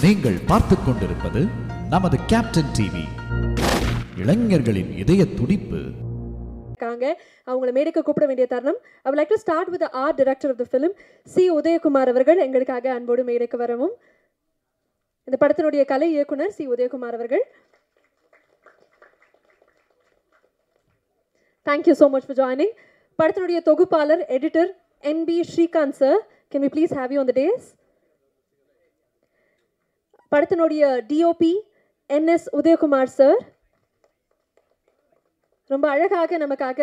நீங்கள் பார்த்துக் கொண்டிருப்பது நமது கேப்டன் டிவி. இளைஞர்களின் இதய துடிப்பு. அவங்களை மேடைக்கு கூப்பிட வேண்டிய தருணம். I would like to start with the art director of the film, C Udhayakumar அவர்கள் எங்களுக்காக அன்போடு மேடைக்கு வரவும். இந்த படத்தினுடைய கலை இயக்குனர் சி உதயகுமார் அவர்கள். Thank you so much for joining. படத்தினுடைய தொகுப்பாளர் editor NB Srikanth sir, can we please have you on the dais? படத்தினுடைய DOP NS உதயகுமார் சார் ரொம்ப அழகாக நமக்காக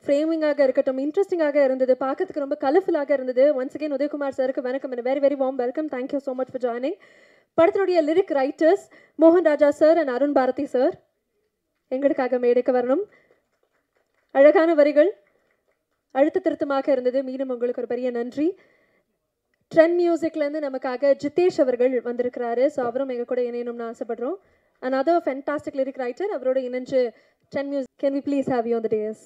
ஃப்ரேமிங்காக இருக்கட்டும், இன்ட்ரெஸ்டிங்காக இருந்தது, பார்க்கறதுக்கு ரொம்ப கலர்ஃபுல்லாக இருந்தது. ஒன்ஸ் அகேன் உதயகுமார் சாருக்கு வணக்கம், very very warm welcome. Thank you so much for joining. படத்தினுடைய லிரிக் ரைட்டர்ஸ் மோகன் Raja sir and Arun Bharathi sir எங்களுக்காக மேடைக்கு வரணும். அழகான வரிகள், அழுத்த திருத்தமாக இருந்தது. மீண்டும் உங்களுக்கு ஒரு பெரிய நன்றி. ட்ரெண்ட் மியூசிக்லேருந்து நமக்காக ஜிதேஷ் அவர்கள் வந்திருக்கிறாரு. ஸோ அவரும் எங்கள் கூட இணையணும்னு ஆசைப்படுறோம். another fantastic lyric writer, அவரோட இணைஞ்சு trend music. Can we please have you on the dais?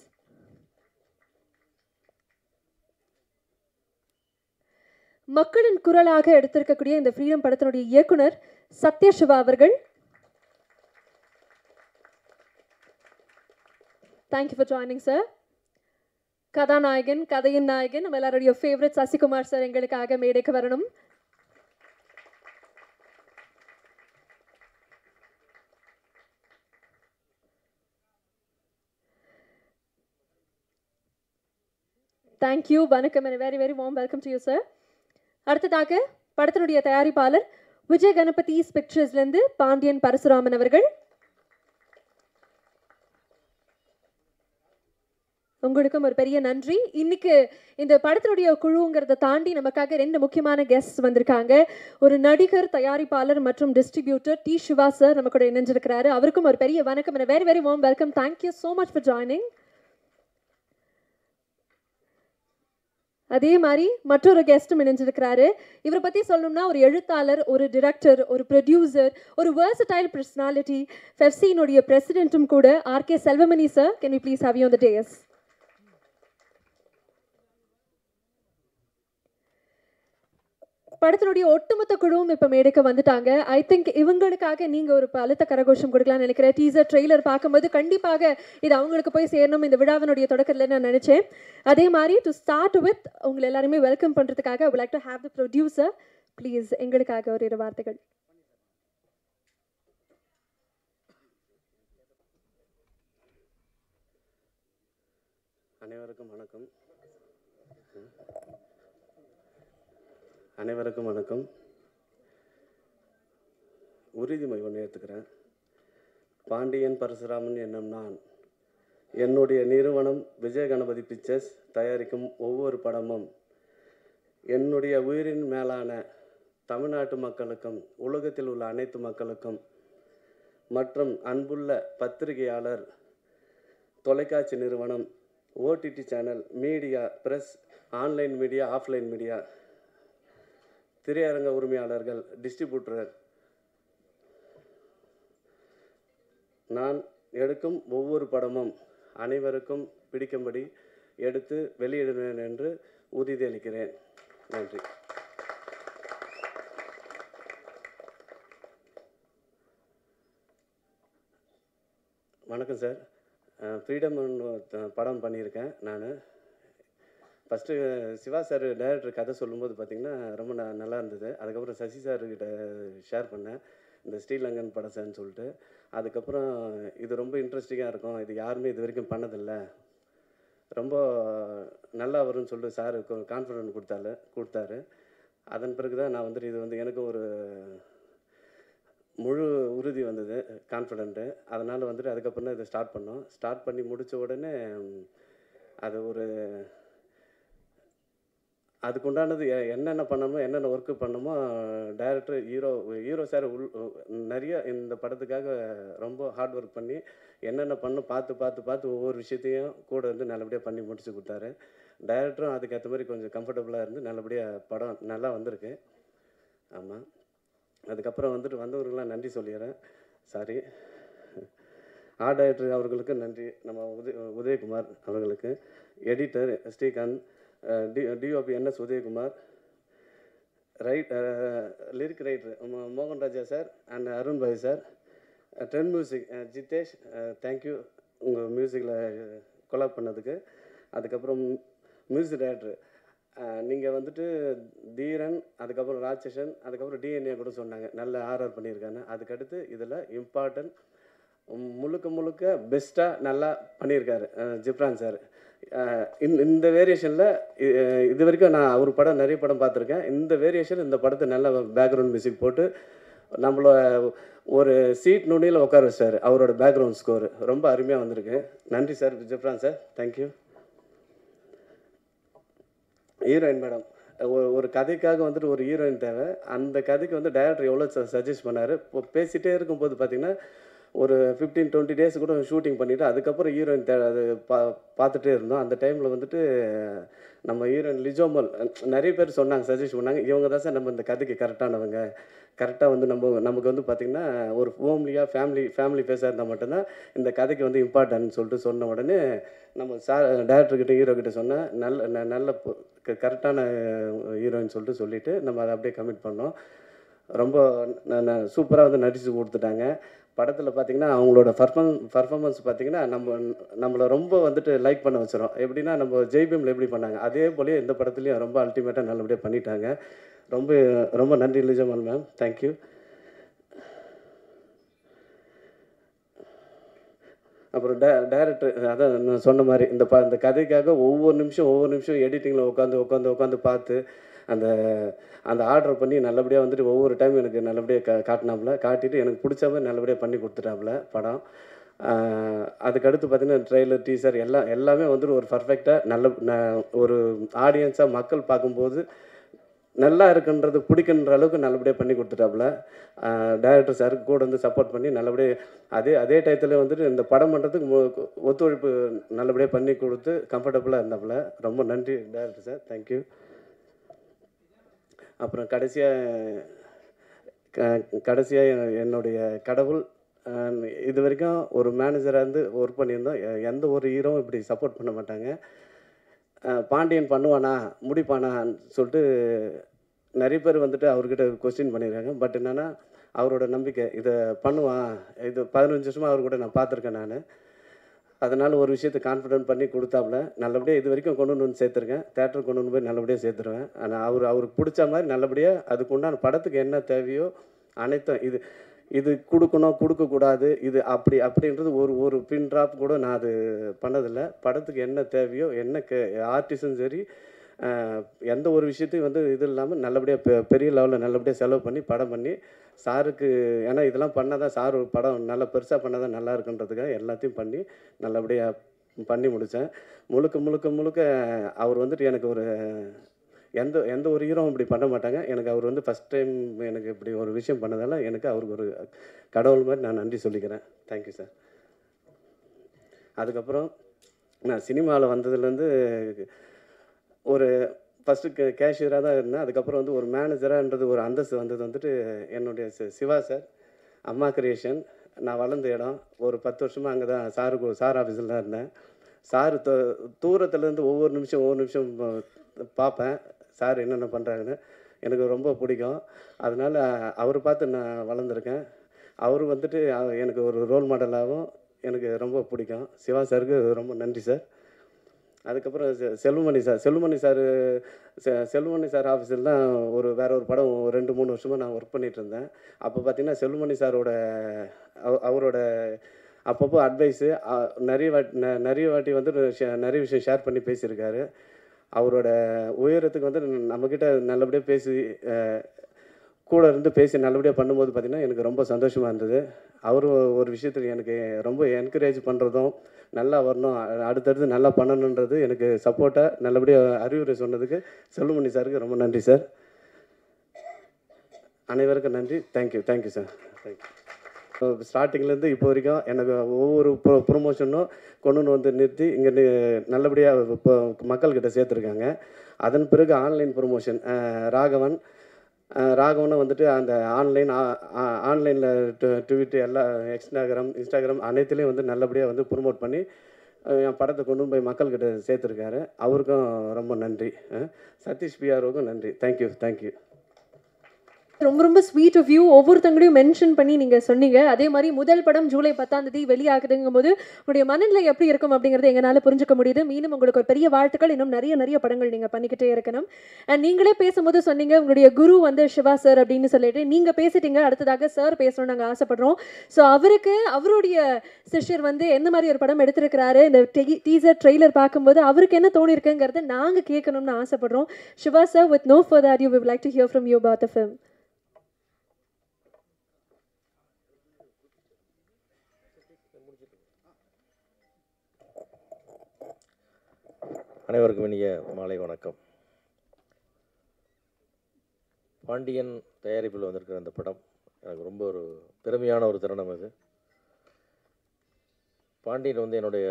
மக்களின் குரலாக எடுத்திருக்கக்கூடிய இந்த ஃப்ரீடம் படத்தினுடைய இயக்குனர் சத்யசிவா அவர்கள். Thank you for joining, sir. கதாநாயகன், கதையின் நாயகன், நம்ம எல்லாருடைய ஃபேவரட் சசிகுமார் சார் எங்களுக்காக மேடைக்கு வரணும். Thank you, வணக்கம், very very warm welcome to you, sir. அடுத்ததாக படத்தினுடைய தயாரிப்பாளர் விஜய் கணபதி பிக்சர்ஸ்லேருந்து பாண்டியன் பரசுராமன் அவர்கள். உங்களுக்கும் ஒரு பெரிய நன்றி. இன்னைக்கு இந்த படத்தினுடைய குழுங்கிறத தாண்டி நமக்காக ரெண்டு முக்கியமான கெஸ்ட் வந்திருக்காங்க. ஒரு நடிகர், தயாரிப்பாளர் மற்றும் டிஸ்ட்ரிபியூட்டர் டி சிவா சார் நம்ம கூட இணைஞ்சிருக்கிறாரு. அவருக்கும் ஒரு பெரிய வணக்கம், very very warm welcome. Thank you so much for joining. அதே மாதிரி மற்றொரு கெஸ்ட்டும் இணைஞ்சிருக்கிறாரு. இவரை பற்றி சொல்லணும்னா ஒரு எழுத்தாளர், ஒரு டிரெக்டர், ஒரு ப்ரொடியூசர், ஒரு வெர்சடைல் பர்சனாலிட்டி, ஃபெஃப்சியினுடைய பிரசிடென்ட்டும் கூட RK Selvamani sir. Can you please have you on the days? படத்தினுடைய ஒட்டுமொத்த குழுவும் இப்போ மேடைக்கு வந்துட்டாங்க. ஐ திங்க் இவங்களுக்காக நீங்கள் ஒரு பலத்த கரகோஷம் கொடுக்கலாம்னு நினைக்கிறேன். டீசர் ட்ரெய்லர் பார்க்கும்போது கண்டிப்பாக இது அவங்களுக்கு போய் சேரணும் இந்த விழாவினுடைய தொடக்கத்தில் நான் நினச்சேன். அதே மாதிரி டு ஸ்டார்ட் வித் உங்களை எல்லாருமே வெல்கம் பண்ணுறதுக்காக I would like to have the producer please எங்களுக்காக ஒரு இரு வார்த்தைகள். அனைவருக்கும் வணக்கம். அனைவருக்கும் வணக்கம். உறுதிமொழி ஒன்று ஏற்றுக்கிறேன். பாண்டியன் பரசுராமன் என்னும் நான், என்னுடைய நிறுவனம் விஜய் கணபதி பிக்சர்ஸ் தயாரிக்கும் ஒவ்வொரு படமும் என்னுடைய உயிரின் மேலான தமிழ்நாட்டு மக்களுக்கும் உலகத்தில் உள்ள அனைத்து மக்களுக்கும் மற்றும் அன்புள்ள பத்திரிகையாளர், தொலைக்காட்சி நிறுவனம், OTT channel, media, press, online media, offline media, திரையரங்க உரிமையாளர்கள், டிஸ்ட்ரிபியூட்டர், நான் எடுக்கும் ஒவ்வொரு படமும் அனைவருக்கும் பிடிக்கும்படி எடுத்து வெளியிடுவேன் என்று உறுதியளிக்கிறேன். நன்றி. வணக்கம் சார். ஃப்ரீடம் படம் பண்ணியிருக்கேன் நான். ஃபஸ்ட்டு சிவா சார் டைரக்டர் கதை சொல்லும்போது பார்த்திங்கன்னா ரொம்ப நல்லா இருந்தது. அதுக்கப்புறம் சசி சார்கிட்ட ஷேர் பண்ணேன் இந்த ஸ்ரீலங்கன் படம் சார்னு சொல்லிட்டு. அதுக்கப்புறம் இது ரொம்ப இன்ட்ரெஸ்டிங்காக இருக்கும், இது யாருமே இது வரைக்கும் பண்ணதில்லை, ரொம்ப நல்லா வரும்னு சொல்லிட்டு சார் கான்ஃபிடென்ட் கொடுத்தாரு. அதன் பிறகு தான் நான் வந்துட்டு இது எனக்கு ஒரு முழு உறுதி வந்தது, கான்ஃபிடென்ட்டு. அதனால் வந்துட்டு அதுக்கப்புறம் தான் இதை ஸ்டார்ட் பண்ணி முடித்த உடனே அது ஒரு அதுக்குண்டானது என்னென்ன பண்ணணுமோ, என்னென்ன ஒர்க்கு பண்ணணுமோ டைரக்டர், ஹீரோ சார் நிறைய இந்த படத்துக்காக ரொம்ப ஹார்ட் ஒர்க் பண்ணி என்னென்ன பார்த்து ஒவ்வொரு விஷயத்தையும் கூட வந்து நல்லபடியாக பண்ணி முடிச்சு கொடுத்தாரு. டைரக்டரும் அதுக்கேற்ற மாதிரி கொஞ்சம் கம்ஃபர்டபுளாக இருந்து நல்லபடியாக படம் நல்லா வந்திருக்கு. ஆமாம். அதுக்கப்புறம் வந்துட்டு வந்தவர்கள்லாம் நன்றி சொல்லிடுறேன். சாரி. ஆர்ட் டைரக்டர் அவர்களுக்கு நன்றி, நம்ம உதயகுமார் அவர்களுக்கு, editor Srikanth, DOP NS Udhayakumar, lyric writer மோகன் Raja sir and Arun Bhai sir. Trend music Jithesh, thank you உங்கள் மியூசிக்கில் கொலாப் பண்ணதுக்கு. அதுக்கப்புறம் மியூசிக் டைரக்டர் நீங்கள் வந்துட்டு தீரன், அதுக்கப்புறம் ராட்சசன், அதுக்கப்புறம் டிஎன்ஏ கூட சொன்னாங்க, நல்ல ஆர்ஆர் பண்ணியிருக்காங்க. அதுக்கடுத்து இதில் இம்பார்ட்டன்ட் முழுக்க முழுக்க பெஸ்ட்டாக நல்லா பண்ணியிருக்காரு ஜிப்ரான் சார். இந்த வேரியேஷனில் இது வரைக்கும் நான் அவர் படம் நிறைய படம் பார்த்துருக்கேன். இந்த வேரியேஷன் இந்த படத்தை நல்ல பேக்ரவுண்ட் மியூசிக் போட்டு நம்மளோட ஒரு சீட் நுனியில் உட்கார வச்சார். அவரோட பேக்ரவுண்ட் ஸ்கோர் ரொம்ப அருமையாக வந்திருக்கு. நன்றி sir Ghibran sir, thank you. Heroine madam, ஒரு கதைக்காக வந்துட்டு ஒரு ஹீரோயின் தேவை. அந்த கதைக்கு வந்து டைரக்டர் எவ்வளோ சஜஸ்ட் பண்ணார். இப்போ பேசிகிட்டே இருக்கும்போது பார்த்திங்கன்னா ஒரு 15-20 டேஸ் கூட ஷூட்டிங் பண்ணிவிட்டு அதுக்கப்புறம் ஹீரோயின் அது பார்த்துட்டே இருந்தோம். அந்த டைமில் வந்துட்டு நம்ம ஹீரோயின் லிஜோமல் நிறைய பேர் சொன்னாங்க, சஜஸ்ட் பண்ணாங்க, இவங்க தான் சார் நம்ம இந்த கதைக்கு கரெக்டானவங்க. கரெக்டாக வந்து நமக்கு வந்து பார்த்திங்கன்னா ஒரு ஹோம்லியாக ஃபேமிலி ஃபேஸாக இருந்தால் மட்டும்தான் இந்த கதைக்கு வந்து இம்பார்ட்டன்ட்னு சொல்லிட்டு சொன்ன உடனே நம்ம டேரக்டர்கிட்ட ஹீரோக்கிட்ட சொன்னால் நல்ல கரெக்டான ஹீரோயின் சொல்லிட்டு நம்ம அதை அப்படியே கமிட் பண்ணோம். ரொம்ப சூப்பராக வந்து நடித்து கொடுத்துட்டாங்க. படத்தில் பார்த்திங்கன்னா அவங்களோட பர்ஃபார்மன்ஸ் பார்த்திங்கன்னா நம்மளை ரொம்ப வந்துட்டு லைக் பண்ண வச்சிடும். எப்படின்னா நம்ம ஜெய்பீமில் எப்படி பண்ணாங்க அதே போலேயே இந்த படத்துலையும் ரொம்ப அல்டிமேட்டாக நல்லபடியாக பண்ணிட்டாங்க. ரொம்ப ரொம்ப நன்றி லிஜமல் மேம், தேங்க்யூ. அப்புறம் டைரக்டர் அதான் நான் சொன்ன மாதிரி இந்த கதைக்காக ஒவ்வொரு நிமிஷம் எடிட்டிங்கில் உட்காந்து பார்த்து அந்த ஆர்டர் பண்ணி நல்லபடியாக வந்துட்டு ஒவ்வொரு டைம் எனக்கு நல்லபடியாக காட்டினாப்புல, காட்டிட்டு எனக்கு பிடிச்ச மாதிரி நல்லபடியாக பண்ணி கொடுத்துட்டாப்புல படம். அதுக்கடுத்து பார்த்திங்கன்னா ட்ரெய்லர், டீசர் எல்லாமே வந்துட்டு ஒரு பர்ஃபெக்டாக ஒரு ஆடியன்ஸாக மக்கள் பார்க்கும்போது நல்லா இருக்குன்றது பிடிக்குன்ற அளவுக்கு நல்லபடியாக பண்ணி கொடுத்துட்டாப்புல. டைரக்டர் சாருக்கு கூட வந்து சப்போர்ட் பண்ணி நல்லபடியாக அதே டயத்தில் வந்துட்டு இந்த படம் பண்ணுறதுக்கு ஒத்துழைப்பு நல்லபடியாக பண்ணி கொடுத்து கம்ஃபர்டபுளாக இருந்தாப்புல. ரொம்ப நன்றி டைரக்டர் சார், தேங்க்யூ. அப்புறம் கடைசியாக என்னுடைய கடவுள், இது வரைக்கும் ஒரு மேனேஜராக இருந்து ஒர்க் பண்ணியிருந்தோம். எந்த ஒரு ஹீரோவும் இப்படி சப்போர்ட் பண்ண மாட்டாங்க. பாண்டியன் பண்ணுவானா முடிப்பானான்னு சொல்லிட்டு நிறைய பேர் வந்துட்டு அவர்கிட்ட கொஸ்டின் பண்ணியிருக்காங்க. பட் என்னென்னா அவரோட நம்பிக்கை, இதை பண்ணுவான், இது 15 வருஷமாக அவர் கூட நான் பார்த்துருக்கேன் நான். அதனால் ஒரு விஷயத்தை கான்ஃபிடென்ட் பண்ணி கொடுத்தாப்புல நல்லபடியாக இது வரைக்கும் கொண்டு வந்து சேர்த்துருக்கேன். தேட்டருக்கு கொண்டு வந்து போய் நல்லபடியாக சேர்த்துருவேன். ஆனால் அவருக்கு பிடிச்ச மாதிரி நல்லபடியாக அதுக்கு உண்டான படத்துக்கு என்ன தேவையோ அனைத்தும் இது கொடுக்கக்கூடாது, இது அப்படின்றது ஒரு பின் ட்ராப் கூட நான் அது பண்ணதில்லை. படத்துக்கு என்ன தேவையோ ஆர்டிஸ்டும் சரி எந்த ஒரு விஷயத்தையும் வந்து இது இல்லாமல் நல்லபடியாக பெரிய லெவலில் நல்லபடியாக செலவு பண்ணி படம் பண்ணி சாருக்கு, ஏன்னா இதெல்லாம் பண்ணால் தான் சார் ஒரு படம் நல்லா பெருசாக பண்ணால் தான் நல்லா இருக்குன்றதுக்காக எல்லாத்தையும் பண்ணி நல்லபடியாக பண்ணி முடித்தேன். முழுக்க அவர் வந்துட்டு எனக்கு ஒரு எந்த ஒரு ஹீரோவும் இப்படி பண்ண மாட்டாங்க. எனக்கு அவர் வந்து ஃபஸ்ட் டைம் எனக்கு இப்படி ஒரு விஷயம் பண்ணதால் எனக்கு அவருக்கு ஒரு கடவுள் மாதிரி நான் நன்றி சொல்லிக்கிறேன். Thank you sir. அதுக்கப்புறம் நான் சினிமாவில் வந்ததுலேருந்து ஒரு ஃபஸ்ட்டு கேஷியராக தான் இருந்தேன். அதுக்கப்புறம் வந்து ஒரு மேனேஜராகன்றது ஒரு அந்தஸ்து வந்தது வந்துட்டு என்னுடைய சிவா சார், அம்மா கிரியேஷன். நான் வளர்ந்த இடம் ஒரு 10 வருஷமாக அங்கே தான் சார் ஆஃபீஸில் தான் இருந்தேன். சார் தூரத்துலேருந்து ஒவ்வொரு நிமிஷம் பார்ப்பேன் சார் என்னென்ன பண்ணுறாங்கன்னு. எனக்கு ரொம்ப பிடிக்கும். அதனால் அவரை பார்த்து நான் வளர்ந்துருக்கேன். அவர் வந்துட்டு எனக்கு ஒரு ரோல் மாடலாகவும் எனக்கு ரொம்ப பிடிக்கும். சிவா சாருக்கு ரொம்ப நன்றி சார். அதுக்கப்புறம் செல்வமணி சார் ஆஃபீஸில் தான் வேற ஒரு படம் 2-3 வருஷமாக நான் ஒர்க் பண்ணிகிட்டு இருந்தேன். அப்போ பார்த்திங்கன்னா செல்வமணி சாரோட அவரோட அப்பப்போ அட்வைஸு நிறைய வாட்டி வந்து நிறைய விஷயம் ஷேர் பண்ணி பேசியிருக்காரு. அவரோட உயரத்துக்கு வந்து நம்மக்கிட்ட நல்லபடியாக கூட இருந்து பேசி நல்லபடியாக பண்ணும்போது பார்த்திங்கன்னா எனக்கு ரொம்ப சந்தோஷமாக இருந்தது. அவரும் ஒரு விஷயத்தில் எனக்கு ரொம்ப என்கரேஜ் பண்ணுறதும் நல்லா வரணும், அடுத்தடுத்து நல்லா பண்ணணுன்றது எனக்கு சப்போர்ட்டாக நல்லபடியாக அறிவுரை சொன்னதுக்கு செல்வமணி சாருக்கு ரொம்ப நன்றி சார். அனைவருக்கும் நன்றி. Thank you sir, thank you. ஸ்டார்டிங்லேருந்து இப்போ வரைக்கும் எனக்கு ஒவ்வொரு ப்ரொமோஷனும் கொண்டு வந்து நிறுத்தி இங்கே நல்லபடியாக இப்போ மக்கள்கிட்ட சேர்த்துருக்காங்க. அதன் பிறகு ஆன்லைன் ப்ரொமோஷன் ராகவனை வந்துட்டு அந்த ஆன்லைனில் ட்விட்டர் இன்ஸ்டாகிராம் அனைத்துலேயும் வந்து நல்லபடியாக வந்து ப்ரொமோட் பண்ணி என் படத்தை கொண்டு போய் மக்கள்கிட்ட சேர்த்துருக்காரு. அவருக்கும் ரொம்ப நன்றி. சதீஷ் பிஆர்ஓக்கும் நன்றி. தேங்க்யூ. ரொம்ப ரொம்ப ஸ்வீட் ஆஃப் யூ. ஒவ்வொருத்தங்களையும் மென்ஷன் பண்ணி நீங்கள் சொன்னீங்க. அதே மாதிரி முதல் படம் ஜூலை 10 வெளியாகுதுங்கும் போது உங்களுடைய மனநிலை எப்படி இருக்கும் அப்படிங்கிறத எங்களால் புரிஞ்சுக்க முடியுது. மீண்டும் உங்களுக்கு ஒரு பெரிய வாழ்த்துக்கள். இன்னும் நிறைய நிறைய படங்கள் நீங்கள் பண்ணிக்கிட்டே இருக்கணும். அண்ட் நீங்களே பேசும்போது சொன்னீங்க உங்களுடைய குரு வந்து சிவா சார் அப்படின்னு சொல்லிட்டு. நீங்கள் பேசிட்டீங்க, அடுத்ததாக சார் பேசணும்னு நாங்கள் ஆசைப்படுறோம். ஸோ அவருக்கு அவருடைய சிஷ்யர் வந்து எந்த மாதிரி ஒரு படம் எடுத்திருக்கிறாரு, இந்த டீசர் ட்ரெய்லர் பார்க்கும்போது அவருக்கு என்ன தோணிருக்குங்கிறத நாங்கள் கேட்கணும்னு ஆசைப்படுறோம். Siva sir, with no further ado, we would like to hear from you about the film. அனைவருக்கும் இனிய மாலை வணக்கம். பாண்டியன் தயாரிப்பில் வந்திருக்கிற அந்த படம் எனக்கு ரொம்ப ஒரு பெருமையான ஒரு தருணம். அது பாண்டியன் வந்து என்னுடைய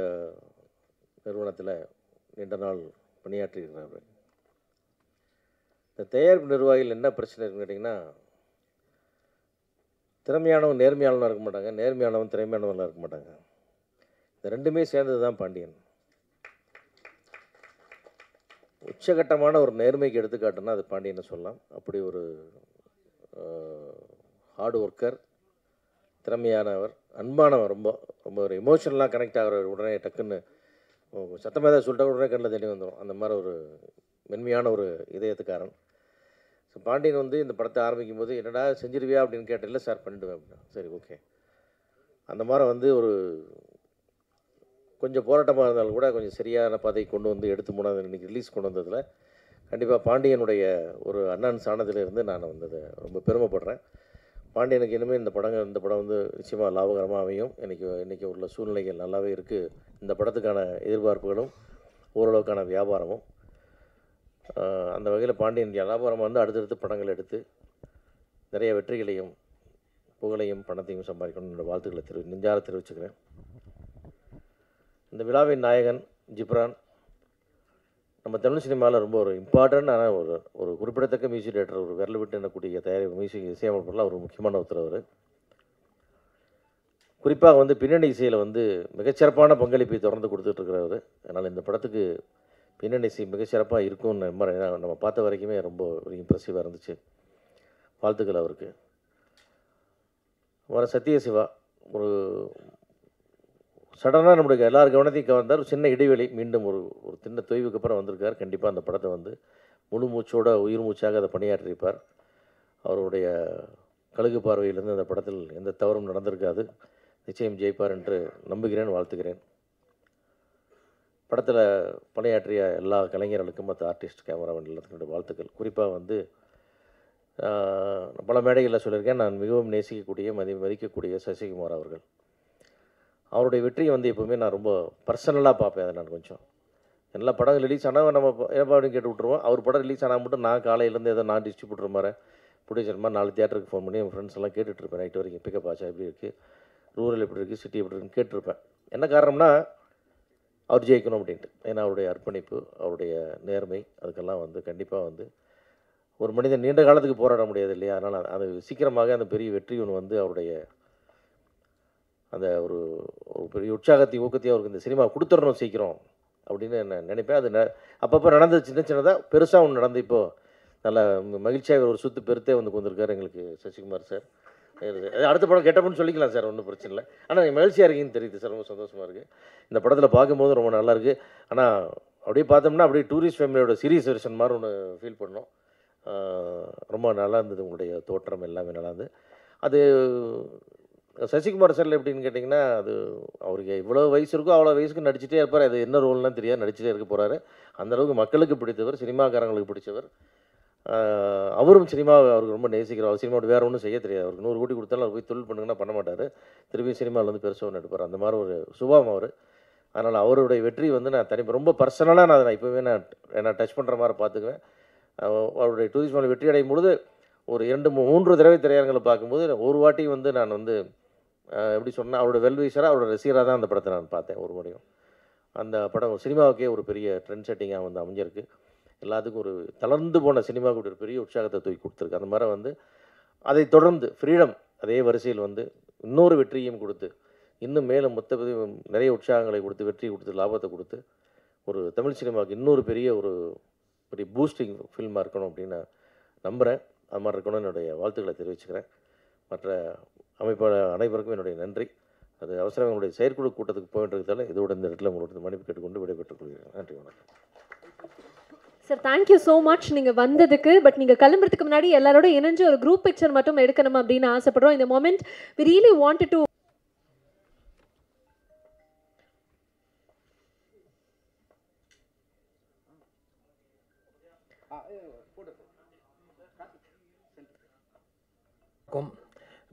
நிறுவனத்தில் நீண்ட நாள் பணியாற்றியிருக்கிறார். இந்த தயாரிப்பு நிர்வாகிகள் என்ன பிரச்சனை இருக்குன்னு கேட்டிங்கன்னா, திறமையானவன் நேர்மையானவனாக இருக்க மாட்டாங்க, நேர்மையானவன் திறமையானவனாக இருக்க மாட்டாங்க. இந்த ரெண்டுமே சேர்ந்தது தான் பாண்டியன். உச்சகட்டமான ஒரு நேர்மைக்கு எடுத்துக்காட்டுன்னா அது பாண்டியன்னு சொல்லலாம். அப்படி ஒரு ஹார்ட் ஒர்க்கர், திறமையானவர், அன்பானவர், ரொம்ப ரொம்ப ஒரு எமோஷனலாக கனெக்ட் ஆகிறவர். உடனே டக்குன்னு சத்தமாக ஏதாவது சொல்லிட்டா உடனே கண்ணில் தண்ணி வந்துடும். அந்த மாதிரி ஒரு மென்மையான ஒரு இதயத்துக்காரன். ஸோ பாண்டியன் வந்து இந்த படத்தை ஆரம்பிக்கும் போது என்னடா செஞ்சிருவியா அப்படின்னு கேட்டேன். இல்லை சார் பண்ணிடுவேன் அப்படின்னா. சரி ஓகே. அந்த மாதிரி வந்து ஒரு கொஞ்சம் போராட்டமாக இருந்தாலும் கூட கொஞ்சம் சரியான பாதையை கொண்டு வந்து எடுத்து மூணாவது இன்றைக்கி ரிலீஸ் கொண்டு வந்ததில் கண்டிப்பாக பாண்டியனுடைய ஒரு அண்ணன் சாணத்திலிருந்து நான் வந்ததை ரொம்ப பெருமைப்படுறேன். பாண்டியனுக்கு இனிமேல் இந்த படம் வந்து நிச்சயமாக லாபகரமாக அமையும். இன்றைக்கி உள்ள சூழ்நிலைகள் நல்லாவே இருக்குது. இந்த படத்துக்கான எதிர்பார்ப்புகளும் ஓரளவுக்கான வியாபாரமும் அந்த வகையில் பாண்டியன் வியாபாரம் வந்து அடுத்தடுத்து படங்கள் எடுத்து நிறைய வெற்றிகளையும் புகழையும் பணத்தையும் சம்பாதிக்கணும் என்னோடய வாழ்த்துக்களை நெஞ்சார தெரிவிச்சுக்கிறேன். இந்த விழாவின் நாயகன் ஜிப்ரான் நம்ம தமிழ் சினிமாவில் ரொம்ப ஒரு இம்பார்ட்டண்டான ஒரு குறிப்பிடத்தக்க மியூசிக் டைரக்டர். ஒரு விரல் விட்டு எண்ணக்கூடிய தயாரிப்பு மியூசிக் இசையமைப்பாளர் ஒரு முக்கியமான ஒருத்தர். குறிப்பாக வந்து பின்னணி இசையில் வந்து மிகச்சிறப்பான பங்களிப்பை தொடர்ந்து கொடுத்துட்ருக்கிறவர். அதனால் இந்த படத்துக்கு பின்னணி இசை மிகச்சிறப்பாக இருக்கும்னு நம்ம பார்த்த வரைக்குமே ரொம்ப ஒரு இம்ப்ரெசிவாக இருந்துச்சு. வாழ்த்துக்கள் அவருக்கு. வர சத்யசிவா ஒரு சடனாக நம்மளுக்கு எல்லார் கவனத்தையும் கவர்ந்தார். ஒரு சின்ன இடைவெளி, மீண்டும் ஒரு சின்ன தொய்வுக்கு அப்புறம் வந்திருக்கார். கண்டிப்பாக அந்த படத்தை வந்து முழு மூச்சோட உயிர் மூச்சாக அதை பணியாற்றியிருப்பார். அவருடைய கழுகு பார்வையிலிருந்து அந்த படத்தில் எந்த தவறும் நடந்திருக்காது. நிச்சயம் ஜெயிப்பார் என்று நம்புகிறேன், வாழ்த்துக்கிறேன். படத்தில் பணியாற்றிய எல்லா கலைஞர்களுக்கும் மற்ற ஆர்டிஸ்ட், கேமராமேன் எல்லாத்துக்குடைய வாழ்த்துக்கள். குறிப்பாக வந்து பல மேடைகளில் சொல்லியிருக்கேன், நான் மிகவும் நேசிக்கக்கூடிய மதிக்கக்கூடிய சசிகுமார் அவர்கள். அவருடைய வெற்றியை வந்து எப்போவுமே நான் ரொம்ப பர்சனலாக பார்ப்பேன். அதை நான் கொஞ்சம் எல்லா படம் ரிலீஸ் ஆனால் நம்ம ஏப்பா அப்படின்னு கேட்டு விட்ருவோம். அவர் படம் ரிலீஸ் ஆனால் மட்டும் நான் காலையிலேருந்து ஏதோ நான் டிஸ்ட்ரிபியூட்டர் மாதிரி ப்ரொடியூசர் மாதிரி 4 தியேட்டருக்கு ஃபோன் பண்ணி என் ஃப்ரெண்ட்ஸ் எல்லாம் கேட்டுட்ருப்பேன். நைட்டு வரைக்கும் பிக்கப் ஆச்சா எப்படி இருக்குது, ரூரல் எப்படி இருக்குது, சிட்டி எப்படி இருக்குன்னு கேட்டிருப்பேன். என்ன காரணம்னா அவர் ஜெயிக்கணும் அப்படின்ட்டு. ஏன்னா அவருடைய அர்ப்பணிப்பு, அவருடைய நேர்மை, அதுக்கெல்லாம் வந்து கண்டிப்பாக வந்து ஒரு மனிதன் நீண்ட காலத்துக்கு போராட முடியாது இல்லையா. அதனால் அது சீக்கிரமாக அந்த பெரிய வெற்றி ஒன்று வந்து அவருடைய அந்த ஒரு பெரிய உற்சாகத்தையும் ஊக்கத்தையும் அவருக்கு இந்த சினிமா கொடுத்துடணும் சீக்கிரம் அப்படின்னு நான் நினைப்பேன். அது அப்பப்போ நடந்தது, சின்னதாக பெருசாக ஒன்று நடந்து இப்போது நல்ல மகிழ்ச்சியாக ஒரு சுற்று பெருத்தே வந்து கொண்டிருக்கார் எங்களுக்கு சசிகுமார் சார். அடுத்த படம் கெட்டப்பன்னு சொல்லிக்கலாம் சார், ஒன்றும் பிரச்சனை இல்லை. ஆனால் நீங்கள் மகிழ்ச்சியாக இருக்கீங்கன்னு தெரியுது சார், ரொம்ப சந்தோஷமாக இருக்குது. இந்த படத்தில் பார்க்கும்போது ரொம்ப நல்லாயிருக்கு. ஆனால் அப்படியே பார்த்தோம்னா அப்படியே டூரிஸ்ட் ஃபேமிலியோட சீரியஸ் வெர்ஷன் மாதிரி ஒன்று ஃபீல் பண்ணோம். ரொம்ப நல்லா இருந்தது, உங்களுடைய தோற்றம் எல்லாமே நல்லா இருந்தது. அது சசிகுமார் சார் எப்படின்னு கேட்டிங்கன்னா, அது அவருக்கு இவ்வளோ வயசு இருக்கோ அவ்வளோ வயசுக்கு நடிச்சிட்டே இருப்பார். அது என்ன ரோல்னால் தெரியாது, நடிச்சிட்டே இருக்க போகிறாரு. அந்தளவுக்கு மக்களுக்கு பிடித்தவர், சினிமாக்காரங்களுக்கு பிடிச்சவர். அவரும் சினிமாவை அவருக்கு ரொம்ப நேசிக்கிறார். சினிமாவோட வேறு ஒன்றும் செய்ய தெரியாது. அவருக்கு 100 கோடி கொடுத்தாலும் அவர் போய் தொழில் பண்ணுங்கன்னா பண்ண மாட்டார். திரும்பி சினிமாவில் வந்து பெருசாக ஒன்று எடுப்பார். அந்த மாதிரி ஒரு சுபாவம் அவர். அதனால் அவருடைய வெற்றி வந்து நான் ரொம்ப பர்சனலாக நான் இப்போவே நான் டச் பண்ணுற மாதிரி பார்த்துக்குவேன். அவருடைய டூரிஸ்ட் மேலே வெற்றி அடையும் பொழுது ஒரு 2-3 தடவை திரையரங்களை பார்க்கும்போது ஒரு வாட்டி வந்து நான் வந்து எப்படி சொன்னால் அவரோட வெல்விஷராக அவரோட ரசிகராக தான் அந்த படத்தை நான் பார்த்தேன் ஒரு முறையும். அந்த படம் சினிமாவுக்கே ஒரு பெரிய ட்ரெண்ட் செட்டிங்காக வந்து அமைஞ்சிருக்கு. எல்லாத்துக்கும் ஒரு தளர்ந்து போன சினிமாவுக்கு ஒரு பெரிய உற்சாகத்தை தூக்கி கொடுத்துருக்கு. அந்த மாதிரி வந்து அதை தொடர்ந்து ஃப்ரீடம் அதே வரிசையில் வந்து இன்னொரு வெற்றியும் கொடுத்து இன்னும் மேலும் நிறைய உற்சாகங்களை கொடுத்து வெற்றி கொடுத்து லாபத்தை கொடுத்து ஒரு தமிழ் சினிமாவுக்கு இன்னொரு பெரிய பூஸ்டிங் ஃபில்மாக இருக்கணும் அப்படின்னு நான் நம்புகிறேன். அது மாதிரி இருக்கணும்னு என்னுடைய வாழ்த்துக்களை தெரிவிச்சுக்கிறேன். மற்ற அமைப்பாளர் அனைவருக்கும் என்னுடைய நன்றி. அது அவசரம் என்னுடைய செயற்குழு கூட்டத்துக்கு போயின்றதால இதோட இந்த இடத்துல உங்களுக்கு மன்னிப்பு கேட்டுக்கொண்டு விடைபெற்றுக் கொள்கிறேன். நன்றி, வணக்கம். சார் தேங்க்யூ ஸோ மச் நீங்கள் வந்ததுக்கு. பட் நீங்கள் கிளம்புறதுக்கு முன்னாடி எல்லாரோட இணைஞ்சு ஒரு குரூப் பிக்சர் மட்டும் எடுக்கணும் அப்படின்னு ஆசைப்படுறோம். இந்த moment we really wanted to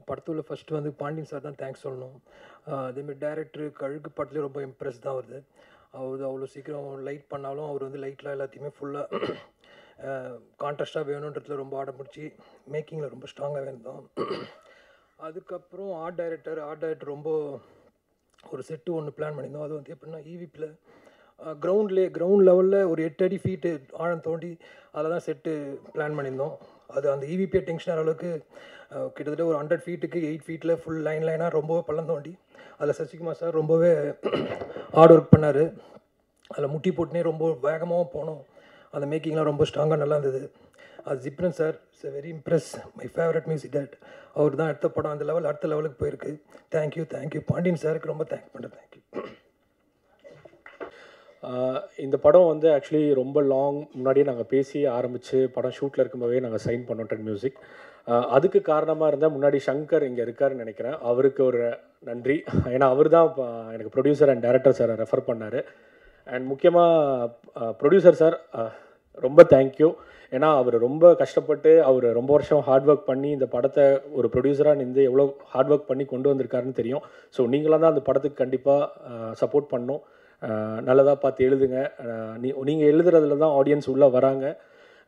படத்தில் ஃபஸ்ட்டு வந்து பாண்டியன் சார் தான் தேங்க்ஸ் சொல்லணும். அதேமாதிரி டேரக்டர் கழுகு படத்துலேயும் ரொம்ப இம்ப்ரெஸ் தான் வருது. அவர் அவ்வளோ சீக்கிரம் லைட் பண்ணாலும் அவர் வந்து லைட்லாம் எல்லாத்தையுமே ஃபுல்லாக கான்ட்ராஸ்ட்டாக வேணுன்றதுல ரொம்ப ஆட முடிச்சு மேக்கிங்கில் ரொம்ப ஸ்ட்ராங்காகவே இருந்தோம். அதுக்கப்புறம் ஆர்ட் டைரக்டர் ரொம்ப ஒரு செட்டு ஒன்று பிளான் பண்ணியிருந்தோம். அது வந்து எப்படின்னா ஈவிப்பில் கிரவுண்ட் லெவலில் ஒரு 8 அடி ஃபீட்டு ஆழம் தோண்டி அதில் தான் செட்டு பிளான் பண்ணியிருந்தோம். அது அந்த ஈவிபியை டென்ஷன் ஆகிற அளவுக்கு கிட்டத்தட்ட ஒரு 100 ஃபீட்டுக்கு 8 ஃபீட்டில் ஃபுல் லைனாக ரொம்பவே பள்ளம் தோண்டி அதில் சசிகுமார் சார் ரொம்பவே ஹார்ட் ஒர்க் பண்ணார். அதில் முட்டி போட்டுனே ரொம்ப வேகமாகவும் போனோம். அந்த மேக்கிங்லாம் ரொம்ப ஸ்ட்ராங்காக நல்லா இருந்தது. அது Ghibran sir it's very impress, my favourite music director. அவர் தான் எடுத்த படம் அந்த அடுத்த லெவலுக்கு போயிருக்கு. தேங்க்யூ பாண்டியன் சாருக்கு ரொம்ப தேங்க் பண்ணுறேன். தேங்க்யூ. இந்த படம் வந்து ஆக்சுவலி ரொம்ப லாங் முன்னாடியே நாங்கள் பேசி ஆரம்பித்து படம் ஷூட்டில் இருக்கும்போதே நாங்கள் சைன் பண்ணோம் டென் மியூசிக். அதுக்கு காரணமாக இருந்தால் முன்னாடி சங்கர் இங்கே இருக்காருன்னு நினைக்கிறேன். அவருக்கு ஒரு நன்றி. ஏன்னா அவர் தான் எனக்கு ப்ரொடியூசர் அண்ட் டைரக்டர் சாரை ரெஃபர் பண்ணார். அண்ட் முக்கியமாக ப்ரொடியூசர் சார் ரொம்ப தேங்க்யூ. ஏன்னா அவர் ரொம்ப கஷ்டப்பட்டு அவர் ரொம்ப வருஷம் ஹார்ட் ஒர்க் பண்ணி இந்த படத்தை ஒரு ப்ரொடியூசராக நின்று எவ்வளோ ஹார்ட் ஒர்க் பண்ணி கொண்டு வந்திருக்காருன்னு தெரியும். ஸோ நீங்களாம் தான் அந்த படத்துக்கு கண்டிப்பாக சப்போர்ட் பண்ணணும். நல்லதாக பார்த்து எழுதுங்க. நீங்கள் எழுதுறதுல தான் ஆடியன்ஸ் உள்ளே வராங்க.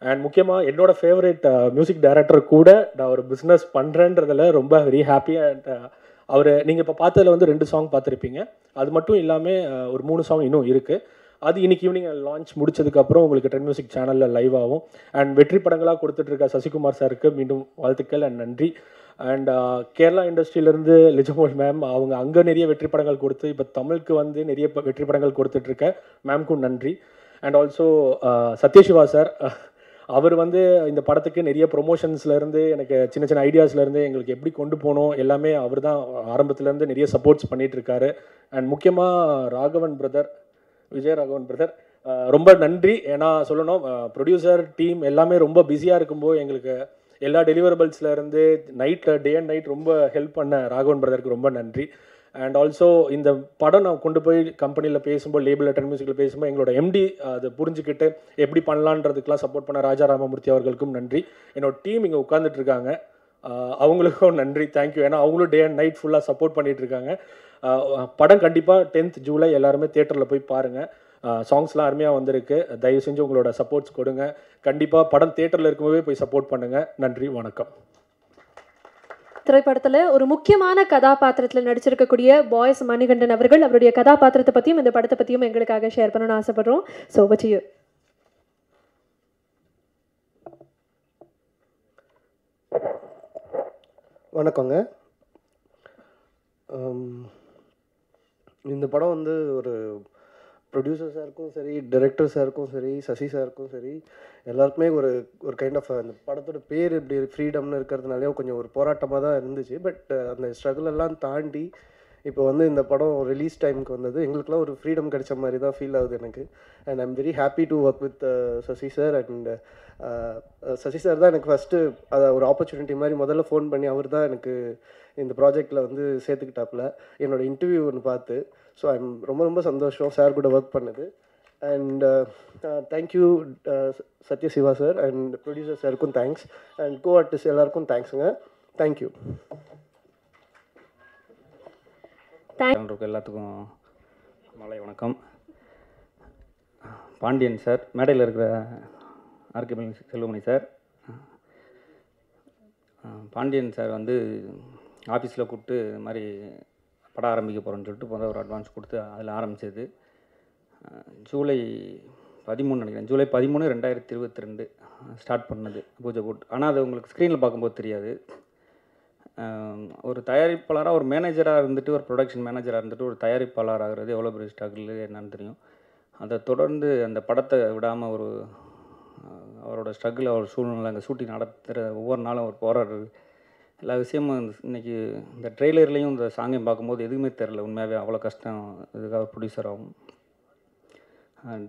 அண்ட் முக்கியமாக என்னோடய ஃபேவரட் மியூசிக் டைரக்டர் கூட நான் ஒரு பிஸ்னஸ் பண்ணுறேன்றதில் ரொம்ப வெரி ஹாப்பி. அண்ட் அவர் நீங்கள் இப்போ பார்த்ததில் வந்து 2 சாங் பார்த்துருப்பீங்க. அது மட்டும் இல்லாமல் ஒரு 3 சாங் இன்னும் இருக்குது. அது இன்றைக்கி ஈவினிங் லான்ச் முடிச்சதுக்கப்புறம் உங்களுக்கு டென் மியூசிக் சேனலில் லைவ் ஆகும். அண்ட் வெற்றி படங்களாக கொடுத்துட்ருக்க சசிகுமார் சாருக்கு மீண்டும் வாழ்த்துக்கள் அண்ட் நன்றி. அண்ட் கேரளா இண்டஸ்ட்ரியிலேருந்து லிஜமோல் மேம் அவங்க அங்கே நிறைய வெற்றி படங்கள் கொடுத்து இப்போ தமிழுக்கு வந்து நிறைய வெற்றி படங்கள் கொடுத்துட்ருக்க மேம்க்கும் நன்றி. அண்ட் ஆல்சோ சத்யசிவா சார், அவர் வந்து இந்த படத்துக்கு நிறைய ப்ரொமோஷன்ஸ்லேருந்து எனக்கு சின்ன சின்ன ஐடியாஸ்லேருந்து எங்களுக்கு எப்படி கொண்டு போகணும் எல்லாமே அவர் தான் ஆரம்பத்துலேருந்து நிறைய சப்போர்ட்ஸ் பண்ணிகிட்ருக்காரு. அண்ட் முக்கியமாக விஜய் ராகவன் பிரதர் ரொம்ப நன்றி. ஏன்னா சொல்லணும், ப்ரொடியூசர் டீம் எல்லாமே ரொம்ப பிஸியாக இருக்கும்போது எங்களுக்கு எல்லா டெலிவரபிள்ஸ்லேருந்து டே அண்ட் நைட் ரொம்ப ஹெல்ப் பண்ண ராகவன் பிரதருக்கு ரொம்ப நன்றி. அண்ட் ஆல்சோ இந்த படம் நான் கொண்டு போய் கம்பெனியில் பேசும்போது லேபிளில் டென் மியூசிக்கில் பேசும்போது எங்களோட எம்டி அதை புரிஞ்சுக்கிட்டு எப்படி பண்ணலான்றதுக்கெலாம் சப்போர்ட் பண்ண ராஜா ராமமூர்த்தி அவர்களுக்கும் நன்றி. என்னோட டீம் இங்கே உட்காந்துட்ருக்காங்க, அவங்களுக்கும் நன்றி, தேங்க்யூ. ஏன்னா அவங்களும் டே அண்ட் நைட் ஃபுல்லாக சப்போர்ட் பண்ணிகிட்ருக்காங்க. படம் கண்டிப்பாக 10th ஜூலை எல்லாருமே தியேட்டரில் போய் பாருங்கள். சாங்ஸ்லாம் அருமையாக வந்திருக்கு. தயவு செஞ்சு உங்களோட சப்போர்ட்ஸ் கொடுங்க. கண்டிப்பாக படம் தியேட்டரில் இருக்கும்போதே போய் சப்போர்ட் பண்ணுங்கள். நன்றி, வணக்கம். திரைப்படத்தில் ஒரு முக்கியமான கதாபாத்திரத்தில் நடிச்சிருக்கக்கூடிய பாய்ஸ் மணிகண்டன் அவர்கள் அவருடைய கதாபாத்திரத்தை பற்றியும் இந்த படத்தை பற்றியும் எங்களுக்காக ஷேர் பண்ணணும்னு ஆசைப்படுறோம். So over to you. வணக்கங்க. இந்த படம் வந்து ஒரு ப்ரொடியூசர் சாருக்கும் சரி, டைரக்டர் சாருக்கும் சரி, சசி சாருக்கும் சரி, எல்லாருக்குமே ஒரு கைண்ட் ஆஃப் அந்த படத்தோட பேர் இப்படி ஃப்ரீடம்னு இருக்கிறதுனாலே கொஞ்சம் ஒரு போராட்டமாக தான் இருந்துச்சு. பட் அந்த ஸ்ட்ரகிள் எல்லாம் தாண்டி இப்போ வந்து இந்த படம் ரிலீஸ் டைமுக்கு வந்தது எங்களுக்குலாம் ஒரு ஃப்ரீடம் கிடைச்ச மாதிரி தான் ஃபீல் ஆகுது எனக்கு. And I'm very happy to work with Sasi sir. And Sasi sir தான் எனக்கு ஃபஸ்ட்டு அதை ஒரு ஆப்பர்ச்சுனிட்டி மாதிரி முதல்ல ஃபோன் பண்ணி அவர் தான் எனக்கு இந்த ப்ராஜெக்டில் வந்து சேர்த்துக்கிட்டாப்புல என்னோடய இன்டர்வியூ ஒன்று பார்த்து. ஸோ ஐம் ரொம்ப சந்தோஷம் சார் கூட ஒர்க் பண்ணது. And thank you Sathyasiva sir and producer சாருக்கும் தேங்க்ஸ். அண்ட் கோ ஆர்டிஸ்ட் எல்லாருக்கும் தேங்க்ஸுங்க. தேங்க்யூ. எல்லாத்துக்கும் மாலை வணக்கம். பாண்டியன் சார், மேடையில் இருக்கிற RK Selvamani sir, Pandiyan sir வந்து ஆஃபீஸில் கூப்பிட்டு இது மாதிரி படம் ஆரம்பிக்க போகிறோன்னு சொல்லிட்டு முதல்ல ஒரு அட்வான்ஸ் கொடுத்து அதில் ஆரம்பித்தது ஜூலை 13 நினைக்கிறேன். ஜூலை 13, 2022 ஸ்டார்ட் பண்ணது பூஜை போட்டு. ஆனால் அது உங்களுக்கு ஸ்க்ரீனில் பார்க்கும்போது தெரியாது. ஒரு தயாரிப்பாளராக, ஒரு மேனேஜராக இருந்துட்டு, ஒரு ப்ரொடக்ஷன் மேனேஜராக இருந்துட்டு ஒரு தயாரிப்பாளர் ஆகிறது எவ்வளோ பெரிய ஸ்ட்ரகிள் என்னன்னு தெரியும். அதை தொடர்ந்து அந்த படத்தை விடாமல் ஒரு அவரோட ஸ்ட்ரகிள், அவர் சூழ்நிலை, அங்கே ஷூட்டிங் நடத்துகிற ஒவ்வொரு நாளும் அவர் போராடுறது, எல்லா விஷயமும் இன்றைக்கி இந்த ட்ரெய்லர்லேயும் இந்த சாங்கையும் பார்க்கும்போது எதுவுமே தெரில. உண்மையாகவே அவ்வளோ கஷ்டம் இதுக்காக ப்ரொடியூசர் ஆகும்.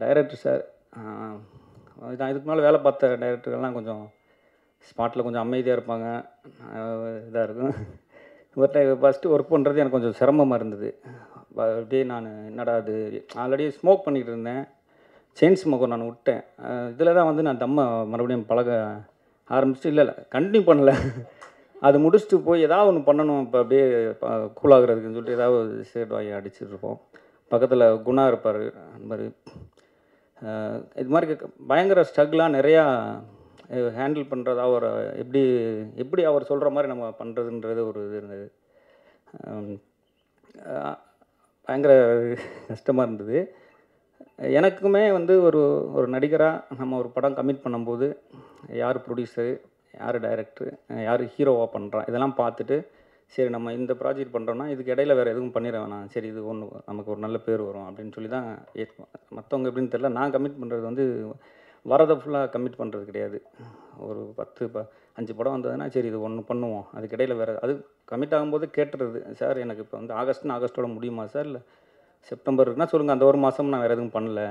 டைரக்டர் சார், நான் இதுக்கு மேலே வேலை பார்த்த டைரக்டர்கள்லாம் கொஞ்சம் ஸ்பாட்டில் கொஞ்சம் அமைதியாக இருப்பாங்க, இதாக இருக்கும். இவர்கிட்ட ஃபஸ்ட்டு ஒர்க் பண்ணுறது எனக்கு கொஞ்சம் சிரமமாக இருந்தது. அப்படியே நான் என்னடா அது, ஆல்ரெடி ஸ்மோக் பண்ணிகிட்டு இருந்தேன், செயின் ஸ்மோக்கை நான் விட்டேன். இதில் தான் வந்து நான் தம்மை மறுபடியும் பழக ஆரம்பிச்சுட்டு, இல்லை கண்டினியூ பண்ணலை, அது முடிச்சுட்டு போய் ஏதாவது ஒன்று பண்ணணும் இப்போ அப்படியே கூலாகிறதுக்குன்னு சொல்லிட்டு ஏதாவது சிகரெட் வாங்கி அடிச்சுட்ருப்போம். பக்கத்தில் குணா இருப்பார், அந்த மாதிரி இது மாதிரி பயங்கர ஸ்ட்ரகிளாக நிறையா ஹேண்டில் பண்ணுறதா ஒரு எப்படி அவர் சொல்கிற மாதிரி நம்ம பண்ணுறதுன்றது ஒரு இது இருந்தது. பயங்கர கஷ்டமாக இருந்தது. எனக்குமே வந்து ஒரு நடிகராக நம்ம ஒரு படம் கமிட் பண்ணும்போது யார் ப்ரொடியூசரு, யார் டைரக்டரு, யார் ஹீரோவாக பண்ணுறான், இதெல்லாம் பார்த்துட்டு சரி நம்ம இந்த ப்ராஜெக்ட் பண்ணுறோன்னா இதுக்கு இடையில வேறு எதுவும் பண்ணிட வேணாம், சரி இது ஒன்று நமக்கு ஒரு நல்ல பேர் வரும் அப்படின்னு சொல்லி தான் ஏற்றுவோம். மற்றவங்க எப்படின்னு தெரியல, நான் கமிட் பண்ணுறது வந்து வரதை ஃபுல்லாக கமிட் பண்ணுறது கிடையாது. ஒரு 5 படம் வந்ததுன்னா சரி இது ஒன்று பண்ணுவோம், அதுக்கு இடையில வேறு அது கமிட் ஆகும்போது கேட்டுறது, சார் எனக்கு இப்போ வந்து ஆகஸ்ட்டோட முடியுமா சார், இல்லை செப்டம்பர் இருக்குன்னா சொல்லுங்கள், அந்த ஒரு மாதம் நான் வேறு எதுவும் பண்ணல.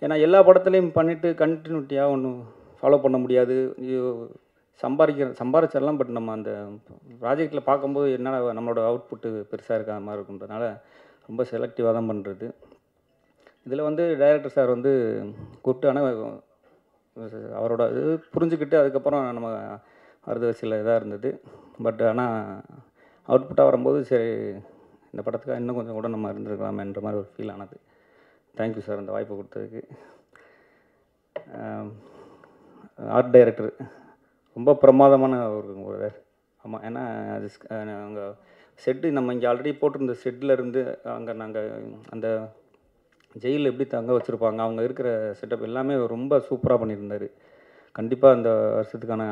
ஏன்னா எல்லா படத்துலையும் பண்ணிவிட்டு கண்டினியூட்டியாக ஒன்றும் ஃபாலோ பண்ண முடியாது. சம்பாரிச்சிடலாம், பட் நம்ம அந்த ப்ராஜெக்டில் பார்க்கும்போது என்னென்ன நம்மளோட அவுட்புட்டு பெருசாக இருக்காத மாதிரி இருக்குன்றதுனால ரொம்ப செலக்டிவாக தான் பண்ணுறது. இதில் வந்து டைரக்டர் சார் வந்து கூப்பிட்டு, ஆனால் அவரோட இது புரிஞ்சுக்கிட்டு அதுக்கப்புறம் நம்ம வரது சில இதாக இருந்தது. பட் ஆனால் அவுட்புட்டாக வரும்போது சரி இந்த படத்துக்காக இன்னும் கொஞ்சம் கூட நம்ம இருந்திருக்கலாமேன்ற மாதிரி ஒரு ஃபீல் ஆனது. தேங்க்யூ சார் அந்த வாய்ப்பு கொடுத்ததுக்கு. ஆர்ட் டைரக்டர் ரொம்ப பிரமாதமான ஒரு ஆமாம். ஏன்னா அது அங்கே செட்டு நம்ம இங்கே ஆல்ரெடி போட்டிருந்த செட்டில் இருந்து அங்கே நாங்கள் அந்த ஜெயிலில் எப்படி தங்க வச்சுருப்பாங்க, அவங்க இருக்கிற செட்டப் எல்லாமே ரொம்ப சூப்பராக பண்ணியிருந்தார். கண்டிப்பாக அந்த வருஷத்துக்கான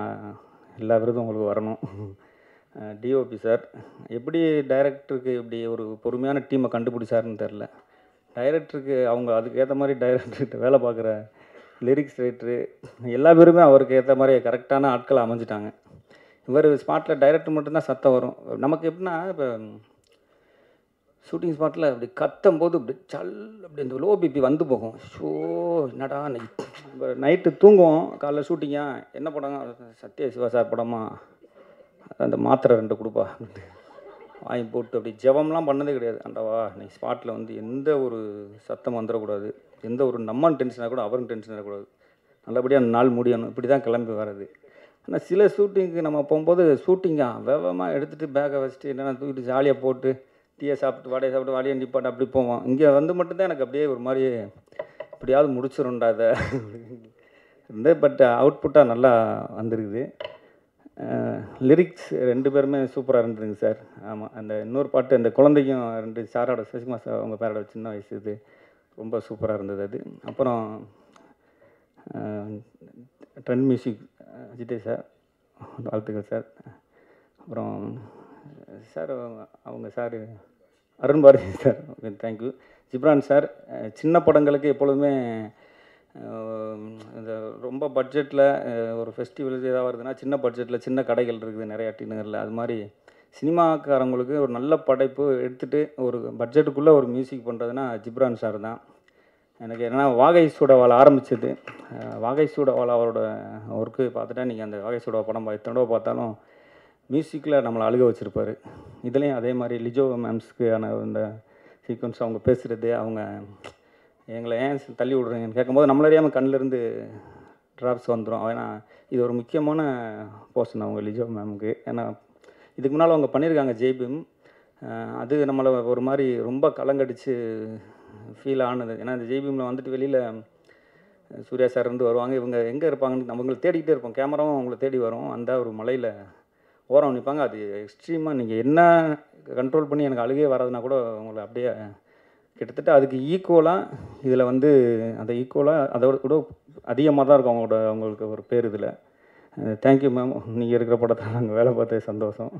எல்லா விருதும் உங்களுக்கு வரணும். டிஓபி சார் எப்படி டைரக்டருக்கு இப்படி ஒரு பொறுமையான டீமை கண்டுபிடிச்சாருன்னு தெரில. டைரக்டருக்கு அவங்க அதுக்கு ஏற்ற மாதிரி டைரக்டர்கிட்ட வேலை பார்க்குற லிரிக்ஸ் ரைட்டரு எல்லா பேருமே அவருக்கு ஏற்ற மாதிரி கரெக்டான ஆட்களை அமைஞ்சிட்டாங்க. இவர் ஸ்பாட்டில் டைரக்டர் மட்டும்தான் சத்தம் வரும். நமக்கு எப்படின்னா இப்போ ஷூட்டிங் ஸ்பாட்டில் அப்படி கத்தும் போது இப்படி அப்படி இந்த லோ பிபி வந்து போகும். ஷோ என்னடா நைட்டு தூங்குவோம், காலைல ஷூட்டிங்கா என்ன படம், சத்ய சிவா சார் படமா, அந்த மாத்திரை 2 கொடுப்பா வாங்கி போட்டு அப்படி ஜெபம்லாம் பண்ணதே கிடையாது. ஆண்டவா இன்னைக்கு ஸ்பாட்டில் வந்து எந்த ஒரு சத்தம் வந்துடக்கூடாது, எந்த ஒரு நம்மளும் டென்ஷனாக கூட அவரும் டென்ஷன் ஆகக்கூடாது, நல்லபடியாக அந்த நாள் முடியணும், இப்படி தான் கிளம்பி வர்றது. ஆனால் சில ஷூட்டிங்க்கு நம்ம போகும்போது ஷூட்டிங்காக வேகமாக எடுத்துகிட்டு பேக்கை வச்சுட்டு என்னென்ன தூக்கிட்டு ஜாலியாக போட்டு டீயை சாப்பிட்டு வாடையை நிப்பாட்டு அப்படி போவோம். இங்கே வந்து மட்டும்தான் எனக்கு அப்படியே ஒரு மாதிரி இப்படியாவது முடிச்சிடும்டா அதை இருந்து. பட் அவுட்புட்டாக நல்லா வந்திருக்குது. லிரிக்ஸ் 2 பேருமே சூப்பராக இருந்துருங்க சார். ஆமாம், அந்த இன்னொரு பாட்டு அந்த குழந்தைக்கும் 2 சாரோட சசிகுமார் சார் அவங்க பேரோட சின்ன வயசு இது ரொம்ப சூப்பராக இருந்தது அது. அப்புறம் ட்ரெண்ட் மியூசிக் அஜித் சார் வாழ்த்துக்கள் சார். அப்புறம் சார் அவங்க sir Arun Bharathi sir thank you. Ghibran sir சின்ன படங்களுக்கு எப்பொழுதுமே இந்த ரொம்ப பட்ஜெட்டில் ஒரு ஃபெஸ்டிவல் ஏதாவது வருதுன்னா சின்ன பட்ஜெட்டில் சின்ன கடைகள் இருக்குது நிறையா டின்னரில், அது மாதிரி சினிமாக்காரங்களுக்கு ஒரு நல்ல படைப்பு எடுத்துகிட்டு ஒரு பட்ஜெட்டுக்குள்ளே ஒரு மியூசிக் பண்ணுறதுனா ஜிப்ரான் சார் தான். எனக்கு என்னென்னா வாகை சூடவால் ஆரம்பிச்சது. வாகை சூடவால் அவரோட ஒர்க்கு பார்த்துட்டா நீங்கள் அந்த வாகை சூடவா படம் எத்தனை தடவை பார்த்தாலும் மியூசிக்கில் நம்மளை அழுக வச்சுருப்பார். இதுலேயும் அதே மாதிரி லிஜோ மேம்ஸ்க்கான இந்த சீக்வன்ஸ் அவங்க பேசுகிறது, அவங்க எங்களை ஏன் தள்ளி விட்றீங்கன்னு கேட்கும்போது நம்மள அறியாமல் கண்ணிலேருந்து ட்ராப்ஸ் வந்துடும். ஏன்னா இது ஒரு முக்கியமான போர்ஷன் அவங்க லிஜோ மேமுக்கு. ஏன்னா இதுக்கு முன்னால் அவங்க பண்ணியிருக்காங்க ஜெய்பீம், அது நம்மளை ஒரு மாதிரி ரொம்ப கலங்கடிச்சு ஃபீல் ஆனது. ஏன்னா இந்த ஜெய்பீமில் வந்துட்டு வெளியில் சூர்யா சார் இருந்து வருவாங்க, இவங்க எங்கே இருப்பாங்கன்னு அவங்களை தேடிக்கிட்டே இருப்போம், கேமராவும் அவங்கள தேடி வரும். அந்த ஒரு மலையில் ஓரம் நிற்பாங்க. அது எக்ஸ்ட்ரீமாக நீங்கள் என்ன கண்ட்ரோல் பண்ணி எனக்கு அழுகே வராதுன்னா கூட அவங்கள அப்படியே கிட்டத்தட்ட அதுக்கு ஈக்குவலாக இதில் வந்து அந்த ஈக்குவலாக அதோட கூட அதிகமாக தான் இருக்கும் அவங்களுக்கு ஒரு பேர் இதில். தேங்க்யூ மேம், நீங்கள் இருக்கிற படத்தில் நாங்கள் வேலை பார்த்தது சந்தோஷம்.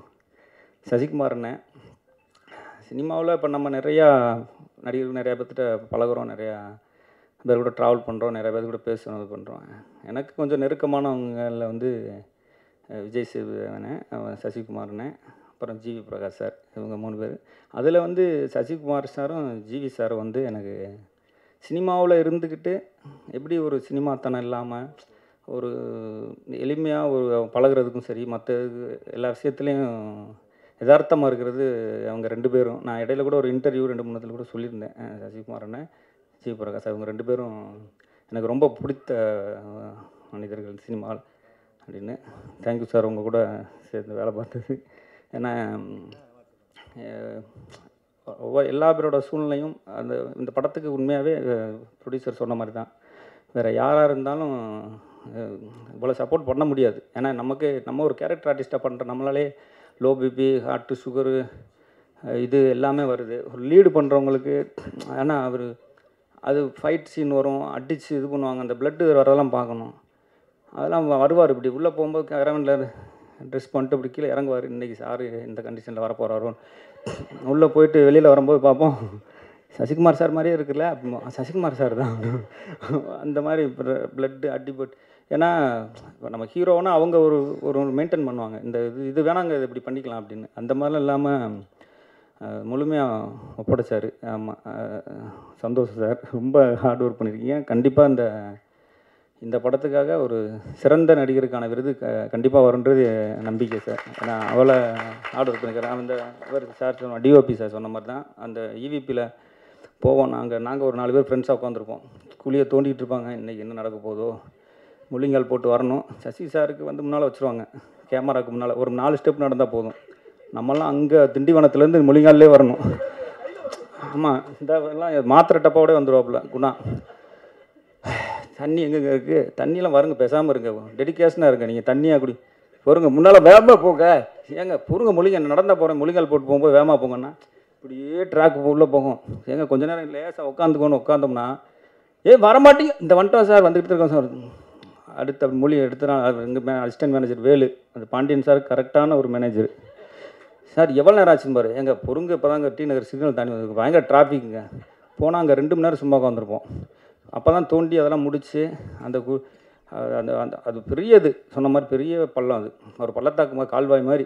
சசிகுமார் அண்ணன் சினிமாவில் இப்போ நம்ம நிறையா நடிகர்கள் நிறையா பேர்த்திட்ட பழகுறோம், நிறையா பேர் கூட ட்ராவல் பண்ணுறோம், நிறைய பேர் கூட பேசுகிறோம், இது பண்ணுறோம். எனக்கு கொஞ்சம் நெருக்கமானவங்களில் வந்து விஜய் சேதுபதி, சசிகுமார்னே, அப்புறம் ஜிவி பிரகாஷ் சார், இவங்க 3 பேர். அதில் வந்து சசிகுமார் சாரும் ஜிவி சாரும் வந்து எனக்கு சினிமாவில் இருந்துக்கிட்டு எப்படி ஒரு சினிமாத்தனம் இல்லாமல் ஒரு எளிமையாக ஒரு பழகுறதுக்கும் சரி, மற்ற எல்லா விஷயத்துலேயும் யதார்த்தமாக இருக்கிறது அவங்க 2 பேரும். நான் இடையில கூட ஒரு இன்டர்வியூ 2-3 கூட சொல்லியிருந்தேன். சசிகுமார் அண்ணன், ஜிவி பிரகாஷ் அவங்க 2 பேரும் எனக்கு ரொம்ப பிடித்த மனிதர்கள் சினிமாவில் அப்படின்னு. தேங்க்யூ சார் உங்கள் கூட சேர்ந்து வேலை பார்த்தது. ஏன்னா எல்லா பேரோட சூழ்நிலையும் இந்த படத்துக்கு உண்மையாகவே ப்ரொடியூசர் சொன்ன மாதிரி தான். வேறு யாராக இருந்தாலும் இவ்வளோ சப்போர்ட் பண்ண முடியாது. ஏன்னா நம்ம ஒரு கேரக்டர் ஆர்டிஸ்ட்டாக பண்ணுற நம்மளாலே லோ பிபி, ஹார்ட்டு, சுகரு இது எல்லாமே வருது. ஒரு லீடு பண்ணுறவங்களுக்கு ஆனால் அது ஃபைட் சீன் வரும், அடித்து இது பண்ணுவாங்க, அந்த பிளட்டு வரதெல்லாம் பார்க்கணும். அதெல்லாம் வருவார் இப்படி உள்ளே போகும்போது கேரவனில் ட்ரெஸ் பண்ணிட்டு இப்படி கீழே இறங்குவார். இன்றைக்கி சார் இந்த கண்டிஷனில் வரப்போகிறாரோ, உள்ளே போயிட்டு வெளியில் வரும்போது பார்ப்போம், சசிகுமார் சார் மாதிரியே இருக்குல்ல, சசிகுமார் சார் தான் அந்த மாதிரி பிளட்டு அடிபட்டு. ஏன்னா இப்போ நம்ம ஹீரோனா அவங்க ஒரு மெயின்டைன் பண்ணுவாங்க, இந்த இது வேணாங்க, இது இப்படி பண்ணிக்கலாம் அப்படின்னு. அந்த மாதிரிலாம் இல்லாமல் முழுமையாக ஒப்படைச்சார். ஆமாம், சந்தோஷம் சார், ரொம்ப ஹார்ட் ஒர்க் பண்ணியிருக்கீங்க. கண்டிப்பாக இந்த படத்துக்காக ஒரு சிறந்த நடிகருக்கான விருது கண்டிப்பாக வருன்றது நம்பிக்கை சார். ஏன்னா அவ்வளோ ஹார்ட் ஒர்க் பண்ணிக்கிறேன். சார் சொன்ன டிஓபி சார் சொன்ன மாதிரி தான் அந்த இவிபியில் போவோம். நாங்கள் ஒரு 4 பேர் ஃப்ரெண்ட்ஸாக உட்காந்துருப்போம். குழியை தோண்டிகிட்டு இருப்பாங்க, இன்றைக்கி என்ன நடக்க போதோ, முள்ளிங்கால் போட்டு வரணும். சசி சாருக்கு வந்து முன்னால் வச்சுருவாங்க, கேமராவுக்கு முன்னால் ஒரு 4 ஸ்டெப் நடந்தால் போதும். நம்மலாம் அங்கே திண்டிவனத்துலேருந்து முள்ளிங்கால்லே வரணும். ஆமாம், இதெல்லாம் மாத்திரை டப்பாவோட வந்துடுவாப்புல குணா. தண்ணி எங்கெங்கே இருக்குது, தண்ணியெலாம் வருங்க, பேசாமல் இருங்க, டெடிக்கேஷனாக இருங்க, நீங்கள் தண்ணியாக குடி பொறுங்க, முன்னால் வேகமாக போங்க, ஏங்க பொறுங்க, முள்ளிங்க நடந்தால் போகிறேன், முள்ளிங்கால் போட்டு போகும்போது வேகமாக போங்கன்னா இப்படியே ட்ராக் உள்ளே போகும். ஏங்க கொஞ்ச நேரம் லேசாக உட்காந்தோம்னா வரமாட்டீங்க, இந்த வந்துட்டோம் சார், வந்துக்கிட்டு இருக்கோம் சார். அடுத்த மொழி எடுத்துனா எங்கள் அசிஸ்டன்ட் மேனேஜர் வேலு, அந்த பாண்டியன் சார் கரெக்டான ஒரு மேனேஜர். சார் எவ்வளோ நேரம் ஆச்சுன்னு பாரு, எங்கள் பொறுங்க இப்போ தாங்க டி நகர் சிக்னல் தாண்டி வந்து பயங்கர டிராஃபிக்குங்க, போனால் அங்கே 2 மணி நேரம் சும்மா உட்காந்துருப்போம். அப்போ தான் தோண்டி அதெல்லாம் முடித்து அந்த அது பெரியது சொன்ன மாதிரி பெரிய பள்ளம், அது ஒரு பள்ளத்தாக்கு மாதிரி கால்வாய் மாதிரி.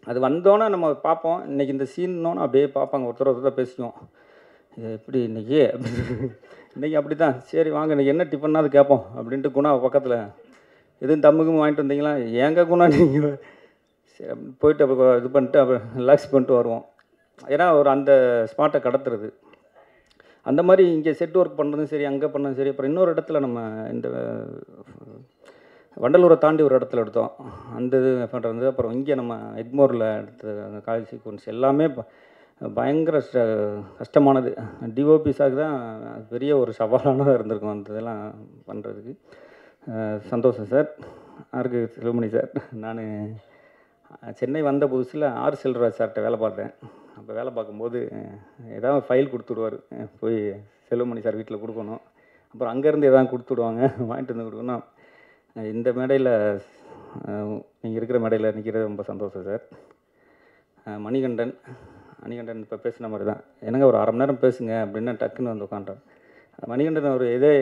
அது வந்தோன்னே நம்ம பார்ப்போம், இன்றைக்கி இந்த சீன்னோன்னு அப்படியே பார்ப்பாங்க, ஒருத்தர் பேசுவோம், இது எப்படி இன்றைக்கி இன்றைக்கி அப்படி தான். சரி வாங்க இன்றைக்கி என்ன டிஃபன்னாவது கேட்போம் அப்படின்ட்டு குணா பக்கத்தில் எதுவும் தம்முக்கும் வாங்கிட்டு வந்தீங்களா, ஏங்க குணா நீங்கள் சரி போயிட்டு அப்போ இது பண்ணிட்டு அப்போ ரிலாக்ஸ் பண்ணிட்டு வருவோம். ஏன்னா ஒரு அந்த ஸ்பாட்டை கடத்துறது. அந்த மாதிரி இங்கே செட் ஒர்க் பண்ணுறதும் சரி, அங்கே பண்ணதும் சரி. அப்புறம் இன்னொரு இடத்துல நம்ம இந்த வண்டலூரை தாண்டி ஒரு இடத்துல எடுத்தோம், அந்த இது பண்ணுறது. அப்புறம் இங்கே நம்ம எக்மோரில் எடுத்த அந்த காலேஜ் சீக்வன்ஸ் எல்லாமே பயங்கர கஷ்டமானது. டிஓபிஸாக தான் பெரிய ஒரு சவாலானதாக இருந்திருக்கும் அந்த இதெல்லாம் பண்ணுறதுக்கு. சந்தோஷம் சார். ஆர்கே செல்வமணி சார், நான் சென்னை வந்த புதுசில் ஆர் செல்வராஜ் சார்கிட்ட வேலை பார்த்தேன். அப்போ வேலை பார்க்கும்போது ஏதாவது ஃபைல் கொடுத்துடுவார், போய் செல்வமணி சார் வீட்டில் கொடுக்கணும். அப்புறம் அங்கேருந்து எதாவது கொடுத்துடுவாங்க, வாங்கிட்டு வந்து கொடுக்கணும். இந்த மேடையில் நீங்கள் இருக்கிற மேடையில் நிற்கிறது ரொம்ப சந்தோஷம் சார். மணிகண்டன் இப்போ பேசின மாதிரி தான், என்னங்க ஒரு 1/2 மணி நேரம் பேசுங்க அப்படின்னா டக்குன்னு வந்து உட்காண்டார். மணிகண்டன் ஒரு இதே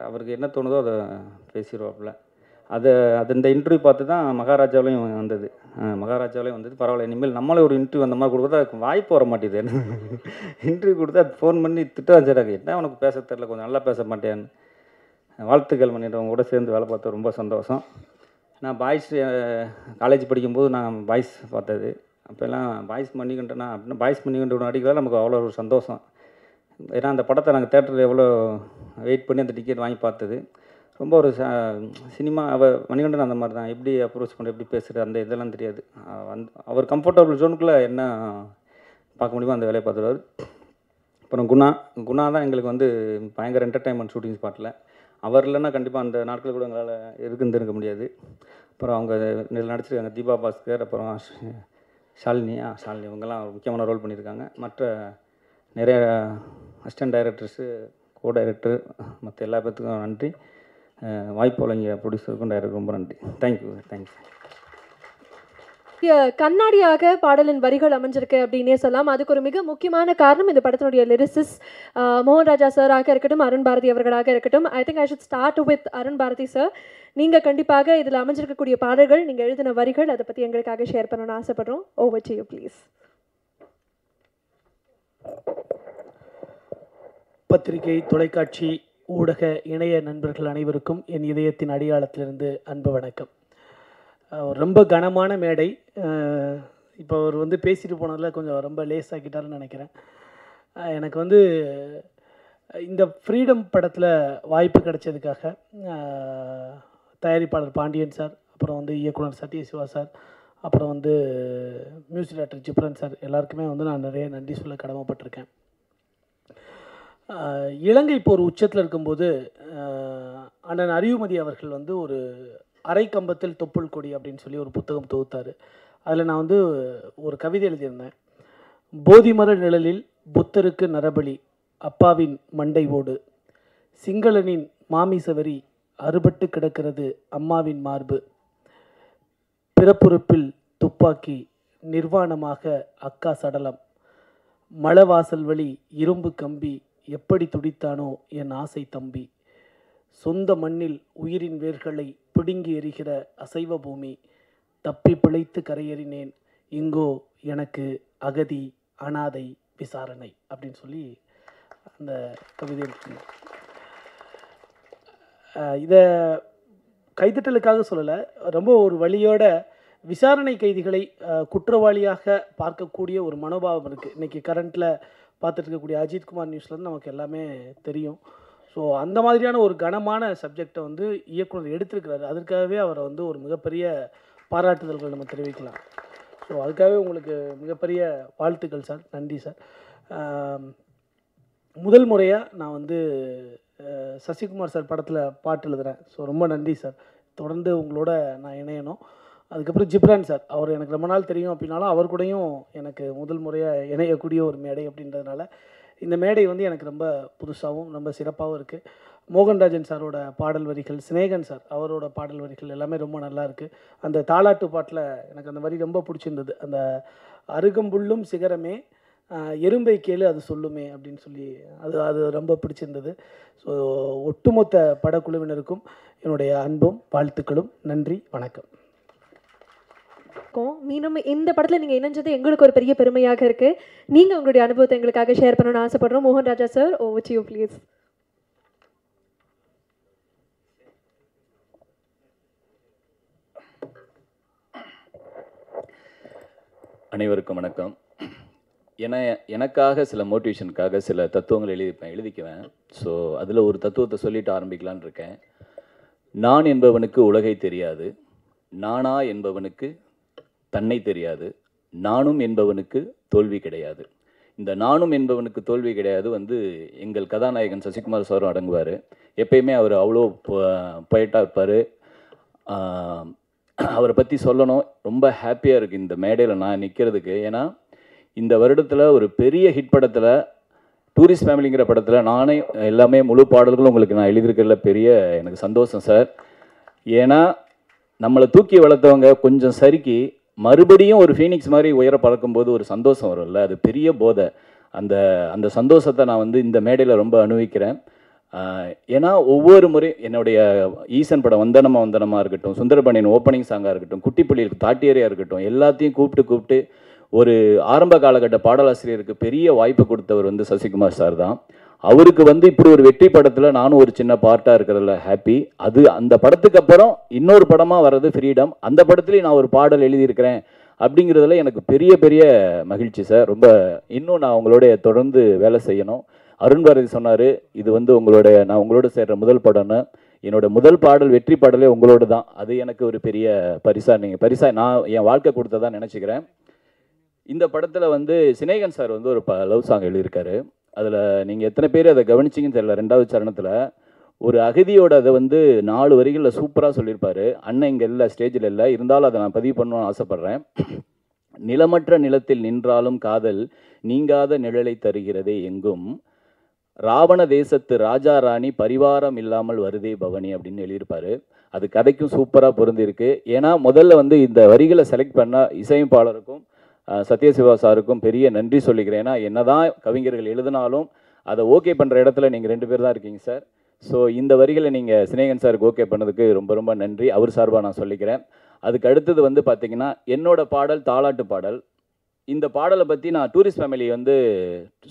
அவருக்கு என்ன தோணுதோ அதை பேசிடுவாப்புல. அது இந்த இன்டர்வியூ பார்த்து தான் மகாராஜாவிலையும் வந்தது. பரவாயில்ல, இனிமேல் நம்மளே ஒரு இன்டர்வியூ அந்த மாதிரி கொடுத்தா அதுக்கு வாய்ப்பு வர மாட்டேது. இன்டர்வியூ கொடுத்தா ஃபோன் பண்ணி திட்டாச்சாராங்க, என்ன உனக்கு பேச தெரில, கொஞ்சம் நல்லா பேச மாட்டேன்னு. வாழ்த்துக்கள் பண்ணிட்டவங்க கூட சேர்ந்து வேலை பார்த்தது ரொம்ப சந்தோஷம். நான் பாய்ஸ் காலேஜ் படிக்கும்போது நான் பாய்ஸ் பார்த்தது. அப்போல்லாம் பாய்ஸ் மணிகண்டனா அப்படின்னா பாய்ஸ் மணிகண்டன் அடிக்கிறதால நமக்கு அவ்வளோ ஒரு சந்தோஷம். ஏன்னா அந்த படத்தை நாங்கள் தேட்டரில் எவ்வளோ வெயிட் பண்ணி அந்த டிக்கெட் வாங்கி பார்த்தது. ரொம்ப ஒரு சினிமா மணிகண்டன் அந்த மாதிரி தான், எப்படி அப்ரோச் பண்ண, எப்படி பேசுகிறது, அந்த இதெல்லாம் தெரியாது. அவர் கம்ஃபர்டபுள் ஜோனுக்குள்ளே என்ன பார்க்க முடியுமோ அந்த வேலையை பார்த்துருவார். அப்புறம் குணா தான் எங்களுக்கு வந்து பயங்கர என்டர்டைன்மெண்ட் ஷூட்டிங் ஸ்பாட்டில். அவர் இல்லைன்னா கண்டிப்பாக அந்த நாட்கள் கூட எங்களால் இருக்க முடியாது. அப்புறம் அவங்க நடிச்சிருக்காங்க தீபா பாஸ்கர், அப்புறம் ஷாலினி இவங்கெல்லாம் ஒரு முக்கியமான ரோல் பண்ணியிருக்காங்க. மற்ற நிறைய அசிஸ்டன்ட் டைரக்டர்ஸு, கோ டைரக்டர், மற்ற எல்லா பேர்த்துக்கும் நன்றி. வாய்ப்பு வழங்கிய ப்ரொடியூசருக்கும் டைரக்டர் ரொம்ப நன்றி. தேங்க்யூ. கண்ணாடியாக பாடலின் வரிகள் அமைஞ்சிருக்கு அப்படின்னே சொல்லலாம். அதுக்கு ஒரு மிக முக்கியமான காரணம் இந்த படத்தினுடைய லிரிசிஸ் மோகன் ராஜா சாராக இருக்கட்டும், அருண் பாரதி அவர்களாக இருக்கட்டும். I think I should start with Arun Bharathi sir. நீங்கள் கண்டிப்பாக இதில் அமைஞ்சிருக்கக்கூடிய பாடல்கள், நீங்கள் எழுதின வரிகள், அதை பற்றி எங்களுக்காக ஷேர் பண்ணணும்னு ஆசைப்படுறோம். Over to you please. பத்திரிகை, தொலைக்காட்சி, ஊடக, இணைய நண்பர்கள் அனைவருக்கும் என் இதயத்தின் அடியாளத்திலிருந்து அன்பு வணக்கம். ரொம்ப கனமான மேடை. இப்போ அவர் வந்து பேசிட்டு போனதில் கொஞ்சம் ரொம்ப லேஸ் ஆக்கிட்டாருன்னு நினைக்கிறேன். எனக்கு இந்த ஃப்ரீடம் படத்தில் வாய்ப்பு கிடைச்சதுக்காக தயாரிப்பாளர் பாண்டியன் சார், அப்புறம் இயக்குனர் சத்யசிவா சார், அப்புறம் மியூசிக் டைரக்டர் ஜிப்ரன் சார், எல்லாருக்குமே நான் நிறைய நன்றி சொல்ல கடமைப்பட்டிருக்கேன். இலங்கை போர் உச்சத்தில் இருக்கும்போது அண்ணன் அறிவுமதி அவர்கள் ஒரு அரை கம்பத்தில் தொப்புள் கொடி அப்படின்னு சொல்லி ஒரு புத்தகம் தொகுத்தார். அதில் நான் ஒரு கவிதை எழுதியிருந்தேன். போதிமர நிழலில் புத்தருக்கு நரபலி, அப்பாவின் மண்டை ஓடு, சிங்களனின் மாமிசவரி, அறுபட்டு கிடக்கிறது அம்மாவின் மார்பு, பிறப்புறுப்பில் துப்பாக்கி, நிர்வாணமாக அக்கா சடலம், மலவாசல் வழி இரும்பு கம்பி, எப்படி துடித்தானோ என் ஆசை தம்பி, சொந்த மண்ணில் உயிரின் வேர்களை பிடுங்கி எறிகிற அசைவ பூமி, தப்பி பிழைத்து கரையேறினேன், இங்கோ எனக்கு அகதி அனாதை விசாரணை அப்படின்னு சொல்லி அந்த கவிதை எழுதினேன். இதை கைதட்டலுக்காக சொல்லலை, ரொம்ப ஒரு வழியோட விசாரணை கைதிகளை குற்றவாளியாக பார்க்கக்கூடிய ஒரு மனோபாவம் இருக்குது. இன்றைக்கி கரண்ட்டில் பார்த்துட்டு இருக்கக்கூடிய அஜித்குமார் நியூஸ்லேருந்து நமக்கு எல்லாமே தெரியும். ஸோ அந்த மாதிரியான ஒரு கனமான சப்ஜெக்டை இயக்குனர் எடுத்திருக்கிறாரு. அதற்காகவே அவரை ஒரு மிகப்பெரிய பாராட்டுதல்கள் நம்ம தெரிவிக்கலாம். ஸோ அதுக்காகவே உங்களுக்கு மிகப்பெரிய வாழ்த்துக்கள் சார். நன்றி சார். முதல் முறையாக நான் சசிகுமார் சார் படத்தில் பாட்டு எழுதுகிறேன். ஸோ ரொம்ப நன்றி சார். தொடர்ந்து உங்களோட நான் இணையணும். அதுக்கப்புறம் ஜிப்ரான் சார், அவர் எனக்கு ரொம்ப நாள் தெரியும் அப்படின்னாலும் அவர் கூடயும் எனக்கு முதல் முறையாக இணையக்கூடிய ஒரு மேடை அப்படின்றதுனால இந்த மேடை எனக்கு ரொம்ப புதுசாகவும் ரொம்ப சிறப்பாகவும் இருக்குது. மோகன்ராஜன் சாரோட பாடல் வரிகள், சினேகன் சார் அவரோட பாடல் வரிகள் எல்லாமே ரொம்ப நல்லா இருக்குது. அந்த தாலாட்டு பாட்டில் எனக்கு அந்த வரி ரொம்ப பிடிச்சிருந்தது. அந்த அருகம்புல்லும் சிகரமே எறும்பை கேளு அது சொல்லுமே அப்படின்னு சொல்லி அது ரொம்ப பிடிச்சிருந்தது. ஸோ ஒட்டுமொத்த படக்குழுவினருக்கும் என்னுடைய அன்பும் வாழ்த்துக்களும். நன்றி, வணக்கம். மீண்டும் இந்த படத்தில் நீங்கள் இணைஞ்சது எங்களுக்கு ஒரு பெரிய பெருமையாக இருக்குது. நீங்கள் உங்களுடைய அனுபவத்தை எங்களுக்காக ஷேர் பண்ணணும்னு ஆசைப்படுறோம். மோகன் Raja sir, over to you please. அனைவருக்கும் வணக்கம். எனக்காக சில மோட்டிவேஷனுக்காக சில தத்துவங்கள் எழுதிக்குவேன். ஸோ அதில் ஒரு தத்துவத்தை சொல்லிட்டு ஆரம்பிக்கலான்னு இருக்கேன். நான் என்பவனுக்கு உலகை தெரியாது, நானா என்பவனுக்கு தன்னை தெரியாது, நானும் என்பவனுக்கு தோல்வி கிடையாது. இந்த நானும் என்பவனுக்கு தோல்வி கிடையாது எங்கள் கதாநாயகன் சசிகுமார் சாரும் அடங்குவார். எப்பயுமே அவர் அவ்வளோ பொயட்டாக இருப்பார். அவரை பற்றி சொல்லணும், ரொம்ப ஹாப்பியாக இருக்குது இந்த மேடையில் நான் நிற்கிறதுக்கு. ஏன்னா இந்த வருடத்தில் ஒரு பெரிய ஹிட் படத்தில், டூரிஸ்ட் ஃபேமிலிங்கிற படத்தில் நானே எல்லாமே முழு பாடல்களும் உங்களுக்கு நான் எழுதியிருக்கிறதுல பெரிய எனக்கு சந்தோஷம் சார். ஏன்னா நம்மளை தூக்கி வளர்த்தவங்க கொஞ்சம் சறுக்கி மறுபடியும் ஒரு ஃபீனிக்ஸ் மாதிரி உயர பறக்கும்போது ஒரு சந்தோஷம் வரும்ல, அது பெரிய போதை. அந்த சந்தோஷத்தை நான் இந்த மேடையில் ரொம்ப அனுபவிக்கிறேன். ஏன்னா ஒவ்வொரு முறை என்னுடைய ஈசன் படம் வந்தனமாக இருக்கட்டும், சுந்தரபாண்டியன் ஓப்பனிங் சாங்காக இருக்கட்டும், குட்டிப்புள்ளியில் தாட்டியரையாக இருக்கட்டும், எல்லாத்தையும் கூப்பிட்டு ஒரு ஆரம்ப காலகட்ட பாடலாசிரியருக்கு பெரிய வாய்ப்பு கொடுத்தவர் சசிகுமார் சார் தான். அவருக்கு இப்படி ஒரு வெற்றி படத்தில் நானும் ஒரு சின்ன பார்ட்டாக இருக்கிறதுல ஹாப்பி. அந்த படத்துக்கு அப்புறம் இன்னொரு படமாக வர்றது ஃப்ரீடம். அந்த படத்துலேயும் நான் ஒரு பாடல் எழுதியிருக்கிறேன் அப்படிங்கிறதுல எனக்கு பெரிய பெரிய மகிழ்ச்சி சார். ரொம்ப இன்னும் நான் உங்களோட தொடர்ந்து வேலை செய்யணும். அருண் பாரதி சொன்னார், இது நான் உங்களோட சேர்கிற முதல் படம்னு. என்னோட முதல் பாடல் வெற்றி பாடலே உங்களோட தான். அது எனக்கு ஒரு பெரிய பரிசா நான் என் வாழ்க்கை கொடுத்ததான் நினச்சிக்கிறேன். இந்த படத்தில் சினேகன் சார் ஒரு லவ் சாங் எழுதியிருக்காரு. அதில் நீங்கள் எத்தனை பேர் அதை கவனிச்சிங்கன்னு தெரியல. 2வது சரணத்தில் ஒரு அகதியோட அதை 4 வரிகளில் சூப்பராக சொல்லியிருப்பார். அண்ணன் இங்கே இல்லை, ஸ்டேஜில் இல்லை, இருந்தாலும் அதை நான் பதிவு பண்ணணும்னு ஆசைப்பட்றேன். நிலமற்ற நிலத்தில் நின்றாலும் காதல் நீங்காத நிழலை தருகிறதே எங்கும், ராவண தேசத்து ராஜா ராணி பரிவாரம் இல்லாமல் வருதே பவனி அப்படின்னு எழுதியிருப்பார். அது கதைக்கும் சூப்பராக பொருந்திருக்கு. ஏன்னா முதல்ல வந்து இந்த வரிகளை செலக்ட் பண்ண இசையமைப்பாளருக்கும் சத்யசிவா சாருக்கும் பெரிய நன்றி சொல்லிக்கிறேன். ஏன்னா என்னதான் கவிஞர்கள் எழுதினாலும் அதை ஓகே பண்ணுற இடத்துல நீங்கள் 2 பேர் தான் இருக்கீங்க சார். ஸோ இந்த வரிகளை நீங்கள் சினேகன் சாருக்கு ஓகே பண்ணதுக்கு ரொம்ப ரொம்ப நன்றி. அவர் சார்பாக நான் சொல்லிக்கிறேன். அதுக்கு அடுத்தது வந்து பார்த்திங்கன்னா என்னோட பாடல் தாலாட்டு பாடல். இந்த பாடலை பற்றி நான் டூரிஸ்ட் ஃபேமிலி வந்து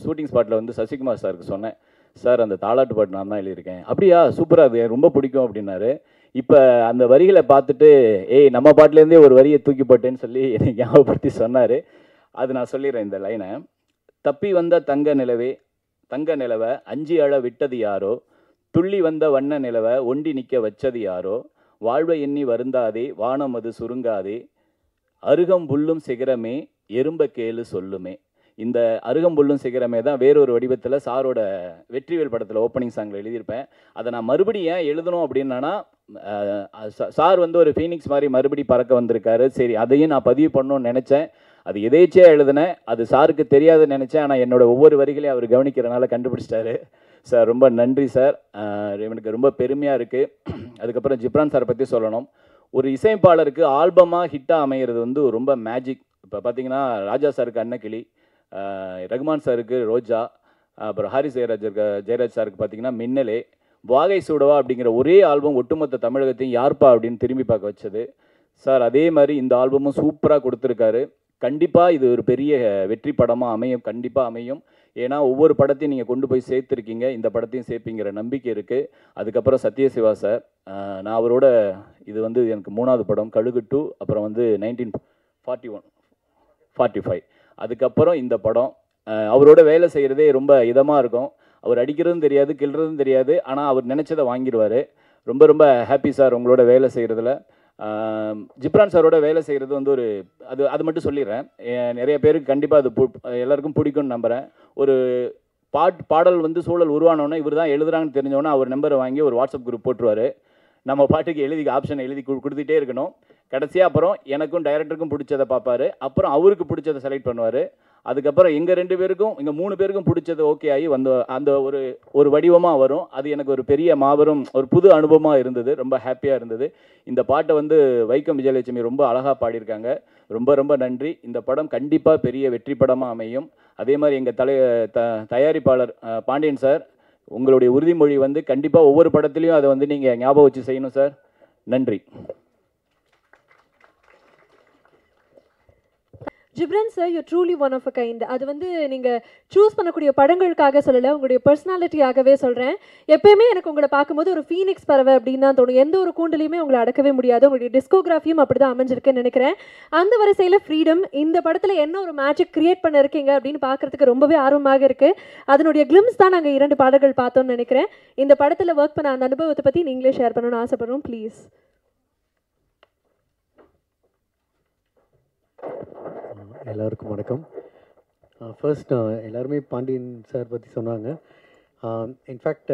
ஷூட்டிங் ஸ்பாட்டில் வந்து சசிகுமார் சாருக்கு சொன்னேன். சார் அந்த தாலாட்டு பாட்டு நான் தான் எழுதியிருக்கேன். அப்படியா, சூப்பராக, அது ரொம்ப பிடிக்கும் அப்படின்னாரு. இப்போ அந்த வரிகளை பார்த்துட்டு ஏய் நம்ம பாட்டிலேருந்தே ஒரு வரியை தூக்கி போட்டேன்னு சொல்லி என்னை ஞாபகப்படுத்தி சொன்னார். அது நான் சொல்லிடுறேன் இந்த லைனை. தப்பி வந்த தங்க நிலவை அஞ்சி அழ விட்டது யாரோ, துள்ளி வந்த வண்ண நிலவை ஒண்டி நிற்க வச்சது யாரோ, வாழ்வை எண்ணி வருந்தாதே வானம் அது சுருங்காதே, அருகம்புல்லும் சிகரமே எறும்ப கேளு சொல்லுமே. இந்த அருகம்புல்லும் சிகரமே தான் வேறொரு வடிவத்தில் சாரோட வெற்றிவேல் படத்தில் ஓப்பனிங் சாங்கில் எழுதியிருப்பேன். அதை நான் மறுபடியும் ஏன் எழுதணும் அப்படின்னா, சார் வந்து ஒரு ஃபீனிக்ஸ் மாதிரி மறுபடி பறக்க வந்திருக்காரு. சரி, அதையும் நான் பதிவு பண்ணணும்னு நினச்சேன். அது எதேச்சியாக எழுதினேன். அது சாருக்கு தெரியாதுன்னு நினச்சேன். ஆனால் என்னோட ஒவ்வொரு வரிகளையும் அவர் கவனிக்கிறனால கண்டுபிடிச்சிட்டாரு. சார் ரொம்ப நன்றி சார். எனக்கு ரொம்ப பெருமையாக இருக்குது. அதுக்கப்புறம் ஜிப்ரான் சாரை பற்றி சொல்லணும். ஒரு இசையமைப்பாளருக்கு ஆல்பமாக ஹிட்டாக அமைகிறது வந்து ரொம்ப மேஜிக். இப்போ பார்த்தீங்கன்னா ராஜா சாருக்கு அன்னக்கிளி, ரகுமான் சாருக்கு ரோஜா, அப்புறம் ஹாரிஸ் ஜெயராஜ் சாருக்கு பார்த்தீங்கன்னா மின்னலே, வாகை சூடவா அப்படிங்கிற ஒரே ஆல்பம் ஒட்டுமொத்த தமிழகத்தையும் யார்ப்பா அப்படின்னு திரும்பி பார்க்க வச்சது. சார் அதே மாதிரி இந்த ஆல்பமும் சூப்பராக கொடுத்துருக்காரு. கண்டிப்பாக இது ஒரு பெரிய வெற்றி படமாக அமையும், கண்டிப்பாக அமையும். ஏன்னா ஒவ்வொரு படத்தையும் நீங்கள் கொண்டு போய் சேர்த்துருக்கீங்க, இந்த படத்தையும் சேர்ப்பீங்கிற நம்பிக்கை இருக்குது. அதுக்கப்புறம் சத்யசிவா சார், நான் அவரோட இது வந்து எனக்கு 3வது படம் கழுகு 2, அப்புறம் வந்து 1945. அதுக்கப்புறம் இந்த படம் அவரோட வேலை செய்கிறதே ரொம்ப இதமாக இருக்கும். அவர் அடிக்கிறதும் தெரியாது, கிள்றதும் தெரியாது, ஆனால் அவர் நினச்சதை வாங்கிடுவார். ரொம்ப ரொம்ப ஹாப்பி சார் உங்களோட வேலை செய்கிறதுல. ஜிப்ரான் சாரோட வேலை செய்கிறது வந்து ஒரு அது மட்டும் சொல்லிடுறேன். நிறைய பேருக்கு கண்டிப்பாக அது எல்லாருக்கும் பிடிக்கும்னு நம்புகிறேன். ஒரு பாடல் வந்து சூழல் உருவானோன்னே இவர் தான் எழுதுறாங்கன்னு தெரிஞ்சோன்னே அவர் நம்பரை வாங்கி ஒரு வாட்ஸ்அப் குரூப் போட்டுருவார். நம்ம பாட்டுக்கு ஆப்ஷன் எழுதி கொடுத்துட்டே இருக்கணும். கடைசியாக அப்புறம் எனக்கும் டைரக்டருக்கும் பிடிச்சதை பார்ப்பார், அப்புறம் அவருக்கு பிடிச்சதை செலக்ட் பண்ணுவார். அதுக்கப்புறம் எங்கள் 2 பேருக்கும், எங்கள் 3 பேருக்கும் பிடிச்சது ஓகே ஆகி அந்த ஒரு வடிவமாக வரும். அது எனக்கு ஒரு பெரிய மாபெரும் ஒரு புது அனுபவமாக இருந்தது. ரொம்ப ஹாப்பியாக இருந்தது. இந்த பாட்டை வந்து வைக்கம் விஜயலட்சுமி ரொம்ப அழகாக பாடியிருக்காங்க. ரொம்ப ரொம்ப நன்றி. இந்த படம் கண்டிப்பாக பெரிய வெற்றி படமாக அமையும். அதே மாதிரி எங்கள் தயாரிப்பாளர் பாண்டியன் சார், உங்களுடைய உறுதிமொழி வந்து கண்டிப்பாக ஒவ்வொரு படத்துலையும் அதை வந்து நீங்கள் ஞாபகம் வச்சு செய்யணும் சார். நன்றி. Ghibran sir, you truly one of a kind. அது வந்து நீங்கள் சூஸ் பண்ணக்கூடிய படங்களுக்காக சொல்லலை, உங்களுடைய பர்சனாலிட்டியாகவே சொல்கிறேன். எப்பயுமே எனக்கு உங்களை பார்க்கும்போது ஒரு ஃபீனிக்ஸ் பறவை அப்படின்னு தான் தோணும். எந்த ஒரு கூண்டுலையுமே உங்களை அடக்கவே முடியாது. உங்களுடைய டிஸ்கோகிராஃபியும் அப்படி தான் அமைஞ்சிருக்குன்னு நினைக்கிறேன். அந்த வரிசையில் ஃப்ரீடம், இந்த படத்தில் என்ன ஒரு மேஜிக் கிரியேட் பண்ண இருக்கீங்க அப்படின்னு பார்க்குறதுக்கு ரொம்பவே ஆர்வமாக இருக்குது. அதனுடைய கிளிம்ஸ் தான் நாங்கள் 2 பாடல்கள் பார்த்தோம்னு நினைக்கிறேன். இந்த படத்தில் ஒர்க் பண்ண அந்த அனுபவத்தை பற்றி நீங்களே ஷேர் பண்ணணும்னு ஆசைப்படுறோம், ப்ளீஸ். எல்லாருக்கும் வணக்கம். ஃபர்ஸ்ட் எல்லாருமே பாண்டியன் சார் பற்றி சொன்னாங்க. இன்ஃபேக்ட்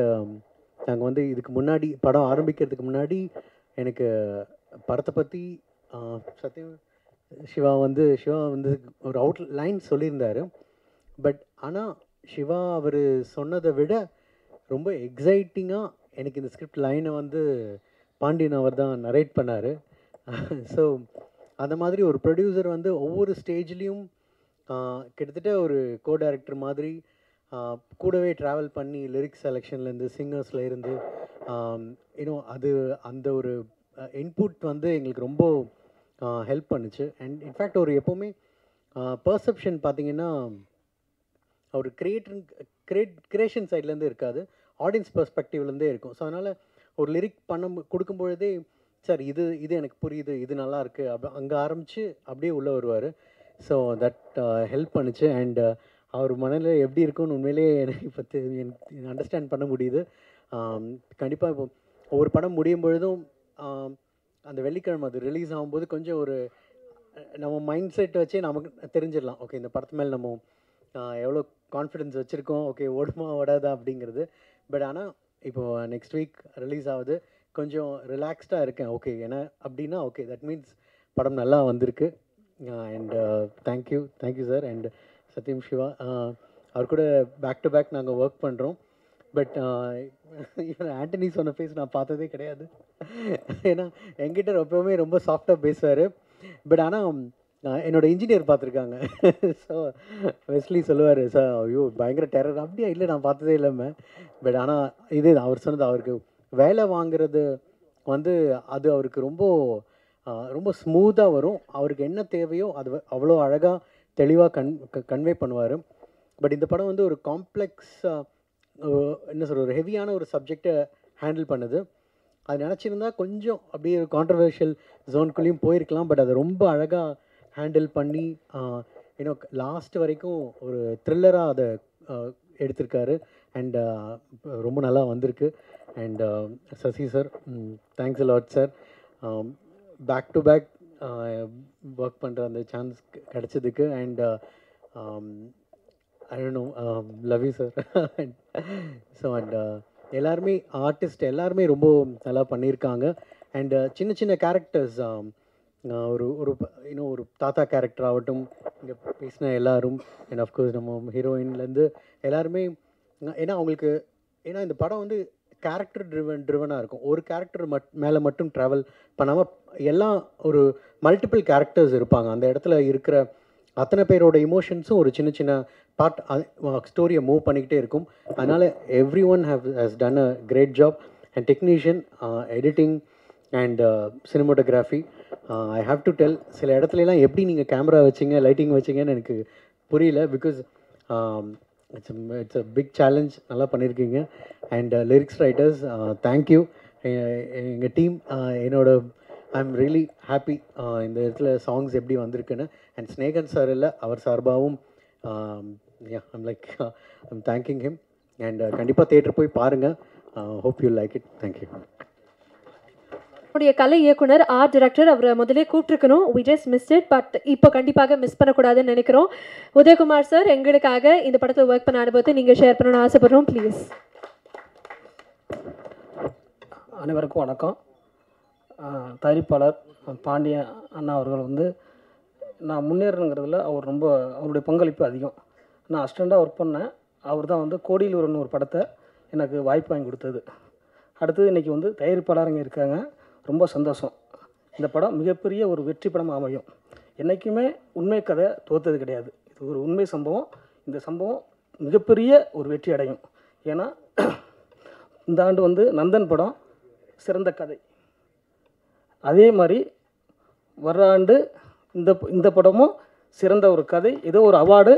நாங்கள் வந்து இதுக்கு முன்னாடி படம் ஆரம்பிக்கிறதுக்கு முன்னாடி எனக்கு படத்தை பற்றி சிவா வந்து ஒரு லைன் சொல்லியிருந்தார். பட் ஆனால் சிவா அவர் சொன்னதை விட ரொம்ப எக்ஸைட்டிங்காக எனக்கு இந்த ஸ்கிரிப்ட் லைனை வந்து பாண்டியன் அவர் தான் நரேட் பண்ணார். ஸோ அந்த மாதிரி ஒரு ப்ரொடியூசர் வந்து ஒவ்வொரு ஸ்டேஜ்லேயும் கிட்டத்தட்ட ஒரு கோ டைரக்டர் மாதிரி கூடவே ட்ராவல் பண்ணி லிரிக்ஸ் செலெக்ஷன்லேருந்து சிங்கர்ஸில் இருந்து அது அந்த ஒரு இன்புட் வந்து எங்களுக்கு ரொம்ப ஹெல்ப் பண்ணுச்சு. அண்ட் இன்ஃபேக்ட் ஒரு எப்போவுமே பர்செப்ஷன் பார்த்திங்கன்னா ஒரு கிரியேஷன் சைட்லேருந்து இருக்காது, ஆடியன்ஸ் பெர்ஸ்பெக்டிவ்லேருந்தே இருக்கும். ஸோ அதனால் ஒரு லிரிக் கொடுக்கும்பொழுதே சார் இது எனக்கு புரியுது, இது நல்லா இருக்குது, அங்கே ஆரம்பித்து அப்படியே உள்ளே வருவார். ஸோ தட் ஹெல்ப் பண்ணுச்சு. அண்ட் அவர் மனநிலை எப்படி இருக்குன்னு உண்மையிலே எனக்கு இப்போ எனக்கு அண்டர்ஸ்டாண்ட் பண்ண முடியுது. கண்டிப்பாக இப்போ ஒவ்வொரு படம் முடியும் பொழுதும் அந்த வெள்ளிக்கிழமை அது ரிலீஸ் ஆகும்போது கொஞ்சம் ஒரு நம்ம மைண்ட் செட் வச்சே நமக்கு தெரிஞ்சிடலாம், ஓகே இந்த படத்து மேலே நம்ம எவ்வளோ கான்ஃபிடென்ஸ் வச்சுருக்கோம், ஓகே ஓடுமா ஓடாதா அப்படிங்கிறது. பட் ஆனால் இப்போது நெக்ஸ்ட் வீக் ரிலீஸ் ஆகுது, கொஞ்சம் ரிலாக்ஸ்டாக இருக்கேன். ஓகே ஏன்னா அப்படின்னா ஓகே தட் மீன்ஸ் படம் நல்லா வந்திருக்கு. And thank you sir. அண்ட் சத்யம் சிவா அவர் கூட பேக் டு பேக் நாங்கள் ஒர்க் பண்ணுறோம். பட் இவன் ஆண்டனி சொன்ன ஃபேஸ் நான் பார்த்ததே கிடையாது. ஏன்னா என்கிட்ட எப்பவுமே ரொம்ப சாஃப்டாக பேசுவார். பட் ஆனால் என்னோட இன்ஜினியர் பார்த்துருக்காங்க. ஸோ வெஸ்லி சொல்லுவார், சார் ஐயோ பயங்கர டெரர். அப்படியா? இல்லை நான் பார்த்ததே இல்லாமல். பட் ஆனால் இது அவர் சொன்னது, அவருக்கு வேலை வாங்குறது வந்து அது அவருக்கு ரொம்ப ரொம்ப ஸ்மூத்தாக வரும். அவருக்கு என்ன தேவையோ அது அவ்வளோ அழகாக தெளிவாக கன்வே பண்ணுவார். பட் இந்த படம் வந்து ஒரு காம்ப்ளெக்ஸ் என்ன சொல்கிற ஒரு ஹெவியான ஒரு சப்ஜெக்டை ஹேண்டில் பண்ணுது. அது நினச்சிருந்தா கொஞ்சம் அப்படியே ஒரு கான்ட்ரவர்ஷியல் ஜோனுக்குள்ளேயும் போயிருக்கலாம். பட் அதை ரொம்ப அழகாக ஹேண்டில் பண்ணி இன்னும் லாஸ்ட் வரைக்கும் ஒரு த்ரில்லராக அதை எடுத்திருக்காரு. அண்ட் ரொம்ப நல்லா வந்திருக்கு. And Sasi sir, thanks lot sir. Back to back work பண்ணுற அந்த சான்ஸ் கிடச்சதுக்கு. And I don't know, love you sir. So and எல்லாருமே ஆர்டிஸ்ட் எல்லாருமே ரொம்ப நல்லா பண்ணியிருக்காங்க. அண்ட் சின்ன சின்ன கேரக்டர்ஸ், ஒரு இன்னும் ஒரு தாத்தா கேரக்டர் ஆகட்டும், இங்கே பேசின எல்லாரும், அண்ட் ஆஃப்கோர்ஸ் நம்ம ஹீரோயின்லேருந்து எல்லாருமே. ஏன்னா அவங்களுக்கு ஏன்னா இந்த படம் வந்து கேரக்டர் ட்ரிவனாக இருக்கும். ஒரு கேரக்டர் மேலே மட்டும் ட்ராவல் பண்ணாமல் எல்லாம் ஒரு மல்டிபிள் கேரக்டர்ஸ் இருப்பாங்க. அந்த இடத்துல இருக்கிற அத்தனை பேரோட இமோஷன்ஸும் ஒரு சின்ன சின்ன பார்ட் ஸ்டோரியை மூவ் பண்ணிக்கிட்டே இருக்கும். அதனால் everyone has done a great job. And technician, editing and cinematography, I have to tell, சில இடத்துலலாம் எப்படி நீங்கள் கேமரா வச்சிங்க லைட்டிங் வச்சிங்கன்னு எனக்கு புரியல. Because it's a big challenge. நல்லா பண்ணியிருக்கீங்க. And lyrics writers, thank you. எங்கள் டீம் என்னோட ஐ எம் ரியலி ஹாப்பி இந்த இடத்துல சாங்ஸ் எப்படி வந்திருக்குன்னு. அண்ட் ஸ்னேகன் சார் இல்லை, அவர் சார்பாகவும் I'm like I'm thanking him. And கண்டிப்பாக தேட்டர் போய் பாருங்கள். Hope you like it. Thank you. நம்முடைய கலை இயக்குனர், ஆர்ட் டைரக்டர், அவரை முதலே கூப்பிட்டுருக்கணும். We just missed it. But இப்போ கண்டிப்பாக மிஸ் பண்ணக்கூடாதுன்னு நினைக்கிறோம். உதயகுமார் சார், எங்களுக்காக இந்த படத்தில் ஒர்க் பண்ண அனுபவத்தை நீங்கள் ஷேர் பண்ணணும்னு ஆசைப்படுறோம். ப்ளீஸ். அனைவருக்கும் வணக்கம். தயாரிப்பாளர் பாண்டியன் அண்ணா அவர்கள் வந்து நான் முன்னேறணுங்கிறதுல அவர் ரொம்ப அவருடைய பங்களிப்பு அதிகம். நான் அசிஸ்டண்ட்டாக ஒர்க் பண்ணேன். அவர் தான் வந்து கோடியில் ஒரு படத்தை எனக்கு வாய்ப்பு வாங்கி கொடுத்தது. அடுத்தது இன்றைக்கி வந்து தயாரிப்பாளர் இங்கே இருக்காங்க. ரொம்ப சந்தோஷம். இந்த படம் மிகப்பெரிய ஒரு வெற்றி படமாக அமையும். என்றைக்குமே உண்மை கதை தோற்றது கிடையாது. இது ஒரு உண்மை சம்பவம். இந்த சம்பவம் மிகப்பெரிய ஒரு வெற்றி அடையும். ஏன்னா இந்த ஆண்டு வந்து நந்தன் படம் சிறந்த கதை. அதே மாதிரி வர்ற ஆண்டு இந்த படமும் சிறந்த ஒரு கதை, ஏதோ ஒரு அவார்டு,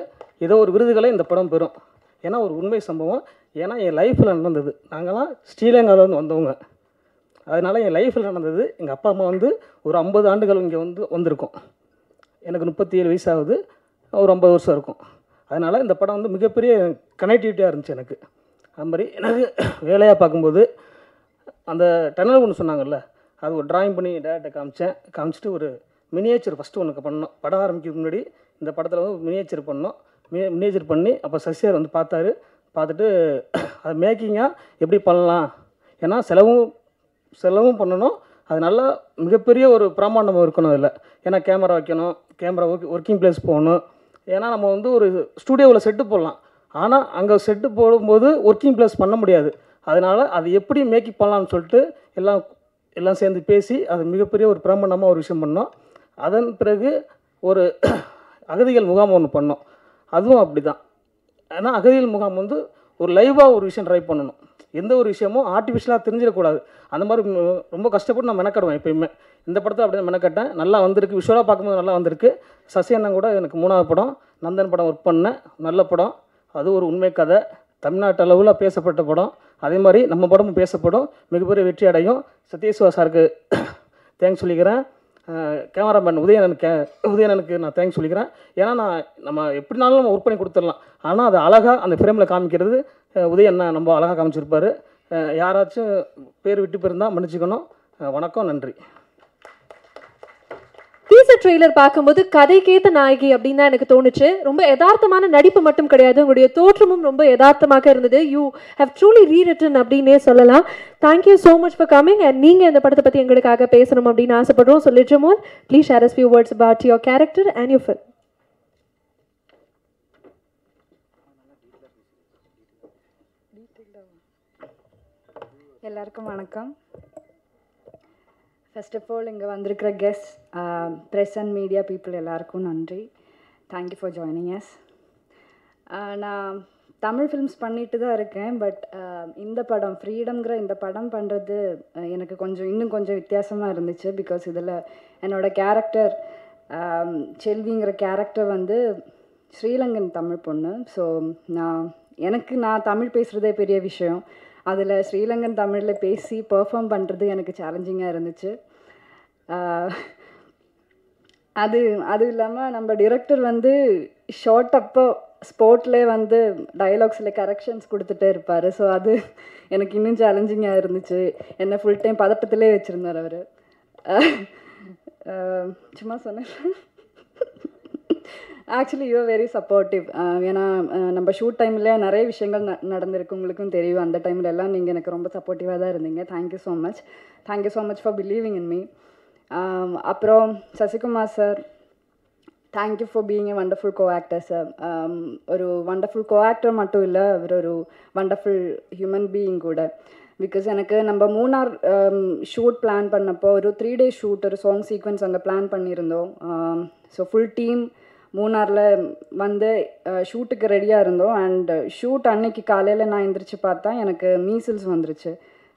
ஏதோ ஒரு விருதுகளை இந்த படம் பெறும். ஏன்னா ஒரு உண்மை சம்பவம். ஏன்னா என் லைஃப்பில் நடந்தது. நாங்கள்லாம் ஸ்ரீலங்காவிலேருந்து வந்தவங்க. அதனால் என் லைஃப்பில் நடந்தது. எங்கள் அப்பா அம்மா வந்து ஒரு 50 ஆண்டுகள் இங்கே வந்திருக்கோம். எனக்கு 37 வயசாகுது. ஒரு 50 வருஷம் இருக்கும். அதனால் இந்த படம் வந்து மிகப்பெரிய கனெக்டிவிட்டியாக இருந்துச்சு எனக்கு. அது மாதிரி எனக்கு வேலையாக பார்க்கும்போது அந்த டனல் ஒன்று சொன்னாங்கல்ல, அது ஒரு ட்ராயிங் பண்ணி டேரக்டரை காமிச்சிட்டு ஒரு மினியேச்சர் ஃபஸ்ட்டு ஒன்று பண்ணோம். படம் ஆரம்பிக்கிறதுக்கு முன்னாடி இந்த படத்தில் வந்து மினியேச்சர் பண்ணோம். மினியேச்சர் பண்ணி அப்போ சசியார் வந்து பார்த்துட்டு அதை மேக்கிங்காக எப்படி பண்ணலாம், ஏன்னா செலவும் பண்ணணும், அது நல்லா மிகப்பெரிய ஒரு பிரமாண்டமாக இருக்கணும் அதில். ஏன்னா கேமரா வைக்கணும், கேமரா ஒர்க்கிங் பிளேஸ் போகணும். ஏன்னா நம்ம வந்து ஒரு ஸ்டூடியோவில் செட்டு போடலாம், ஆனால் அங்கே செட்டு போடும்போது ஒர்க்கிங் பிளேஸ் பண்ண முடியாது. அதனால் அது எப்படி மேக்கப் பண்ணலாம்னு சொல்லிட்டு எல்லாம் சேர்ந்து பேசி அது மிகப்பெரிய ஒரு பிரமாண்டமாக ஒரு விஷயம் பண்ணோம். அதன் பிறகு ஒரு அகதிகள் முகாம் ஒன்று பண்ணோம். அதுவும் அப்படி தான். ஏன்னா அகதிகள் முகாம் வந்து ஒரு லைவாக ஒரு விஷயம் ட்ரை பண்ணணும். எந்த ஒரு விஷயமும் ஆர்டிஃபிஷியலாக தெரிஞ்சிடக்கூடாது. அந்த மாதிரி ரொம்ப கஷ்டப்பட்டு நான் மெனக்கடுவேன் எப்பயுமே. இந்த படத்தை அப்படி தான் மெனக்கட்டேன். நல்லா வந்திருக்கு. விஷுவலாக பார்க்கும்போது நல்லா வந்திருக்கு. சசி அண்ணன் கூட எனக்கு 3வது படம் நந்தன் படம் ஒர்க் பண்ணேன். நல்ல படம். அது ஒரு உண்மை கதை. தமிழ்நாட்டு அளவில் பேசப்பட்ட படம். அதே மாதிரி நம்ம படமும் பேசப்படும். மிகப்பெரிய வெற்றி அடையும். சத்யேஸ்வா சாருக்கு தேங்க்ஸ் சொல்லிக்கிறேன். கேமராமேன் உதயணனுக்கு நான் தேங்க்ஸ் சொல்லிக்கிறேன். ஏன்னா நம்ம எப்படினாலும் நம்ம ஒர்க் பண்ணி கொடுத்துடலாம், ஆனால் அது அழகாக அந்த ஃப்ரேமில் காமிக்கிறது உதயண்ணா ரொம்ப அழகாக காமிச்சிருப்பார். யாராச்சும் பேர் விட்டு போயிருந்தால் மன்னிச்சுக்கணும். வணக்கம், நன்றி. டீசர் ட்ரெய்லர் பார்க்கும்போது கதைக்கேத்த நாயகி அப்படின்னு தான் எனக்கு தோணுச்சு. ரொம்ப யதார்த்தமான நடிப்பு மட்டும் கிடையாது, உங்களுடைய தோற்றமும் ரொம்ப யதார்த்தமாக இருந்தது. யூ ஹவ் ட்ரூலி ரீரிட்டன் அப்படின்னே சொல்லலாம். Thank you so much for coming. And நீங்கள் இந்த படத்தை பற்றி எங்களுக்காக பேசணும் அப்படின்னு ஆசைப்படுறோம். So Lijomol, please share us few words about your character and your film. எல்லாருக்கும் வணக்கம். ஃபர்ஸ்ட் ஆஃப் ஆல் இங்கே வந்திருக்கிற guest, press and media people எல்லாருக்கும் நன்றி. Thank you for joining us. நான் தமிழ் ஃபிலிம்ஸ் பண்ணிட்டு தான் இருக்கேன். பட் இந்த படம் ஃப்ரீடம்ங்கிற இந்த படம் பண்ணுறது எனக்கு இன்னும் கொஞ்சம் வித்தியாசமாக இருந்துச்சு. பிகாஸ் இதில் என்னோடய கேரக்டர் செல்விங்கிற கேரக்டர் வந்து ஸ்ரீலங்கன் தமிழ் பொண்ணு. ஸோ நான் தமிழ் பேசுகிறதே பெரிய விஷயம். அதில் ஸ்ரீலங்கன் தமிழில் பேசி பெர்ஃபார்ம் பண்ணுறது எனக்கு சேலஞ்சிங்காக இருந்துச்சு. அது இல்லாமல் நம்ம டிரெக்டர் வந்து ஷார்ட் அப்போ ஸ்போர்ட்லேயே வந்து டைலாக்ஸில் கரெக்ஷன்ஸ் கொடுத்துட்டே இருப்பார். ஸோ அது எனக்கு இன்னும் சேலஞ்சிங்காக இருந்துச்சு. என்னை ஃபுல் டைம் பதட்டத்திலே வச்சுருந்தார் அவர். சும்மா சொன்னேன். Actually you are very supportive. ஏன்னா நம்ம ஷூட் டைமில் நிறைய விஷயங்கள் நடந்திருக்கு, உங்களுக்கும் தெரியும். அந்த டைமில் எல்லாம் நீங்கள் எனக்கு ரொம்ப சப்போர்ட்டிவாக தான் இருந்தீங்க. Thank you so much. Thank you so much for believing in me. அப்புறம் Sasikumar sir, thank you for being a wonderful co actor sir. ஒரு வண்டர்ஃபுல் கோ ஆக்டர் மட்டும் இல்லை, அவர் ஒரு வண்டர்ஃபுல் ஹியூமன் பீயிங் கூட. பிகாஸ் எனக்கு நம்ம மூணார் ஷூட் பிளான் பண்ணப்போ ஒரு 3 days ஷூட், ஒரு சாங் சீக்வன்ஸ் அங்கே பிளான் பண்ணியிருந்தோம். ஸோ ஃபுல் டீம் மூணாரில் வந்து ஷூட்டுக்கு ரெடியாக இருந்தோம். அண்ட் ஷூட் அன்னைக்கு காலையில் நான் எந்திரிச்சு பார்த்தா எனக்கு மீசில்ஸ் வந்துருச்சு.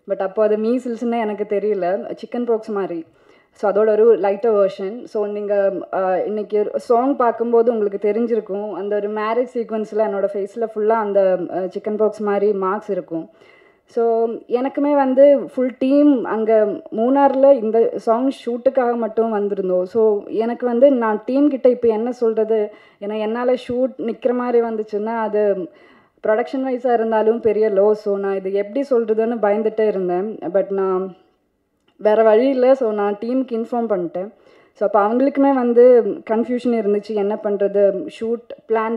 பட் அப்போ அது மீசில்ஸ்ன்னு எனக்கு தெரியல, சிக்கன் பாக்ஸ் மாதிரி. ஸோ அதோட ஒரு லைட்டர் வேர்ஷன். ஸோ நீங்கள் இன்றைக்கி சாங் பார்க்கும்போது உங்களுக்கு தெரிஞ்சிருக்கும், அந்த ஒரு மேரேஜ் சீக்வன்ஸில் என்னோடய ஃபேஸில் ஃபுல்லாக அந்த சிக்கன் பாக்ஸ் மாதிரி மார்க்ஸ் இருக்கும். ஸோ எனக்குமே வந்து ஃபுல் டீம் அங்கே மூணாரில் இந்த சாங் ஷூட்டுக்காக மட்டும் வந்திருந்தோம். ஸோ எனக்கு வந்து நான் டீம்கிட்ட இப்போ என்ன சொல்கிறது, ஏன்னா என்னால் ஷூட் நிற்கிற மாதிரி வந்துச்சுன்னா அது ப்ரொடக்ஷன் வைஸாக இருந்தாலும் பெரிய லோ. ஸோ நான் இது எப்படி சொல்கிறதுன்னு பயந்துகிட்டே இருந்தேன். பட் நான் வேறு வழி இல்லை. ஸோ நான் டீமுக்கு இன்ஃபார்ம் பண்ணிட்டேன். ஸோ அப்போ அவங்களுக்குமே வந்து கன்ஃபியூஷன் இருந்துச்சு, என்ன பண்ணுறது. ஷூட் பிளான்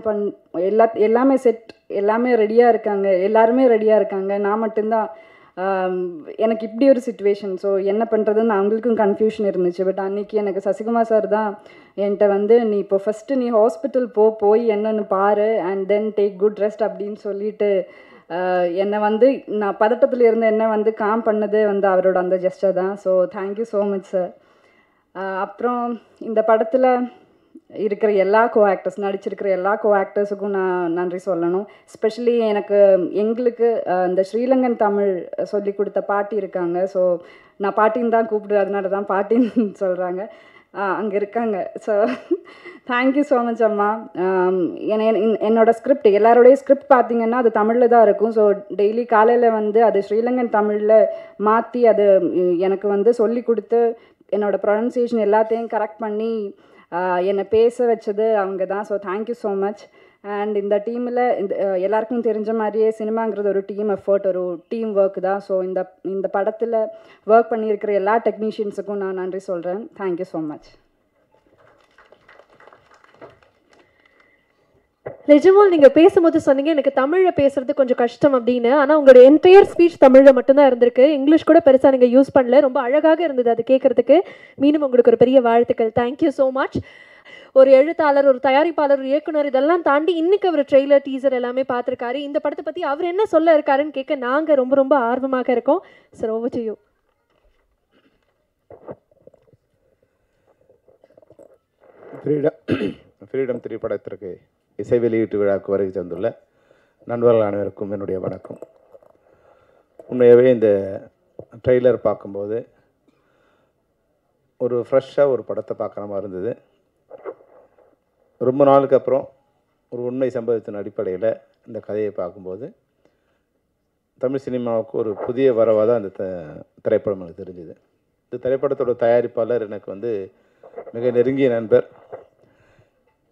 எல்லாமே செட், எல்லாமே ரெடியாக இருக்காங்க, எல்லாருமே ரெடியாக இருக்காங்க. நான் மட்டும்தான் எனக்கு இப்படி ஒரு சுச்சுவேஷன். ஸோ என்ன பண்ணுறதுன்னு அவங்களுக்கும் கன்ஃபியூஷன் இருந்துச்சு. பட் அன்றைக்கி எனக்கு சசிகுமார் சார் தான் என்கிட்ட வந்து, நீ இப்போ ஃபஸ்ட்டு நீ ஹாஸ்பிட்டல் போய் என்னென்னு பாரு, and then take good rest அப்படின்னு சொல்லிட்டு என்னை வந்து நான் பதட்டத்தில் இருந்த என்னை வந்து காம் பண்ணதே வந்து அவரோட அந்த ஜெஸ்டர் தான். So thank you so much sir. அப்புறம் இந்த படத்தில் இருக்கிற எல்லா நடிச்சிருக்கிற எல்லா கோ ஆக்டர்ஸுக்கும் நான் நன்றி சொல்லணும். ஸ்பெஷலி எங்களுக்கு இந்த ஸ்ரீலங்கன் தமிழ் சொல்லி கொடுத்த பாட்டி இருக்காங்க. ஸோ நான் பாட்டின்னு தான் கூப்பிடுவேன், அதனால தான் பாட்டின்னு சொல்கிறாங்க, அங்கே இருக்காங்க. ஸோ தேங்க்யூ ஸோ மச் அம்மா. என்னோடய ஸ்கிரிப்ட், எல்லாரோடைய ஸ்கிரிப்ட் பார்த்தீங்கன்னா அது தமிழில் தான் இருக்கும். ஸோ டெய்லி காலையில் வந்து அது ஸ்ரீலங்கன் தமிழில் மாற்றி அது எனக்கு வந்து சொல்லி கொடுத்து என்னோடய ப்ரொனன்சியேஷன் எல்லாத்தையும் கரெக்ட் பண்ணி என்னை பேச வச்சது அவங்க தான். So thank you so much. And இந்த டீமில் எல்லாருக்கும் தெரிஞ்ச மாதிரியே சினிமாங்கிறது ஒரு டீம் எஃபர்ட், ஒரு டீம் ஒர்க் தான். ஸோ இந்த படத்தில் ஒர்க் பண்ணியிருக்கிற எல்லா டெக்னீஷியன்ஸுக்கும் நான் நன்றி சொல்கிறேன். Thank you so much. நிஜமால் நீங்கள் பேசும்போது சொன்னீங்க எனக்கு தமிழில் பேசுறது கொஞ்சம் கஷ்டம் அப்படின்னு. ஆனால் உங்களோட என்டையர் ஸ்பீச் தமிழில் மட்டும்தான் இருந்திருக்கு, இங்கிலீஷ் கூட பெருசாக நீங்கள் யூஸ் பண்ணல. ரொம்ப அழகாக இருந்தது அது கேட்குறதுக்கு. மீண்டும் உங்களுக்கு ஒரு பெரிய வாழ்த்துக்கள். Thank you so much. ஒரு எழுத்தாளர், ஒரு தயாரிப்பாளர், ஒரு இயக்குனர், இதெல்லாம் தாண்டி இன்னைக்கு அவர் ட்ரெய்லர், டீசர் எல்லாமே பார்த்துருக்காரு. இந்த படத்தை பற்றி அவர் என்ன சொல்ல இருக்காருன்னு கேட்க நாங்கள் ரொம்ப ரொம்ப ஆர்வமாக இருக்கோம். Sir, over to you. Freedom திரைப்படத்திற்கு இசை வெளியீட்டு விழாவுக்கு வருகை தந்துள்ள நண்பர்கள் அனைவருக்கும் என்னுடைய வணக்கம். உண்மையாகவே இந்த ட்ரெய்லர் பார்க்கும்போது ஒரு ஃப்ரெஷ்ஷாக ஒரு படத்தை பார்க்குற மாதிரி இருந்தது. ரொம்ப நாளுக்கு அப்புறம் ஒரு உண்மை சம்பவத்தின் அடிப்படையில் இந்த கதையை பார்க்கும்போது தமிழ் சினிமாவுக்கு ஒரு புதிய வரவாக தான் அந்த திரைப்படம் எனக்கு தெரிஞ்சுது. இந்த திரைப்படத்தோட தயாரிப்பாளர் எனக்கு வந்து மிக நெருங்கிய நண்பர்.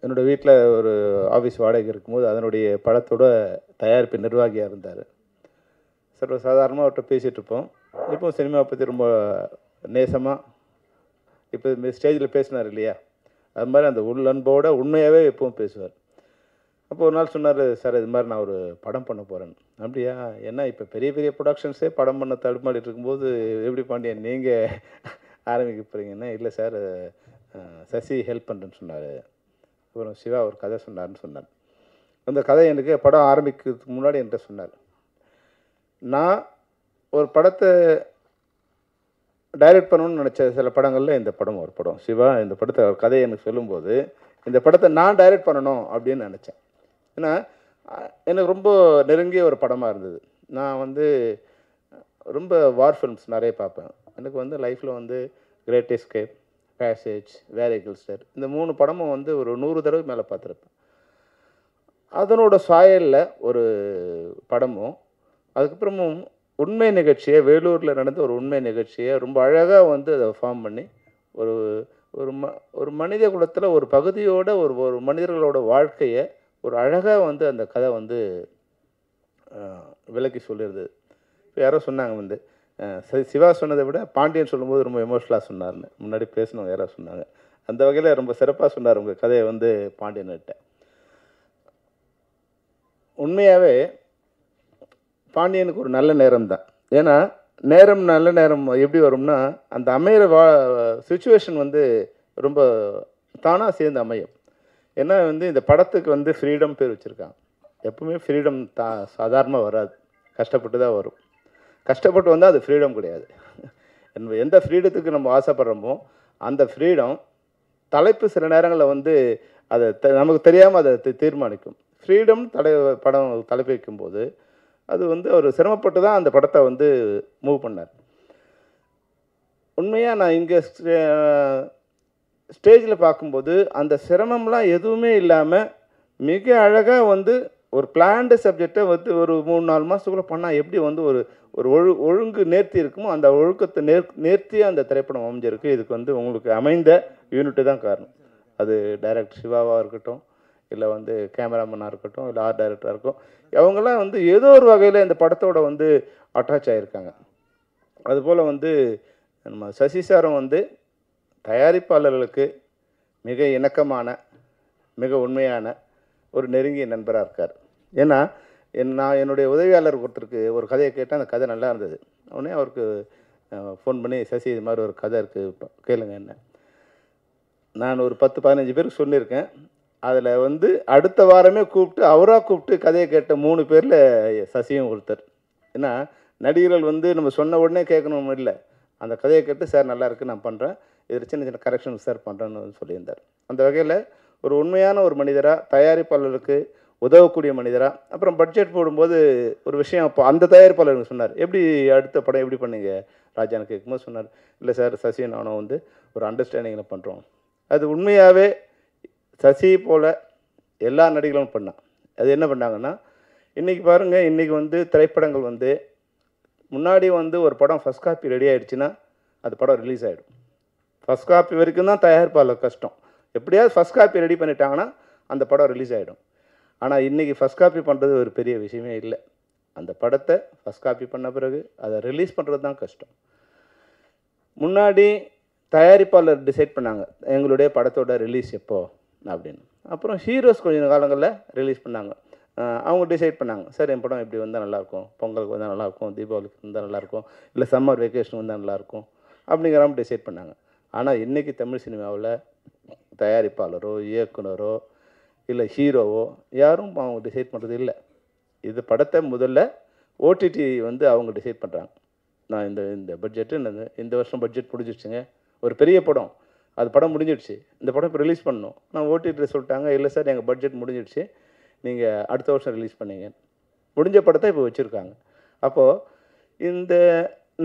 என்னோடய வீட்டில் ஒரு ஆஃபீஸ் வாடகை இருக்கும்போது அதனுடைய படத்தோட தயாரிப்பு நிர்வாகியாக இருந்தார். சாதாரணமாக அவர்கிட்ட பேசிகிட்டு இருப்போம். இப்போ சினிமாவை பற்றி ரொம்ப நேசமாக இப்போ ஸ்டேஜில் பேசினார் இல்லையா, அது மாதிரி அந்த உள்ளன்போடு உண்மையாகவே எப்பவும் பேசுவார். அப்போ ஒரு நாள் சொன்னார், சார் இது மாதிரி நான் ஒரு படம் பண்ண போகிறேன். அப்படியா, ஏன்னா இப்போ பெரிய பெரிய ப்ரொடக்ஷன்ஸே படம் பண்ண தடுமாடிட்டு இருக்கும்போது எப்படி பாண்டியன் நீங்கள் ஆரம்பிக்க போகிறீங்கன்னா, இல்லை சார் சசி ஹெல்ப் பண்ணுறேன்னு சொன்னார். அப்புறம் சிவா ஒரு கதை சொன்னார்னு சொன்னார். அந்த கதை எனக்கு படம் ஆரம்பிக்கிறதுக்கு முன்னாடி என்கிட்ட சொன்னார். நான் ஒரு படத்தை டைரக்ட் பண்ணணும்னு நினச்ச சில படங்களில் இந்த படம் ஒரு படம். சிவா இந்த படத்தை கதையை எனக்கு சொல்லும்போது இந்த படத்தை நான் டைரக்ட் பண்ணணும் அப்படின்னு நினச்சேன். ஏன்னா எனக்கு ரொம்ப நெருங்கிய ஒரு படமாக இருந்தது. நான் வந்து ரொம்ப வார் ஃபிலிம்ஸ் நிறைய பார்ப்பேன். எனக்கு வந்து லைஃப்பில் வந்து கிரேட் எஸ்கேப், பேசேஜ், வேரிகல் ஸ்டார் இந்த 3 படமும் வந்து ஒரு 100 தடவை மேலே பார்த்துருப்பேன். அதனோட சாயலில் ஒரு படமும், அதுக்கப்புறமும் உண்மை நிகழ்ச்சியை, வேலூரில் நடந்த ஒரு உண்மை நிகழ்ச்சியை ரொம்ப அழகாக வந்து அதை ஃபார்ம் பண்ணி ஒரு ஒரு மனித குலத்தில் ஒரு பகுதியோட ஒரு மனிதர்களோட வாழ்க்கையை ஒரு அழகாக வந்து அந்த கதை வந்து விளக்கி சொல்லிடுது. இப்போ யாரோ சொன்னாங்க வந்து சிவா சொன்னதை விட பாண்டியன் சொல்லும்போது ரொம்ப எமோஷனலாக சொன்னார்னு முன்னாடி பேசினவங்க யாரோ சொன்னாங்க. அந்த வகையில் ரொம்ப சிறப்பாக சொன்னார் உங்கள் கதையை வந்து பாண்டியன்கிட்ட. உண்மையாகவே பாண்டியனுக்கு ஒரு நல்ல நேரம் தான். ஏன்னா நல்ல நேரம் எப்படி வரும்னா அந்த அமையிற சுச்சுவேஷன் வந்து ரொம்ப தானாக சேர்ந்து அமையும். ஏன்னா வந்து இந்த படத்துக்கு வந்து ஃப்ரீடம் பேர் வச்சுருக்காங்க. எப்பவுமே ஃப்ரீடம் சாதாரணமாக வராது, கஷ்டப்பட்டு தான் வரும். கஷ்டப்பட்டு வந்தால் அது ஃப்ரீடம் கிடையாது. எந்த ஃப்ரீடத்துக்கு நம்ம ஆசைப்படுறோமோ அந்த ஃப்ரீடம் தலைப்பு சில நேரங்களில் வந்து அதை நமக்கு தெரியாமல் அதை தீர்மானிக்கும். ஃப்ரீடம் படம் தலைப்பு வைக்கும்போது அது வந்து ஒரு சிரமப்பட்டு தான் அந்த படத்தை வந்து மூவ் பண்ணார். உண்மையாக நான் இங்கே ஸ்டேஜில் பார்க்கும்போது அந்த சிரமம்லாம் எதுவுமே இல்லாமல் மிக அழகாக வந்து ஒரு பிளான்டு சப்ஜெக்டை வந்து ஒரு 3-4 மாதத்துக்குள்ளே பண்ணால் எப்படி வந்து ஒரு ஒழுங்கு நேர்த்தி இருக்குமோ அந்த ஒழுக்கத்தை நேர்த்தியாக அந்த திரைப்படம் அமைஞ்சிருக்கு. இதுக்கு வந்து உங்களுக்கு அமைந்த யூனிட்டு தான் காரணம். அது டைரக்டர் சிவாவாக இருக்கட்டும், இல்லை வந்து கேமராமேனாக இருக்கட்டும், இல்லை ஆர்ட் டைரக்டராக இருக்கும், அவங்கெல்லாம் வந்து ஏதோ ஒரு வகையில் இந்த படத்தோட வந்து அட்டாச் ஆகியிருக்காங்க. அதுபோல் வந்து நம்ம சசி சாரும் வந்து தயாரிப்பாளர்களுக்கு மிக இணக்கமான, மிக உண்மையான ஒரு நெருங்கிய நண்பராக இருக்கார். ஏன்னா நான் என்னுடைய உதவியாளர் ஒருத்தருக்கு ஒரு கதையை கேட்டேன், அந்த கதை நல்லா இருந்தது. உடனே அவருக்கு ஃபோன் பண்ணி, சசி இது மாதிரி ஒரு கதை இருக்குது கேளுங்க என்ன. நான் ஒரு 10-15 பேருக்கு சொல்லியிருக்கேன். அதில் வந்து அடுத்த வாரமே அவராக கூப்பிட்டு கதையை கேட்ட 3 பேரில் சசியும் ஒருத்தர். ஏன்னா நடிகர்கள் வந்து நம்ம சொன்ன உடனே கேட்கணும் இல்லை, அந்த கதையை கேட்டு சார் நல்லா இருக்குது நான் பண்ணுறேன், இதில் சின்ன சின்ன கரெக்ஷன் சார் பண்ணுறேன்னு சொல்லியிருந்தார். அந்த வகையில் ஒரு உண்மையான ஒரு மனிதராக, தயாரிப்பாளருக்கு உதவக்கூடிய மனிதராக. அப்புறம் பட்ஜெட் போடும்போது ஒரு விஷயம் அப்போ அந்த தயாரிப்பாளர் சொன்னார், எப்படி அடுத்த படம் எப்படி பண்ணீங்க ராஜான்னு கேட்கும்போது சொன்னார், இல்லை சார் சசி நானும் வந்து ஒரு அண்டர்ஸ்டாண்டிங்கில் பண்ணுறோம். அது உண்மையாகவே சசி போல் எல்லா நடிகர்களும் பண்ணான். அது என்ன பண்ணாங்கன்னா, இன்றைக்கி பாருங்கள், இன்றைக்கி வந்து திரைப்படங்கள் வந்து முன்னாடி வந்து ஒரு படம் ஃபஸ்ட் காப்பி ரெடி ஆகிடுச்சுன்னா அது படம் ரிலீஸ் ஆகிடும். ஃபஸ்ட் காப்பி வரைக்கும் தான் தயாரிப்பாளர் கஷ்டம். எப்படியாவது ஃபஸ்ட் காப்பி ரெடி பண்ணிட்டாங்கன்னா அந்த படம் ரிலீஸ் ஆகிடும். ஆனால் இன்றைக்கி ஃபஸ்ட் காப்பி பண்ணுறது ஒரு பெரிய விஷயமே இல்லை. அந்த படத்தை ஃபஸ்ட் காப்பி பண்ண பிறகு அதை ரிலீஸ் பண்ணுறது தான் கஷ்டம். முன்னாடி தயாரிப்பாளர் டிசைட் பண்ணாங்க எங்களுடைய படத்தோட ரிலீஸ் எப்போ அப்படின்னு. அப்புறம் ஹீரோஸ் கொஞ்சம் காலங்களில் ரிலீஸ் பண்ணாங்க. அவங்க டிசைட் பண்ணாங்க, சார் என் படம் இப்படி வந்தால் நல்லாயிருக்கும், பொங்கலுக்கு வந்தால் நல்லாயிருக்கும், தீபாவளிக்கு வந்தால் நல்லாயிருக்கும், இல்லை சம்மர் வெக்கேஷன் வந்தால் நல்லாயிருக்கும் அப்படிங்கிற மாதிரி டிசைட் பண்ணாங்க. ஆனால் இன்றைக்கி தமிழ் சினிமாவில் தயாரிப்பாளரோ இயக்குனரோ இல்லை ஹீரோவோ யாரும் அவங்க டிசைட் பண்ணுறது இல்லை. இது படத்தை முதல்ல ஓடிடி வந்து அவங்க டிசைட் பண்ணுறாங்க. நான் இந்த பட்ஜெட்டு இந்த வருஷம் பட்ஜெட் முடிஞ்சிடுச்சுங்க, ஒரு பெரிய படம், அது படம் முடிஞ்சிடுச்சு, இந்த படம் இப்போ ரிலீஸ் பண்ணணும். நான் ஓடிடி சொல்லிட்டாங்க, இல்லை சார் எங்கள் பட்ஜெட் முடிஞ்சிடுச்சு, நீங்கள் அடுத்த வருஷம் ரிலீஸ் பண்ணீங்க. முடிஞ்ச படத்தை இப்போ வச்சுருக்காங்க. அப்போது இந்த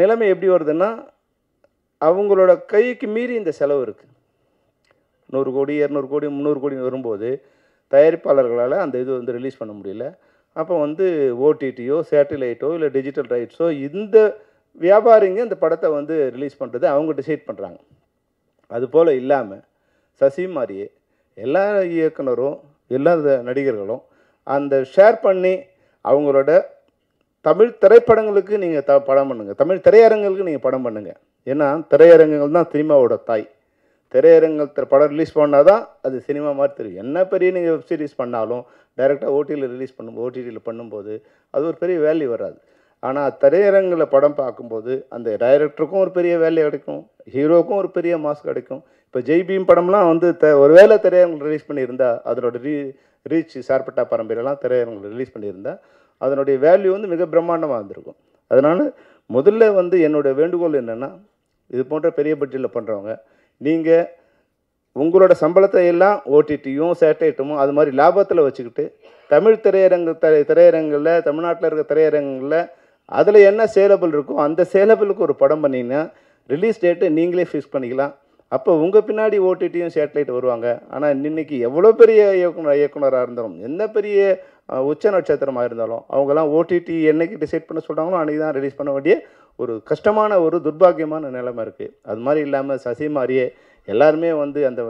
நிலைமை எப்படி வருதுன்னா, அவங்களோட கைக்கு மீறி இந்த செலவு இருக்குது. 100 கோடி 200 கோடி 300 கோடி வரும்போது தயாரிப்பாளர்களால் அந்த இது வந்து ரிலீஸ் பண்ண முடியல. அப்போ வந்து ஓடிடியோ சேட்டிலைட்டோ இல்லை டிஜிட்டல் ரைட்ஸோ இந்த வியாபாரிங்க இந்த படத்தை வந்து ரிலீஸ் பண்ணுறது அவங்க டிசைட் பண்ணுறாங்க. அதுபோல் இல்லாமல் சசி மாதிரியே எல்லா இயக்குனரும் எல்லா நடிகர்களும் அந்த ஷேர் பண்ணி அவங்களோட தமிழ் திரைப்படங்களுக்கு நீங்கள் படம் பண்ணுங்கள், தமிழ் திரையரங்குகளுக்கு நீங்கள் படம் பண்ணுங்கள். ஏன்னா திரையரங்குகள் தான் சினிமாவோட தாய். திரையரங்கத்தில் படம் ரிலீஸ் பண்ணால் தான் அது சினிமா மாதிரி தெரியும். என்ன பெரிய நீங்கள் வெப் சீரிஸ் பண்ணாலும் டைரெக்டாக ஓடிடியில் பண்ணும்போது அது ஒரு பெரிய வேல்யூ வராது. ஆனால் திரையரங்கில் படம் பார்க்கும்போது அந்த டைரக்டருக்கும் ஒரு பெரிய வேல்யூ கிடைக்கும், ஹீரோவுக்கும் ஒரு பெரிய மாஸ் கிடைக்கும். இப்போ ஜெய்பீம் படம்லாம் வந்து ஒரு வேளை திரையரங்கில் ரிலீஸ் பண்ணியிருந்தால் அதனோட ரீச் சார்பட்டா பரம்பரையெல்லாம் திரையரங்கில் ரிலீஸ் பண்ணியிருந்தால் அதனுடைய வேல்யூ வந்து மிக பிரம்மாண்டமாக இருந்திருக்கும். அதனால் முதல்ல வந்து என்னோடய வேண்டுகோள் என்னென்னா, இது போன்ற பெரிய பட்ஜெட்டில் பண்ணுறவங்க, நீங்கள் உங்களோட சம்பளத்தை எல்லாம் ஓடிடியும் சேட்டலைட்டும் அது மாதிரி லாபத்தில் வச்சுக்கிட்டு தமிழ் திரையரங்கில் தமிழ்நாட்டில் இருக்க திரையரங்கில் அதில் என்ன சேலபிள் இருக்கோ அந்த சேலபிளுக்கு ஒரு படம் பண்ணிங்கன்னா ரிலீஸ் டேட்டு நீங்களே ஃபிக்ஸ் பண்ணிக்கலாம். அப்போ உங்கள் பின்னாடி ஓடிடியும் சேட்டலைட் வருவாங்க. ஆனால் இன்றைக்கி எவ்வளோ பெரிய இயக்குனராக இருந்தாலும், என்ன பெரிய உச்ச நட்சத்திரமாக இருந்தாலும், அவங்கெல்லாம் ஓடிடி என்னைக்கு டிசைட் பண்ண சொல்கிறாங்களோ அன்றைக்கி தான் ரிலீஸ் பண்ண வேண்டிய ஒரு கஷ்டமான ஒரு துர்பாக்கியமான நிலைமை இருக்குது. அது மாதிரி இல்லாமல் சசி மாதிரியே எல்லாருமே வந்து அந்த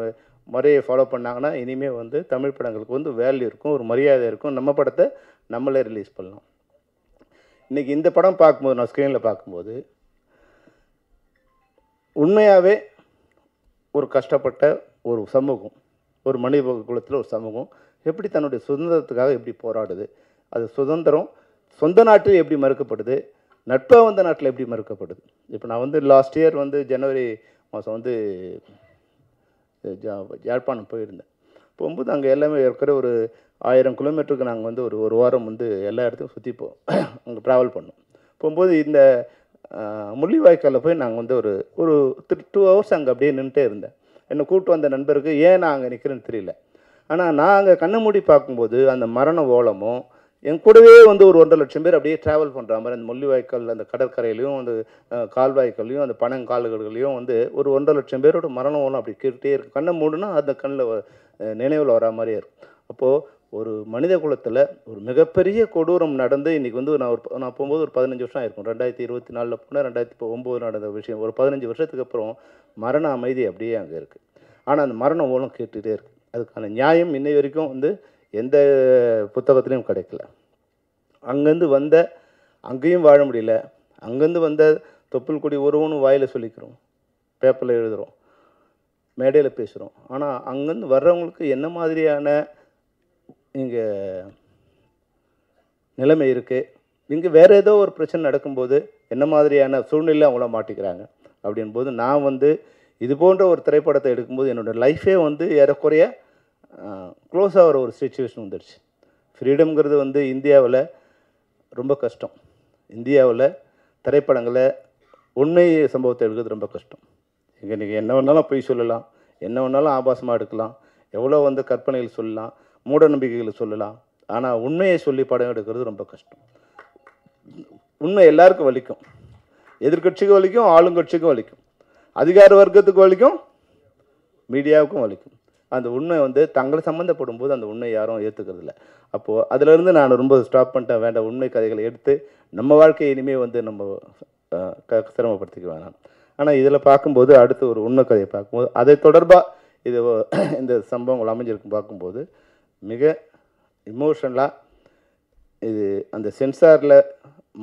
முறையை ஃபாலோ பண்ணாங்கன்னா இனிமேல் வந்து தமிழ் படங்களுக்கு வந்து வேல்யூ இருக்கும், ஒரு மரியாதை இருக்கும். நம்ம படத்தை நம்மளே ரிலீஸ் பண்ணலாம். இன்றைக்கி இந்த படம் பார்க்கும்போது, நான் ஸ்க்ரீனில் பார்க்கும்போது உண்மையாகவே ஒரு கஷ்டப்பட்ட ஒரு சமூகம், ஒரு மனித குலத்தில் ஒரு சமூகம் எப்படி தன்னுடைய சுதந்திரத்துக்காக எப்படி போராடுது, அது சுதந்திரம் சொந்த நாட்டில் எப்படி மறுக்கப்படுது, நட்பாக வந்த நாட்டில் எப்படி மறுக்கப்படுது. இப்போ நான் வந்து லாஸ்ட் இயர் வந்து ஜனவரி மாதம் வந்து யாழ்ப்பாணம் போயிருந்தேன். போகும்போது அங்கே எல்லாமே இருக்கிற ஒரு 1000 கிலோமீட்டருக்கு நாங்கள் வந்து ஒரு வாரம் வந்து எல்லா இடத்துக்கும் சுற்றி அங்கே ட்ராவல் பண்ணோம். போகும்போது இந்த முள்ளிவாய்க்காலில் போய் நாங்கள் வந்து ஒரு 2 hours அங்கே அப்படியே நின்றுட்டே இருந்தேன். என்னை கூப்பிட்டு வந்த நண்பருக்கு ஏன் நான் அங்கே நிற்கிறேன்னு தெரியல. ஆனால் நான் அங்கே கண்ணை மூடி பார்க்கும்போது அந்த மரண ஓலமும் என் கூடவே வந்து ஒரு 1.5 லட்சம் பேர் அப்படியே ட்ராவல் பண்ணுற மாதிரி அந்த முள்ளிவாய்க்கால் அந்த கடற்கரையிலையும் அந்த கால்வாய்க்கல்லையும் அந்த பனங்கால்கள்லையும் வந்து ஒரு 1.5 லட்சம் பேரோட மரண ஓலம் அப்படி கேட்டுகிட்டே இருக்குது. கண்ணை மூடுனா அந்த கண்ணில் நினைவில் வரா மாதிரியே இருக்கும். அப்போது ஒரு மனித குலத்தில் ஒரு மிகப்பெரிய கொடூரம் நடந்து இன்றைக்கி வந்து நான் போகும்போது ஒரு 15 வருஷம் ஆயிருக்கும். 2024 போனால் 2009 நடந்த விஷயம். ஒரு 15 வருஷத்துக்கு அப்புறம் மரண அமைதி அப்படியே அங்கே இருக்குது. ஆனால் அந்த மரண ஓலம் கேட்டுகிட்டே இருக்குது. அதுக்கான நியாயம் இன்னை வரைக்கும் வந்து எந்த புத்தகத்துலேயும் கிடைக்கல. அங்கேருந்து வந்த அங்கேயும் வாழ முடியல, அங்கேருந்து வந்த தொப்புள் கொடி ஒருவனும் வாயில் சொல்லிக்கிறோம், பேப்பரில் எழுதுகிறோம், மேடையில் பேசுகிறோம். ஆனால் அங்கேருந்து வர்றவங்களுக்கு என்ன மாதிரியான இங்கே நிலைமை இருக்குது, இங்கே வேறு ஏதோ ஒரு பிரச்சனை நடக்கும்போது என்ன மாதிரியான சூழ்நிலை அவங்கள மாட்டிக்கிறாங்க அப்படின்போது நான் வந்து இது போன்ற ஒரு திரைப்படத்தை எடுக்கும்போது என்னோடய லைஃபே வந்து ஏறக்குறைய க்ளோஸ் ஆகிற ஒரு சிச்சுவேஷன் வந்துடுச்சு. ஃப்ரீடம்ங்கிறது வந்து இந்தியாவில் ரொம்ப கஷ்டம். இந்தியாவில் திரைப்படங்களை உண்மை சம்பவத்தை எடுக்கிறது ரொம்ப கஷ்டம். இங்கே நீங்கள் என்ன வேணாலும் பொய் சொல்லலாம், என்ன வேணாலும் ஆபாசமாக எடுக்கலாம், எவ்வளோ வந்து கற்பனைகள் சொல்லலாம், மூட நம்பிக்கைகளை சொல்லலாம். ஆனால் உண்மையை சொல்லி படம் எடுக்கிறது ரொம்ப கஷ்டம். உண்மை எல்லாருக்கும் வலிக்கும். எதிர்கட்சிக்கும் வலிக்கும், ஆளுங்கட்சிக்கும் வலிக்கும், அதிகார வர்க்கத்துக்கு வலிக்கும், மீடியாவுக்கும் வலிக்கும். அந்த உண்மை வந்து தங்களை சம்மந்தப்படும் போது அந்த உண்மை யாரும் ஏற்றுக்கிறது இல்லை. அப்போது அதிலேருந்து நான் ரொம்ப ஸ்டாப் பண்ணிட்டேன். வேண்டாம், உண்மை கதைகளை எடுத்து நம்ம வாழ்க்கையை இனிமேல் வந்து நம்ம சிரமப்படுத்திக்க வேணாம். ஆனால் இதில் பார்க்கும்போது அடுத்து ஒரு உண்மை கதையை பார்க்கும்போது அதை தொடர்பாக இது இந்த சம்பவங்கள் அமைஞ்சிருக்கும் பார்க்கும்போது மிக இமோஷனலாக இது அந்த சென்சாரில்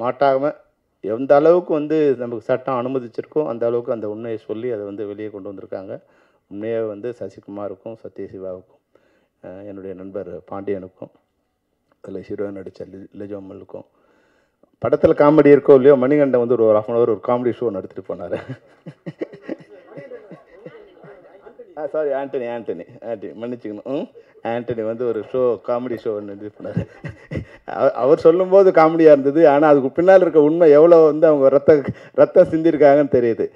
மாட்டாமல் எந்த அளவுக்கு வந்து நமக்கு சட்டம் அனுமதிச்சிருக்கோ அந்த அளவுக்கு அந்த உண்மையை சொல்லி அதை வந்து வெளியே கொண்டு வந்திருக்காங்க. உண்மையாக வந்து சசிகுமாருக்கும் சத்யசிவாவுக்கும் என்னுடைய நண்பர் பாண்டியனுக்கும் அதில் ஹீரோயின் நடித்த லிஜோமலுக்கும் படத்தில் காமெடி இருக்கோ இல்லையோ மணிகண்டன் வந்து ஒரு 1/2 hour ஒரு காமெடி ஷோ நடத்திட்டு போனார். சாரி ஆண்டனி மன்னிச்சுக்கணும். ஆண்டனி வந்து ஒரு காமெடி ஷோ நடத்தி போனார். அவர் சொல்லும்போது காமெடியாக இருந்தது. ஆனால் அதுக்கு பின்னால் இருக்க உண்மை எவ்வளோ வந்து அவங்க ரத்தம் சிந்திருக்காங்கன்னு தெரியுது.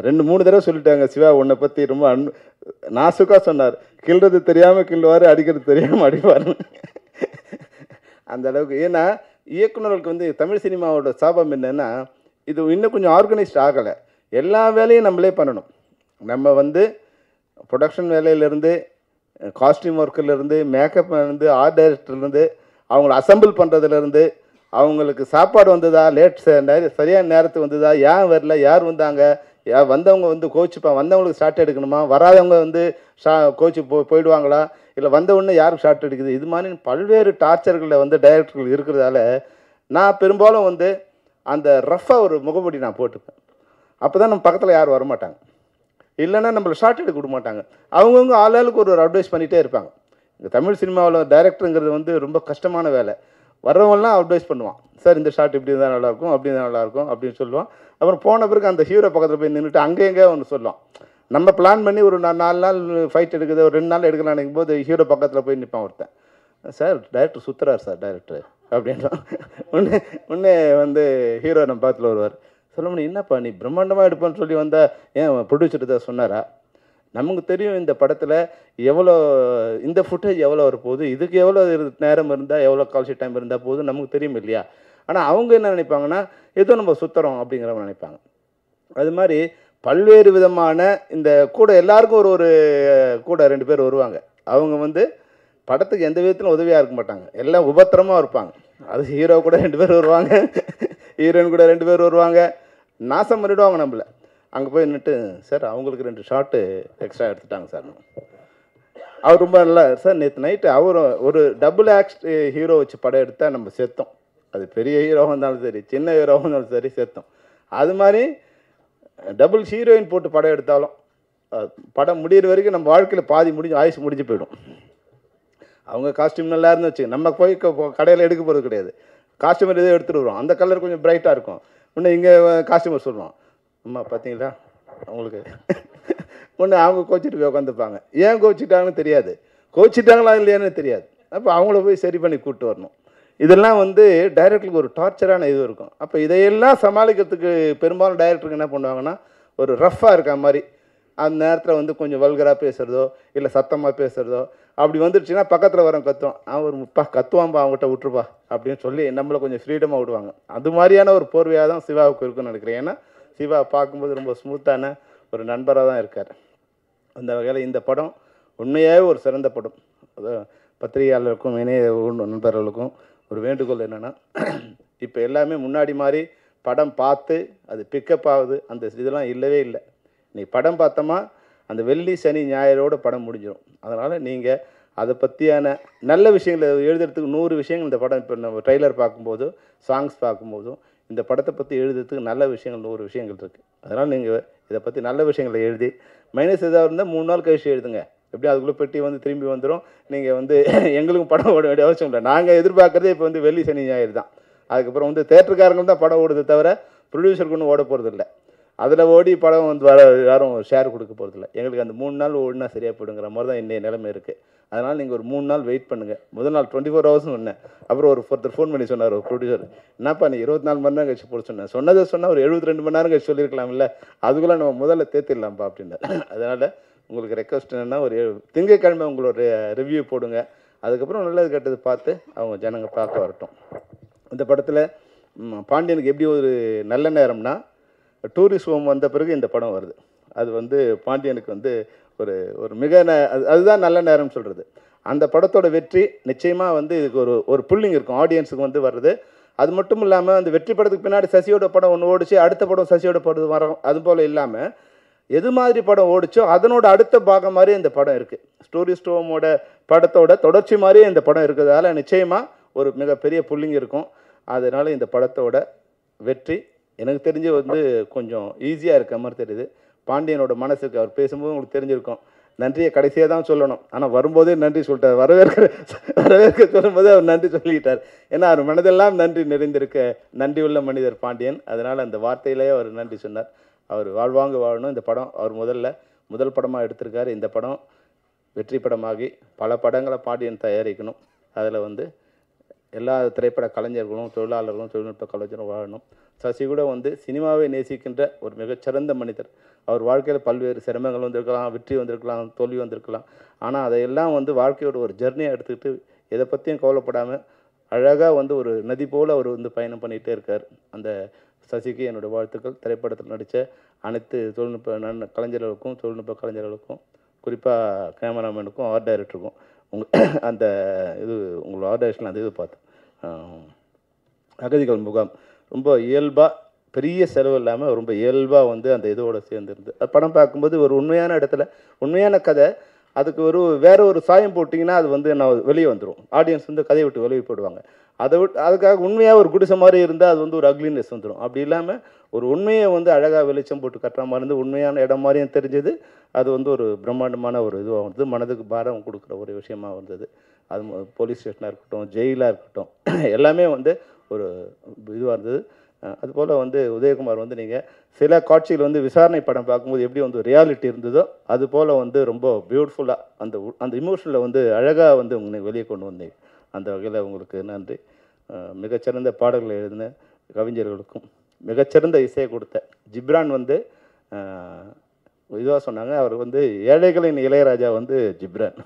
2-3 தடவை சொல்லிட்டாங்க, சிவா உன்னை பற்றி ரொம்ப நாசுக்காக சொன்னார். கிள்றது தெரியாமல் கிள்ளுவார், அடிக்கிறது தெரியாமல் அடிப்பார். அந்த அளவுக்கு. ஏன்னா இயக்குநர்களுக்கு வந்து தமிழ் சினிமாவோட சாபம் என்னென்னா இது இன்னும் கொஞ்சம் ஆர்கனைஸ்ட் ஆகலை. எல்லா வேலையும் நம்மளே பண்ணணும். நம்ம வந்து ப்ரொடக்ஷன் வேலையிலேருந்து, காஸ்டியூம் ஒர்க்கிலேருந்து, மேக்கப்லேருந்து, ஆர்ட் டைரக்டர்லேருந்து, அவங்கள அசம்பிள் பண்ணுறதுலேருந்து, அவங்களுக்கு சாப்பாடு வந்ததா, சரியான நேரத்துக்கு வந்ததா, ஏன் வரல, யார் வந்தாங்க, வந்தவங்க வந்து கோச்சுப்பா, வந்தவங்களுக்கு ஷார்ட் எடுக்கணுமா, வராதவங்க வந்து கோச்சு போயிடுவாங்களா, இல்லை வந்தவுடனே யாருக்கு ஷார்ட் எடுக்குது, இது மாதிரி பல்வேறு டார்ச்சர்களில் வந்து டைரக்டர்கள் இருக்கிறதால நான் பெரும்பாலும் வந்து அந்த ரஃப்பாக ஒரு முகமூடி நான் போட்டுப்பேன். அப்போ தான் நம்ம பக்கத்தில் யாரும் வரமாட்டாங்க. இல்லைன்னா நம்மளை ஷார்ட் எடுக்க விட மாட்டாங்க. அவங்கவுங்க ஆளாளுக்கு ஒரு அட்வைஸ் பண்ணிகிட்டே இருப்பாங்க. இந்த தமிழ் சினிமாவில் டைரக்டருங்கிறது வந்து ரொம்ப கஷ்டமான வேலை. வர்றவங்கலாம் அட்வைஸ் பண்ணுவான், சார் இந்த ஷார்ட் இப்படி இருந்தால் நல்லாயிருக்கும், அப்படி இருந்தால் நல்லாயிருக்கும் அப்படின்னு சொல்லுவான். அப்புறம் போன பிறகு அந்த ஹீரோ பக்கத்தில் போய் நின்றுட்டு அங்கே எங்கேயோ ஒன்று சொல்லுவான். நம்ம பிளான் பண்ணி ஒரு 4 நாள் ஃபைட் எடுக்குது, ஒரு 2 நாள் எடுக்கலாம் நினைக்கும் போது ஹீரோ பக்கத்தில் போய் நிற்பான் ஒருத்தன். சார் டைரக்டர் சுற்றுறார் சார் டைரக்டர் அப்படின்றோம். முன்னே வந்து ஹீரோ நம்ம பக்கத்தில் வருவார். சொல்ல என்னப்பா நீ பிரம்மாண்டமாக எடுப்பான்னு சொல்லி வந்தால் ஏன் ப்ரொடியூசர் தான் சொன்னாரா? நமக்கு தெரியும் இந்த படத்தில் எவ்வளோ இந்த ஃபுட்டேஜ் எவ்வளோ வரப்போகுது, இதுக்கு எவ்வளோ நேரம் இருந்தால் எவ்வளோ கால்ஷீட் டைம் இருந்தால் போகுது நமக்கு தெரியும் இல்லையா? ஆனால் அவங்க என்ன நினைப்பாங்கன்னா ஏதோ நம்ம சுற்றுறோம் அப்படிங்கிறவங்க நினைப்பாங்க. அது மாதிரி பல்வேறு விதமான இந்த கூட எல்லாருக்கும் ஒரு கூட 2 பேர் வருவாங்க. அவங்க வந்து படத்துக்கு எந்த விதத்திலும் உதவியாக இருக்க மாட்டாங்க, எல்லாம் உபத்திரமாக இருப்பாங்க. அது ஹீரோ கூட 2 பேர் வருவாங்க, ஹீரோயின் கூட 2 பேர் வருவாங்க, நாசம் பண்ணிவிடுவாங்க நம்மளை. அங்கே போய் நின்றுட்டு சார் அவங்களுக்கு 2 ஷாட்டு எக்ஸ்ட்ரா எடுத்துட்டாங்க சார். அவர் ரொம்ப நல்லா சார் நேற்று நைட்டு அவர் ஒரு டபுள் ஆக்ட் ஹீரோ வச்சு படம் எடுத்தால் நம்ம செத்தோம். அது பெரிய ஹீரோவாக இருந்தாலும் சரி சின்ன ஹீரோவாக இருந்தாலும் சரி செத்தோம். அது மாதிரி டபுள் ஹீரோயின் போட்டு படம் எடுத்தாலும் படம் முடிகிற வரைக்கும் நம்ம வாழ்க்கையில் பாதி ஆயுசு முடிஞ்சு போயிடும். அவங்க காஸ்டியூம் நல்லா இருந்து வச்சு நம்ம போய் கடையில் எடுக்க போகிறது கிடையாது. காஸ்டியூமர் எதோ எடுத்துகிட்டு வரோம், அந்த கலர் கொஞ்சம் பிரைட்டாக இருக்கும். இன்னும் இங்கே காஸ்டியூமர் சொல்லுவோம் அம்மா பார்த்தீங்களா அவங்களுக்கு ஒன்று அவங்க கோச்சிட்டு போய் உட்காந்துப்பாங்க. ஏன் கோச்சிட்டாங்கன்னு தெரியாது, கோச்சிட்டாங்களா இல்லையான்னு தெரியாது. அப்போ அவங்கள போய் சரி பண்ணி கூப்பிட்டு வரணும். இதெல்லாம் வந்து டைரக்டருக்கு ஒரு டார்ச்சரான இது இருக்கும். அப்போ இதையெல்லாம் சமாளிக்கிறதுக்கு பெரும்பாலும் டைரக்டருக்கு என்ன பண்ணுவாங்கன்னா ஒரு ரஃப்பாக இருக்க மாதிரி அந்த நேரத்தில் வந்து கொஞ்சம் வல்கராக பேசுகிறதோ இல்லை சத்தமாக பேசுகிறதோ அப்படி வந்துடுச்சுன்னா பக்கத்தில் வரவன் கத்துவான், ஒரு கத்துவான்பா அவங்ககிட்ட விட்டுருப்பா அப்படின்னு சொல்லி நம்மளை கொஞ்சம் ஃப்ரீடமாக விடுவாங்க. அது மாதிரியான ஒரு போர்வையாக தான் சிவாவுக்கு இருக்குன்னு நினைக்கிறேன். ஏன்னா சிவா பார்க்கும்போது ரொம்ப ஸ்மூத்தான ஒரு நண்பராக தான் இருக்கார். அந்த வகையில் இந்த படம் உண்மையாகவே ஒரு சிறந்த படம். பத்திரிகையாளர்களுக்கும் இணைய நண்பர்களுக்கும் ஒரு வேண்டுகோள் என்னென்னா, இப்போ எல்லாமே முன்னாடி மாதிரி படம் பார்த்து அது பிக்கப் ஆகுது அந்த இதெல்லாம் இல்லவே இல்லை. நீ படம் பார்த்தோமா அந்த வெள்ளி சனி ஞாயிறோட படம் முடிஞ்சிடும். அதனால் நீங்கள் அதை பற்றியான நல்ல விஷயங்களை எழுதுறதுக்கு 100 விஷயங்கள் இந்த படம் இப்போ நம்ம ட்ரெய்லர் பார்க்கும்போதும் சாங்ஸ் பார்க்கும்போதும் இந்த படத்தை பற்றி எழுதுறதுக்கு நல்ல விஷயங்கள் 100 விஷயங்கள் இருக்குது. அதனால் நீங்கள் இதை பற்றி நல்ல விஷயங்களை எழுதி மைனஸ் எதாவது இருந்தால் 3 நாள் கழிச்சு எழுதுங்க. எப்படி அதுக்குள்ளே பெட்டி வந்து திரும்பி வந்துடும். நீங்கள் வந்து எங்களுக்கும் படம் ஓட வேண்டிய அவசியம் இல்லை. நாங்கள் எதிர்பார்க்குறதே இப்போ வந்து வெள்ளி சனி ஞாயிறு தான். அதுக்கப்புறம் வந்து தேட்டருக்காரங்க தான் படம் ஓடுது தவிர ப்ரொடியூசருக்கு ஒன்றும் ஓட போகிறது இல்லை. அதில் ஓடி படம் வந்து யாரும் ஷேர் கொடுக்க போகிறதில்ல. எங்களுக்கு அந்த 3 நாள் ஓடினா சரியாக போயிடுங்கிற மாதிரி தான் இன்றைய நிலைமை இருக்குது. அதனால் நீங்கள் ஒரு 3 நாள் வெயிட் பண்ணுங்கள். முதல் நாள் 24 ஹவர்ஸ்னு சொன்னேன். அப்புறம் ஒருத்தர் ஃபோன் பண்ணி சொன்னார், ஒரு ப்ரொடியூசர், என்னப்பா நீ 24 மணி நேரம் கழிச்சு போட சொன்னேன். சொன்னால் ஒரு 72 மணி நேரம் கழிச்சு சொல்லியிருக்கலாம் இல்லை, அதுக்குள்ளே நம்ம முதல்ல தேத்திடலாம்ப்பா அப்படின்னு. அதனால் உங்களுக்கு ரெக்வஸ்ட் என்னென்னா ஒரு திங்கட்கிழமை உங்களோட ரிவ்யூ போடுங்க. அதுக்கப்புறம் நல்லது கெட்டது பார்த்து அவங்க ஜனங்க பார்க்க வரட்டும். இந்த படத்தில் பாண்டியனுக்கு எப்படி ஒரு நல்ல நேரம்னா டூரிஸ்ட் ஹோம் வந்த பிறகு இந்த படம் வருது. அது வந்து பாண்டியனுக்கு வந்து ஒரு மிக அதுதான் நல்ல நேரம்னு சொல்கிறது. அந்த படத்தோட வெற்றி நிச்சயமாக வந்து இதுக்கு ஒரு புல்லிங் இருக்கும் ஆடியன்ஸுக்கு வந்து வர்றது. அது மட்டும் இல்லாமல் அந்த வெற்றி படத்துக்கு பின்னாடி சசியோட படம் ஒன்று ஓடிச்சு, அடுத்த படம் சசியோட படம் வரும். அது போல் இல்லாமல் எது மாதிரி படம் ஓடிச்சோ அதனோட அடுத்த பாகம் மாதிரி இந்த படம் இருக்குது. டூரிஸ்ட் ஹோமோட படத்தோட தொடர்ச்சி மாதிரியே இந்த படம் இருக்கிறதால நிச்சயமாக ஒரு மிகப்பெரிய புல்லிங் இருக்கும். அதனால் இந்த படத்தோட வெற்றி எனக்கு தெரிஞ்சு வந்து கொஞ்சம் ஈஸியாக இருக்க மாதிரி தெரியுது. பாண்டியனோட மனசுக்கு அவர் பேசும்போது உங்களுக்கு தெரிஞ்சிருக்கும். நன்றியை கடைசியாக தான் சொல்லணும், ஆனால் வரும்போதே நன்றி சொல்லிட்டார். வரவேற்க சொல்லும்போது அவர் நன்றி சொல்லிட்டார். ஏன்னா அவர் மனதெல்லாம் நன்றி நிறைந்திருக்க நன்றி உள்ள மனிதர் பாண்டியன். அதனால் அந்த வார்த்தையிலேயே அவர் நன்றி சொன்னார். அவர் வாழ்வாங்க வாழணும். இந்த படம் அவர் முதல் படமாக எடுத்திருக்காரு. இந்த படம் வெற்றி படமாகி பல படங்களை பாண்டியன் தயாரிக்கணும். அதில் வந்து எல்லா திரைப்பட கலைஞர்களும் தொழிலாளர்களும் தொழில்நுட்ப கலைஞரும் வாழணும். சசி கூட வந்து சினிமாவை நேசிக்கின்ற ஒரு மிகச்சிறந்த மனிதர். அவர் வாழ்க்கையில் பல்வேறு சிரமங்கள் வந்திருக்கலாம், வெற்றி வந்திருக்கலாம், தோல்வி வந்திருக்கலாம். ஆனால் அதையெல்லாம் வந்து வாழ்க்கையோட ஒரு ஜெர்னியை எடுத்துக்கிட்டு எதை பற்றியும் கவலைப்படாமல் அழகாக வந்து ஒரு நதி போல் அவர் வந்து பயணம் பண்ணிகிட்டே இருக்கார். அந்த சசிக்கு என்னோடய வாழ்த்துக்கள். திரைப்படத்தில் நடித்த அனைத்து தொழில்நுட்ப கலைஞர்களுக்கும் தொழில்நுட்ப கலைஞர்களுக்கும் குறிப்பாக கேமராமேனுக்கும் ஆர்ட் டைரக்டருக்கும் அந்த இது உங்களோட ஆர்ட் டைரக்ஷன் அந்த இது பார்த்தேன். அகதிகள் முகாம் ரொம்ப இயல்பாக பெரிய செலவு இல்லாமல் ரொம்ப இயல்பாக வந்து அந்த இதோடு சேர்ந்துருந்து அது படம் பார்க்கும்போது ஒரு உண்மையான இடத்துல உண்மையான கதை அதுக்கு வேற ஒரு சாயம் போட்டிங்கன்னா அது வந்து நான் வெளியே வந்துடும். ஆடியன்ஸ் வந்து கதையை விட்டு வெளியே போடுவாங்க. அதுக்காக உண்மையாக ஒரு குடிசை மாதிரி இருந்தால் அது வந்து ஒரு அக்லினஸ் வந்துடும். அப்படி இல்லாமல் ஒரு உண்மையை வந்து அழகாக வெளிச்சம் போட்டு கட்டுற மாதிரி இருந்து உண்மையான இடம் மாதிரியும் தெரிஞ்சது. அது வந்து ஒரு பிரம்மாண்டமான ஒரு இதுவாக வந்து மனதுக்கு பாரம் கொடுக்குற ஒரு விஷயமாக வந்தது. அது போலீஸ் ஸ்டேஷனாக இருக்கட்டும், ஜெயிலாக இருக்கட்டும், எல்லாமே வந்து ஒரு இதுவாக இருந்தது. அதுபோல் வந்து உதயகுமார் வந்து நீங்கள் சில காட்சியில் வந்து விசாரணை படம் பார்க்கும்போது எப்படி வந்து ரியாலிட்டி இருந்ததோ அதுபோல் வந்து ரொம்ப பியூட்டிஃபுல்லாக அந்த இமோஷனில் வந்து அழகாக வந்து உங்களை வெளியே கொண்டு வந்தீங்க. அந்த வகையில் உங்களுக்கு நன்றி. மிகச்சிறந்த பாடல்களை எழுதின கவிஞர்களுக்கும் மிகச்சிறந்த இசையை கொடுத்த ஜிப்ரான் வந்து இதுவாக சொன்னாங்க, அவர் வந்து ஏழைகளின் இளையராஜா வந்து ஜிப்ரான்.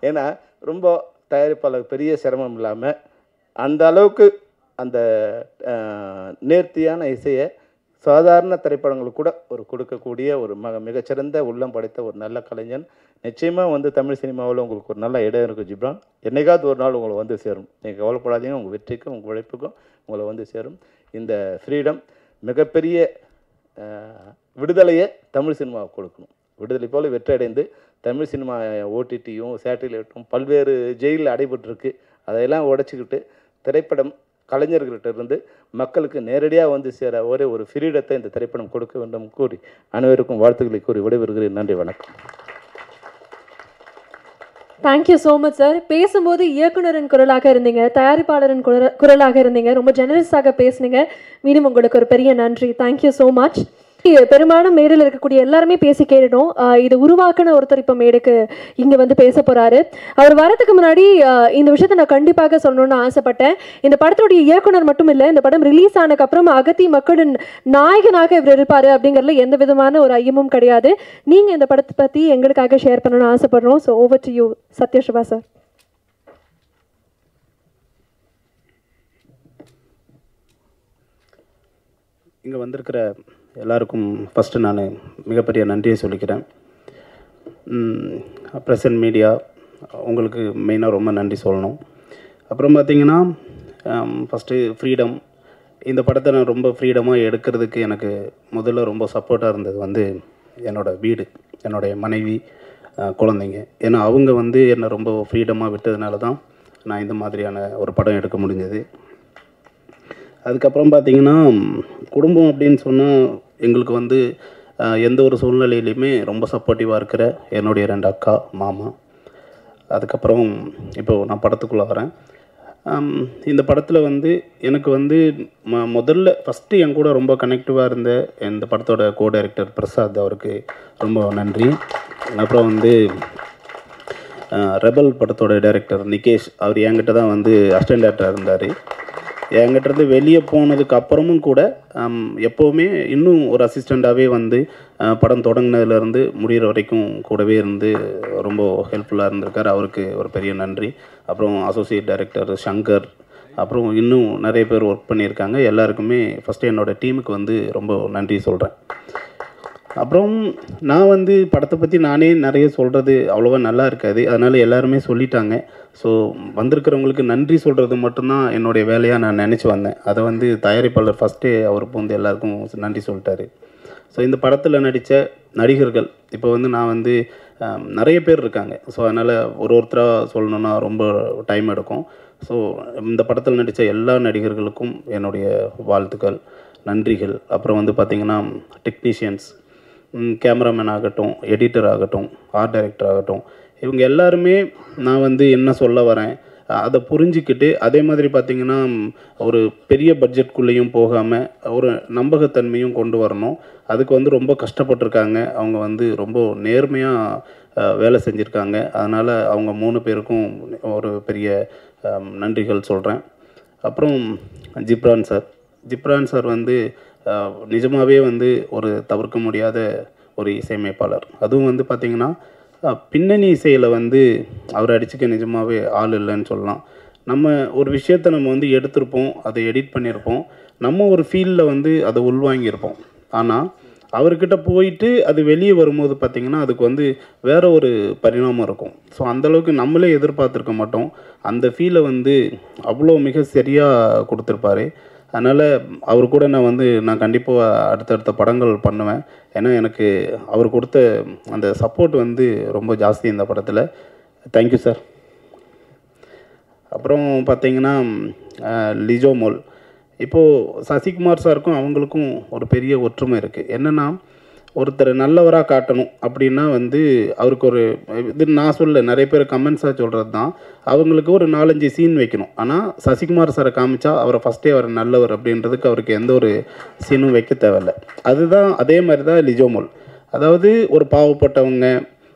ஏன்னா ரொம்ப தயாரிப்பாளர் பெரிய சிரமம் இல்லாமல் அந்த அளவுக்கு அந்த நேர்த்தியான இசையை சாதாரண திரைப்படங்கள் கூட ஒரு கொடுக்கக்கூடிய ஒரு மிகச்சிறந்த உள்ளம் படைத்த ஒரு நல்ல கலைஞன். நிச்சயமாக வந்து தமிழ் சினிமாவில் உங்களுக்கு ஒரு நல்ல இடம் இருக்குது ஜிப்ரான். என்னைக்காவது ஒரு நாள் உங்களை வந்து சேரும். நீங்கள் கவலைப்படாதீங்க, உங்கள் வெற்றிக்கும் உங்கள் உழைப்புக்கும் உங்களை வந்து சேரும். இந்த ஃப்ரீடம் மிகப்பெரிய விடுதலையை தமிழ் சினிமாவுக்கு கொடுக்கணும். விடுதலை போல் வெற்றி அடைந்து தமிழ் சினிமா ஓடிடியும் சேட்டிலைட்டும் பல்வேறு ஜெயிலில் அடைபட்டுருக்கு. அதையெல்லாம் உடைச்சிக்கிட்டு திரைப்படம் கலைஞர்கள்ட்ட இருந்து மக்களுக்கு நேரடியாக வந்து சேர ஒரே ஒரு ஃப்ரீடத்தை இந்த திரைப்படம் கொடுக்க வேண்டும் கூறி அனைவருக்கும் வாழ்த்துக்களை கூறி விடைபெறுகிறேன். நன்றி, வணக்கம். Thank you so much sir. பேசும்போது இயக்குனரின் குரலாக இருந்தீங்க, தயாரிப்பாளரின் குரலாக இருந்தீங்க, ரொம்ப ஜெனரஸாக பேசுனீங்க. மீண்டும் உங்களுக்கு ஒரு பெரிய நன்றி. Thank you so much. பெரும்பாலும் மேடையில் இருக்கக்கூடிய எல்லாருமே பேசி கேட்டுட்டோம். இது உருவாக்கின ஒருத்தர் இப்போ மேடைக்கு இங்கே வந்து பேச போகிறாரு. அவர் வரதுக்கு முன்னாடி இந்த விஷயத்தை நான் கண்டிப்பாக சொல்லணும்னு ஆசைப்பட்டேன். இந்த படத்துடைய இயக்குனர் மட்டும் இல்லை, இந்த படம் ரிலீஸ் ஆனதுக்கப்புறம் அகத்தி மக்களின் நாயகனாக இவர் இருப்பார் அப்படிங்கிறதுல எந்த விதமான ஒரு ஐயமும் கிடையாது. நீங்கள் இந்த படத்தை பற்றி எங்களுக்காக ஷேர் பண்ணணும்னு ஆசைப்படுறோம். So over to you Sathyasiva sir. இங்கே வந்திருக்கிற எல்லாருக்கும் ஃபஸ்ட்டு நான் மிகப்பெரிய நன்றியை சொல்லிக்கிறேன். ப்ரெசன்ட் மீடியா உங்களுக்கு மெயினாக ரொம்ப நன்றி சொல்லணும். அப்புறம் பார்த்திங்கன்னா ஃபஸ்ட்டு ஃப்ரீடம். இந்த படத்தை நான் ரொம்ப ஃப்ரீடமாக எடுக்கிறதுக்கு எனக்கு முதல்ல ரொம்ப சப்போர்ட்டாக இருந்தது வந்து என்னோடய வீடு, என்னுடைய மனைவி, குழந்தைங்க. ஏன்னா அவங்க வந்து என்னை ரொம்ப ஃப்ரீடமாக விட்டதுனால தான் நான் இந்த மாதிரியான ஒரு படம் எடுக்க முடிஞ்சது. அதுக்கப்புறம் பார்த்திங்கன்னா குடும்பம் அப்படின்னு சொன்னால் எங்களுக்கு வந்து எந்த ஒரு சூழ்நிலையிலையுமே ரொம்ப சப்போர்ட்டிவாக இருக்கிற என்னுடைய 2 அக்கா, மாமா. அதுக்கப்புறம் இப்போது நான் படத்துக்குள்ளே வரேன். இந்த படத்தில் வந்து எனக்கு வந்து முதல்ல ஃபஸ்ட்டு என் கூட ரொம்ப கனெக்டிவாக இருந்த இந்த படத்தோட கோ டைரக்டர் பிரசாத், அவருக்கு ரொம்ப நன்றி. அப்புறம் வந்து ரெபல் படத்தோட டைரக்டர் நிகேஷ், அவர் என்கிட்ட தான் வந்து அசிஸ்டன்ட் டைரக்டராக இருந்தார். என்கிட்ட இருந்து வெளியே போனதுக்கு அப்புறமும் கூட எப்போவுமே இன்னும் ஒரு அசிஸ்டண்ட்டாகவே வந்து படம் தொடங்கினதுலேருந்து முடிகிற வரைக்கும் கூடவே இருந்து ரொம்ப ஹெல்ப்ஃபுல்லாக இருந்திருக்கார். அவருக்கு ஒரு பெரிய நன்றி. அப்புறம் அசோசியேட் டைரக்டர் சங்கர், அப்புறம் இன்னும் நிறைய பேர் ஒர்க் பண்ணியிருக்காங்க. எல்லாருக்குமே ஃபஸ்ட்டு என்னோடய டீமுக்கு வந்து ரொம்ப நன்றி சொல்கிறேன். அப்புறம் நான் வந்து படத்தை பற்றி நானே நிறைய சொல்கிறது அவ்வளோவா நல்லா இருக்காது, அதனால் எல்லாருமே சொல்லிட்டாங்க. ஸோ வந்திருக்கிறவங்களுக்கு நன்றி சொல்கிறது மட்டும்தான் என்னுடைய வேலையாக நான் நினச்சி வந்தேன். அதை வந்து தயாரிப்பாளர் ஃபஸ்ட்டே அவர் வந்து எல்லாருக்கும் நன்றி சொல்லிட்டாரு. ஸோ இந்த படத்தில் நடித்த நடிகர்கள் இப்போ வந்து நான் வந்து நிறைய பேர் இருக்காங்க. ஸோ அதனால் ஒருத்தராக சொல்லணுன்னா ரொம்ப டைம் எடுக்கும். ஸோ இந்த படத்தில் நடித்த எல்லா நடிகர்களுக்கும் என்னுடைய வாழ்த்துக்கள், நன்றிகள். அப்புறம் வந்து பார்த்திங்கன்னா டெக்னீஷியன்ஸ், கேமராமேன் ஆகட்டும், எடிட்டர் ஆகட்டும், ஆர்ட் டைரக்டர் ஆகட்டும், இவங்க எல்லாருமே நான் வந்து என்ன சொல்ல வரேன் அதை புரிஞ்சிக்கிட்டு, அதே மாதிரி பார்த்திங்கன்னா ஒரு பெரிய பட்ஜெட்குள்ளேயும் போகாமல் ஒரு நம்பகத்தன்மையும் கொண்டு வரணும். அதுக்கு வந்து ரொம்ப கஷ்டப்பட்டிருக்காங்க. அவங்க வந்து ரொம்ப நேர்மையாக வேலை செஞ்சுருக்காங்க. அதனால் அவங்க 3 பேருக்கும் ஒரு பெரிய நன்றிகள் சொல்கிறேன். அப்புறம் ஜிப்ரான் சார் வந்து நிஜமாகவே வந்து ஒரு தவிர்க்க முடியாத ஒரு இசையமைப்பாளர். அதுவும் வந்து பார்த்திங்கன்னா பின்னணி இசையில் வந்து அவர் அடிச்சுக்க நிஜமாகவே ஆள் இல்லைன்னு சொல்லலாம். நம்ம ஒரு விஷயத்தை நம்ம வந்து எடுத்திருப்போம், அதை எடிட் பண்ணியிருப்போம், நம்ம ஒரு ஃபீல்டில் வந்து அதை உள்வாங்கியிருப்போம். ஆனால் அவர்கிட்ட போயிட்டு அது வெளியே வரும்போது பார்த்திங்கன்னா அதுக்கு வந்து வேறு ஒரு பரிணாமம் இருக்கும். ஸோ அந்தளவுக்கு நம்மளே எதிர்பார்த்துருக்க மாட்டோம். அந்த ஃபீலை வந்து அவ்வளோ மிக சரியாக கொடுத்துருப்பாரு. அதனால் அவர் கூட நான் கண்டிப்பாக அடுத்தடுத்த படங்கள் பண்ணுவேன். ஏன்னா எனக்கு அவர் கொடுத்த அந்த சப்போர்ட் வந்து ரொம்ப ஜாஸ்தி இந்த படத்தில். Thank you sir. அப்புறம் பார்த்திங்கன்னா லிஜோமோல், இப்போது சசிகுமார் சாருக்கும் அவங்களுக்கும் ஒரு பெரிய ஒற்றுமை இருக்குது. என்னென்னா ஒருத்தர் நல்லவராக காட்டணும் அப்படின்னா வந்து அவருக்கு ஒரு இது நான் சொல்ல நிறைய பேர் கமெண்ட்ஸாக சொல்கிறது தான், அவங்களுக்கு ஒரு 4-5 சீன் வைக்கணும். ஆனால் சசிகுமார் சாரை காமிச்சா அவரை ஃபஸ்ட்டே அவர் நல்லவர் அப்படின்றதுக்கு அவருக்கு எந்த ஒரு சீனும் வைக்க தேவையில்லை. அதுதான் அதே மாதிரி தான் லிஜோமோல். அதாவது ஒரு பாவப்பட்டவங்க,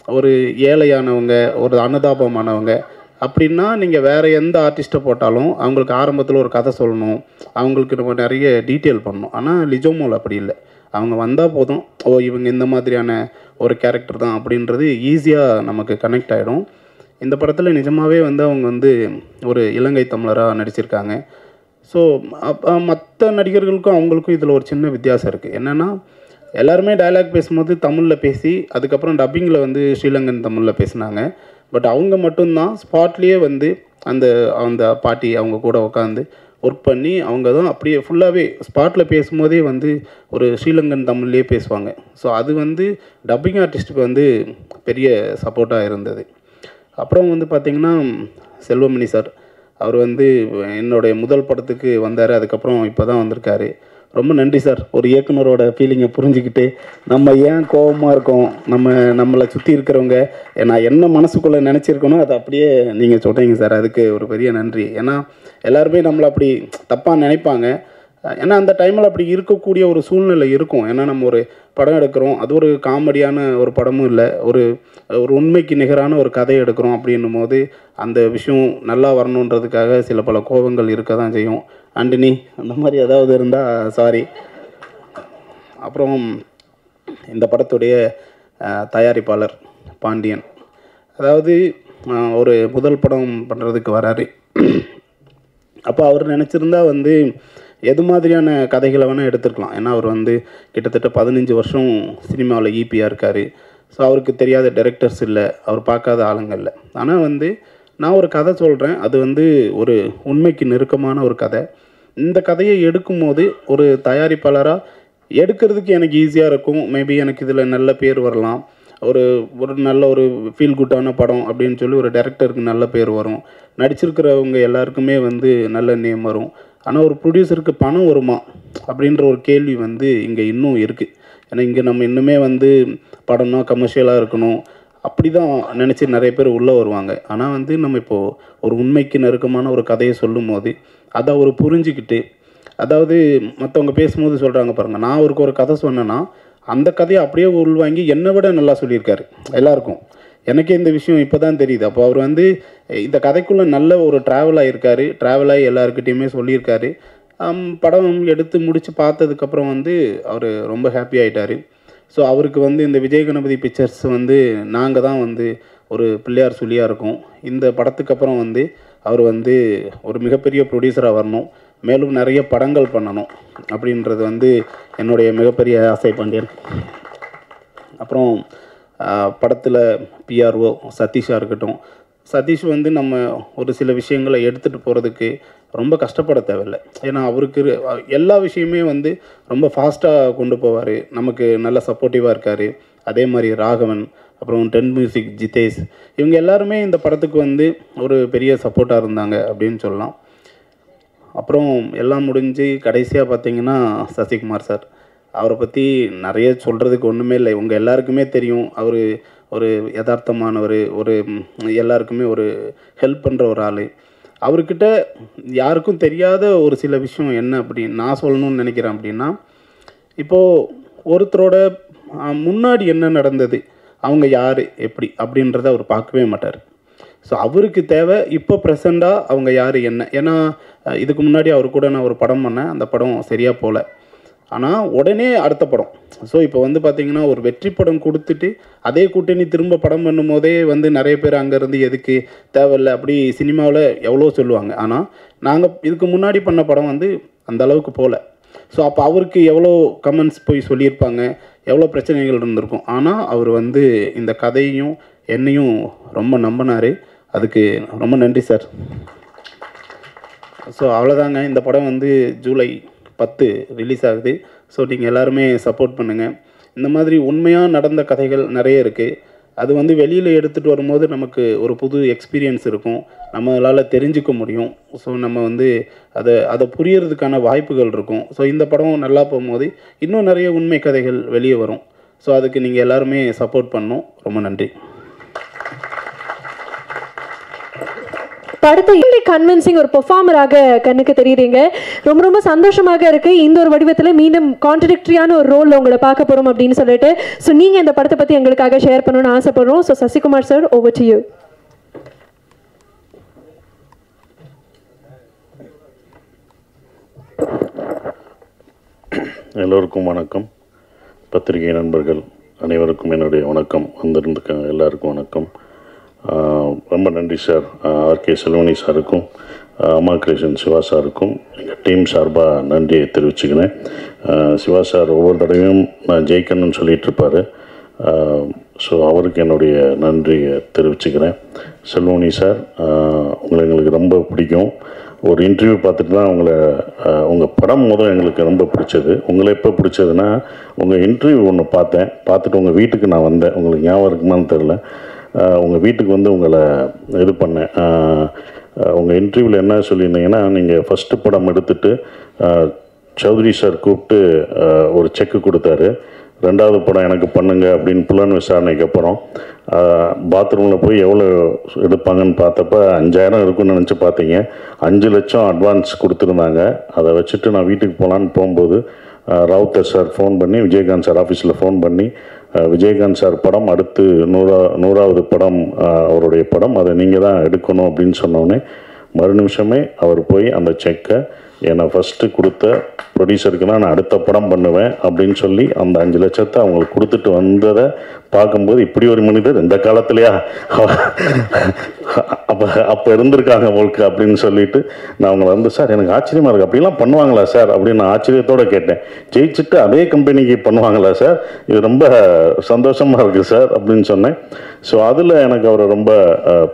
ஒரு ஏழையானவங்க, ஒரு அனுதாபமானவங்க, அப்படின்னா நீங்கள் வேறு எந்த ஆர்டிஸ்ட்டை போட்டாலும் அவங்களுக்கு ஆரம்பத்தில் ஒரு கதை சொல்லணும், அவங்களுக்கு நம்ம நிறைய டீட்டெயில் பண்ணணும். ஆனால் லிஜோமோவில் அப்படி இல்லை. அவங்க வந்தால் போதும், ஓ இவங்க இந்த மாதிரியான ஒரு கேரக்டர் தான் அப்படின்றது ஈஸியாக நமக்கு கனெக்ட் ஆகிடும். இந்த படத்தில் நிஜமாகவே வந்து அவங்க வந்து ஒரு இலங்கை தமிழராக நடிச்சிருக்காங்க. ஸோ மற்ற நடிகர்களுக்கும் அவங்களுக்கும் இதில் ஒரு சின்ன வித்தியாசம் இருக்குது. என்னென்னா எல்லாருமே டயலாக் பேசும்போது தமிழில் பேசி அதுக்கப்புறம் டப்பிங்கில் வந்து ஸ்ரீலங்கன் தமிழில் பேசினாங்க. பட் அவங்க மட்டும்தான் ஸ்பாட்லேயே வந்து அந்த அந்த பாட்டி அவங்க கூட உட்காந்து ஒர்க் பண்ணி அவங்க தான் அப்படியே ஃபுல்லாகவே ஸ்பாட்டில் பேசும்போதே வந்து ஒரு ஸ்ரீலங்கன் தமிழ்லேயே பேசுவாங்க. ஸோ அது வந்து டப்பிங் ஆர்டிஸ்ட்டுக்கு வந்து பெரிய சப்போர்ட்டாக இருந்தது. அப்புறம் வந்து பார்த்திங்கன்னா செல்வமணி சார், அவர் வந்து என்னுடைய முதல் படத்துக்கு வந்தார், அதுக்கப்புறம் இப்போ தான் வந்திருக்காரு. ரொம்ப நன்றி சார். ஒரு இயக்குனரோட ஃபீலிங்கை புரிஞ்சுக்கிட்டு நம்ம ஏன் கோபமாக இருக்கோம், நம்மளை சுற்றி இருக்கிறவங்க நான் என்ன மனசுக்குள்ளே நினச்சிருக்கணும் அதை அப்படியே நீங்கள் சொல்கிறீங்க சார், அதுக்கு ஒரு பெரிய நன்றி. ஏன்னா எல்லாருமே நம்மளை அப்படி தப்பாக நினைப்பாங்க. ஏன்னா அந்த டைமில் அப்படி இருக்கக்கூடிய ஒரு சூழ்நிலை இருக்கும். ஏன்னா நம்ம ஒரு படம் எடுக்கிறோம், அது ஒரு காமெடியான ஒரு படமும் இல்லை, ஒரு உண்மைக்கு நிகரான ஒரு கதை எடுக்கிறோம். அப்படின்னும் போது அந்த விஷயம் நல்லா வரணுன்றதுக்காக சில பல கோபங்கள் இருக்க தான் செய்யும். ஆண்டனி அந்த மாதிரி ஏதாவது இருந்தால் சாரி. அப்புறம் இந்த படத்துடைய தயாரிப்பாளர் பாண்டியன், அதாவது ஒரு முதல் படம் பண்ணுறதுக்கு வராரு. அப்போ அவர் நினச்சிருந்தா வந்து எது மாதிரியான கதைகளை வேணால் எடுத்துருக்கலாம். ஏன்னா அவர் வந்து கிட்டத்தட்ட 15 வருஷம் சினிமாவில் ஈபியாக இருக்கார். ஸோ அவருக்கு தெரியாத டைரக்டர்ஸ் இல்லை, அவர் பார்க்காத ஆளுங்க இல்லை. ஆனால் வந்து நான் ஒரு கதை சொல்கிறேன், அது வந்து ஒரு உண்மைக்கு நெருக்கமான ஒரு கதை. இந்த கதையை எடுக்கும்போது ஒரு தயாரிப்பாளராக எடுக்கிறதுக்கு எனக்கு ஈஸியாக இருக்கும். மேபி எனக்கு இதில் நல்ல பேர் வரலாம், ஒரு நல்ல ஒரு ஃபீல் குட்டான படம் அப்படின்னு சொல்லி ஒரு டைரக்டருக்கு நல்ல பேர் வரும், நடிச்சிருக்கிறவங்க எல்லாருக்குமே வந்து நல்ல நேம் வரும். ஆனால் ஒரு ப்ரொடியூசருக்கு பணம் வருமா அப்படின்ற ஒரு கேள்வி வந்து இங்கே இன்னும் இருக்குது. ஏன்னா இங்கே நம்ம இன்னுமே வந்து படம்னா கமர்ஷியலாக இருக்கணும் அப்படி தான் நினச்சி நிறைய பேர் உள்ளே வருவாங்க. ஆனால் வந்து நம்ம இப்போது ஒரு உண்மைக்கு நெருக்கமான ஒரு கதையை சொல்லும் போது அதை அவர் புரிஞ்சுக்கிட்டு, அதாவது மற்றவங்க பேசும்போது சொல்கிறாங்க பாருங்கள், நான் அவருக்கு ஒரு கதை சொன்னேன்னா அந்த கதையை அப்படியே உள்வாங்கி என்னை விட நல்லா சொல்லியிருக்காரு எல்லாருக்கும். எனக்கே இந்த விஷயம் இப்போ தான் தெரியுது. அப்போ அவர் வந்து இந்த கதைக்குள்ளே நல்ல ஒரு ட்ராவல் ஆகியிருக்காரு, ட்ராவல் ஆகி எல்லாருக்கிட்டையுமே சொல்லியிருக்காரு. படம் எடுத்து முடித்து பார்த்ததுக்கப்புறம் வந்து அவர் ரொம்ப ஹாப்பி ஆகிட்டார். ஸோ அவருக்கு வந்து இந்த விஜய் கணபதி பிக்சர்ஸ் வந்து நாங்கள் தான் வந்து ஒரு பிள்ளையார் சொல்லியாக இருக்கோம். இந்த படத்துக்கு அப்புறம் வந்து அவர் வந்து ஒரு மிகப்பெரிய ப்ரொடியூசராக வரணும், மேலும் நிறைய படங்கள் பண்ணணும் அப்படின்றது வந்து என்னுடைய மிகப்பெரிய ஆசை பாண்டியன். அப்புறம் படத்தில் பிஆர்ஓ சதீஷாக இருக்கட்டும், சதீஷ் வந்து நம்ம ஒரு சில விஷயங்களை எடுத்துகிட்டு போகிறதுக்கு ரொம்ப கஷ்டப்பட தேவையில்லை. ஏன்னா அவருக்கு எல்லா விஷயமே வந்து ரொம்ப ஃபாஸ்ட்டாக கொண்டு போவார், நமக்கு நல்ல சப்போர்ட்டிவாக இருக்கார். அதே மாதிரி ராகவன், அப்புறம் டென் மியூசிக் ஜிதேஷ், இவங்க எல்லாருமே இந்த படத்துக்கு வந்து ஒரு பெரிய சப்போர்ட்டாக இருந்தாங்க அப்படின்னு சொல்லலாம். அப்புறம் எல்லாம் முடிஞ்சு கடைசியாக பார்த்திங்கன்னா சசிகுமார் சார், அவரை பற்றி நிறைய சொல்கிறதுக்கு ஒன்றுமே இல்லை, உங்கள் எல்லாருக்குமே தெரியும். அவர் ஒரு யதார்த்தமானவர், ஒரு எல்லாருக்குமே ஒரு ஹெல்ப் பண்ணுற ஒரு ஆள். அவர்கிட்ட யாருக்கும் தெரியாத ஒரு சில விஷயம் என்ன அப்படின்னு நான் சொல்லணும்னு நினைக்கிறேன். அப்படின்னா இப்போது ஒருத்தரோட முன்னாடி என்ன நடந்தது, அவங்க யார் எப்படி அப்படின்றத அவர் பார்க்கவே மாட்டார். ஸோ அவருக்கு தேவை இப்போ ப்ரெசண்ட்டாக அவங்க யார் என்ன. ஏன்னா இதுக்கு முன்னாடி அவர் கூட நான் ஒரு படம் பண்ணேன், அந்த படம் சரியாக போகல, ஆனால் உடனே அடுத்த படம். ஸோ இப்போ வந்து பார்த்திங்கன்னா ஒரு வெற்றி படம் கொடுத்துட்டு அதே கூட்டணி திரும்ப படம் பண்ணும் போதே வந்து நிறைய பேர் அங்கேருந்து எதுக்கு தேவையில்லை அப்படி சினிமாவில் எவ்வளோ சொல்லுவாங்க. ஆனால் நாங்கள் இதுக்கு முன்னாடி பண்ண படம் வந்து அந்த அளவுக்கு போகல. ஸோ அப்போ அவருக்கு எவ்வளோ கமெண்ட்ஸ் போய் சொல்லியிருப்பாங்க, எவ்வளோ பிரச்சனைகள் இருந்திருக்கும். ஆனால் அவர் வந்து இந்த கதையும் என்னையும் ரொம்ப நம்பினார், அதுக்கு ரொம்ப நன்றி சார். ஸோ அவ்வளோதாங்க, இந்த படம் வந்து ஜூலை 10 ரிலீஸ் ஆகுது. ஸோ நீங்கள் எல்லாருமே சப்போர்ட் பண்ணுங்கள். இந்த மாதிரி உண்மையாக நடந்த கதைகள் நிறைய இருக்குது, அது வந்து வெளியில் எடுத்துகிட்டு வரும்போது நமக்கு ஒரு புது எக்ஸ்பீரியன்ஸ் இருக்கும், நம்மளால் தெரிஞ்சுக்க முடியும். ஸோ நம்ம வந்து அதை புரியறதுக்கான வாய்ப்புகள் இருக்கும். ஸோ இந்த படம் நல்லா போகும்போது இன்னும் நிறைய உண்மை கதைகள் வெளியே வரும். ஸோ அதுக்கு நீங்கள் எல்லாருமே சப்போர்ட் பண்ணணும். ரொம்ப நன்றி. படத்தை எப்படி கன்வின்சிங் ஒரு பெர்ஃபார்மராக கண்ணுக்கு தெரியுறீங்க, ரொம்ப ரொம்ப சந்தோஷமாக இருக்குது. இந்த ஒரு வடிவத்தில் மீண்டும் கான்ட்ரடிக்டரியான ஒரு ரோலில் உங்களை பார்க்க போகிறோம் அப்படின்னு சொல்லிட்டு. ஸோ நீங்கள் இந்த படத்தை பற்றி எங்களுக்காக ஷேர் பண்ணணும்னு ஆசைப்படுறோம். So Sasikumar sir, over to you. எல்லோருக்கும் வணக்கம். பத்திரிகை நண்பர்கள் அனைவருக்கும் என்னுடைய வணக்கம். வந்திருந்துக்க எல்லாருக்கும் வணக்கம். ரொம்ப நன்றி சார். ஆர்கே செல்வனி சாருக்கும், அம்மா கிருஷ்ணன் சிவா சாருக்கும் எங்கள் டீம் சார்பாக நன்றியை தெரிவிச்சுக்கிறேன். சிவா சார் ஒவ்வொரு தடவையும் நான் ஜெயிக்கணும்னு சொல்லிகிட்ருப்பார். ஸோ அவருக்கு என்னுடைய நன்றியை தெரிவிச்சுக்கிறேன். செல்வனி சார், உங்களை எங்களுக்கு ரொம்ப பிடிக்கும். ஒரு இன்டர்வியூ பார்த்துட்டு தான் உங்கள் படம் எங்களுக்கு ரொம்ப பிடிச்சது. உங்களை எப்போ பிடிச்சதுன்னா, உங்கள் இன்டர்வியூ ஒன்று பார்த்துட்டு உங்கள் வீட்டுக்கு நான் வந்தேன். உங்களுக்கு ஞாபகம் இருக்குமான்னு தெரில. உங்கள் வீட்டுக்கு வந்து உங்களை இது பண்ணேன். உங்கள் இன்டர்வியூவில் என்ன சொல்லியிருந்தீங்கன்னா, நீங்கள் ஃபஸ்ட்டு படம் எடுத்துகிட்டு சௌத்ரி சார் கூப்பிட்டு ஒரு செக்கு கொடுத்தாரு. 2வது படம் எனக்கு பண்ணுங்க அப்படின்னு புலன் விசாரணைக்கு அப்புறம் பாத்ரூமில் போய் எவ்வளோ எடுப்பாங்கன்னு பார்த்தப்ப 5000 இருக்குன்னு நினச்சி பார்த்தீங்க. 5 லட்சம் அட்வான்ஸ் கொடுத்துருந்தாங்க. அதை வச்சுட்டு நான் வீட்டுக்கு போகலான்னு போகும்போது ராவுத்தர் சார் ஃபோன் பண்ணி, விஜயகாந்த் சார் ஆஃபீஸில் ஃபோன் பண்ணி, விஜயகாந்த் சார் படம் அடுத்து 100வது படம் அவருடைய படம், அதை நீங்கள் தான் எடுக்கணும் அப்படின்னு சொன்னோடனே மறு நிமிஷமே அவர் போய் அந்த செக்கை என்னை ஃபஸ்ட்டு கொடுத்த ப்ரொடியூசருக்கு தான் நான் அடுத்த படம் பண்ணுவேன் அப்படின்னு சொல்லி அந்த 5 லட்சத்தை அவங்களுக்கு கொடுத்துட்டு வந்ததை பார்க்கும்போது, இப்படி ஒரு மனிதர் இந்த காலத்துலையா அப்போ இருந்திருக்காங்க உங்களுக்கு அப்படின்னு சொல்லிட்டு நான் அவங்கள வந்து, சார் எனக்கு ஆச்சரியமாக இருக்குது, அப்படிலாம் பண்ணுவாங்களா சார் அப்படின்னு நான் ஆச்சரியத்தோடு கேட்டேன். ஜெயிச்சுட்டு அதே கம்பெனிக்கு பண்ணுவாங்களா சார், இது ரொம்ப சந்தோஷமாக இருக்குது சார் அப்படின்னு சொன்னேன். ஸோ அதில் எனக்கு அவரை ரொம்ப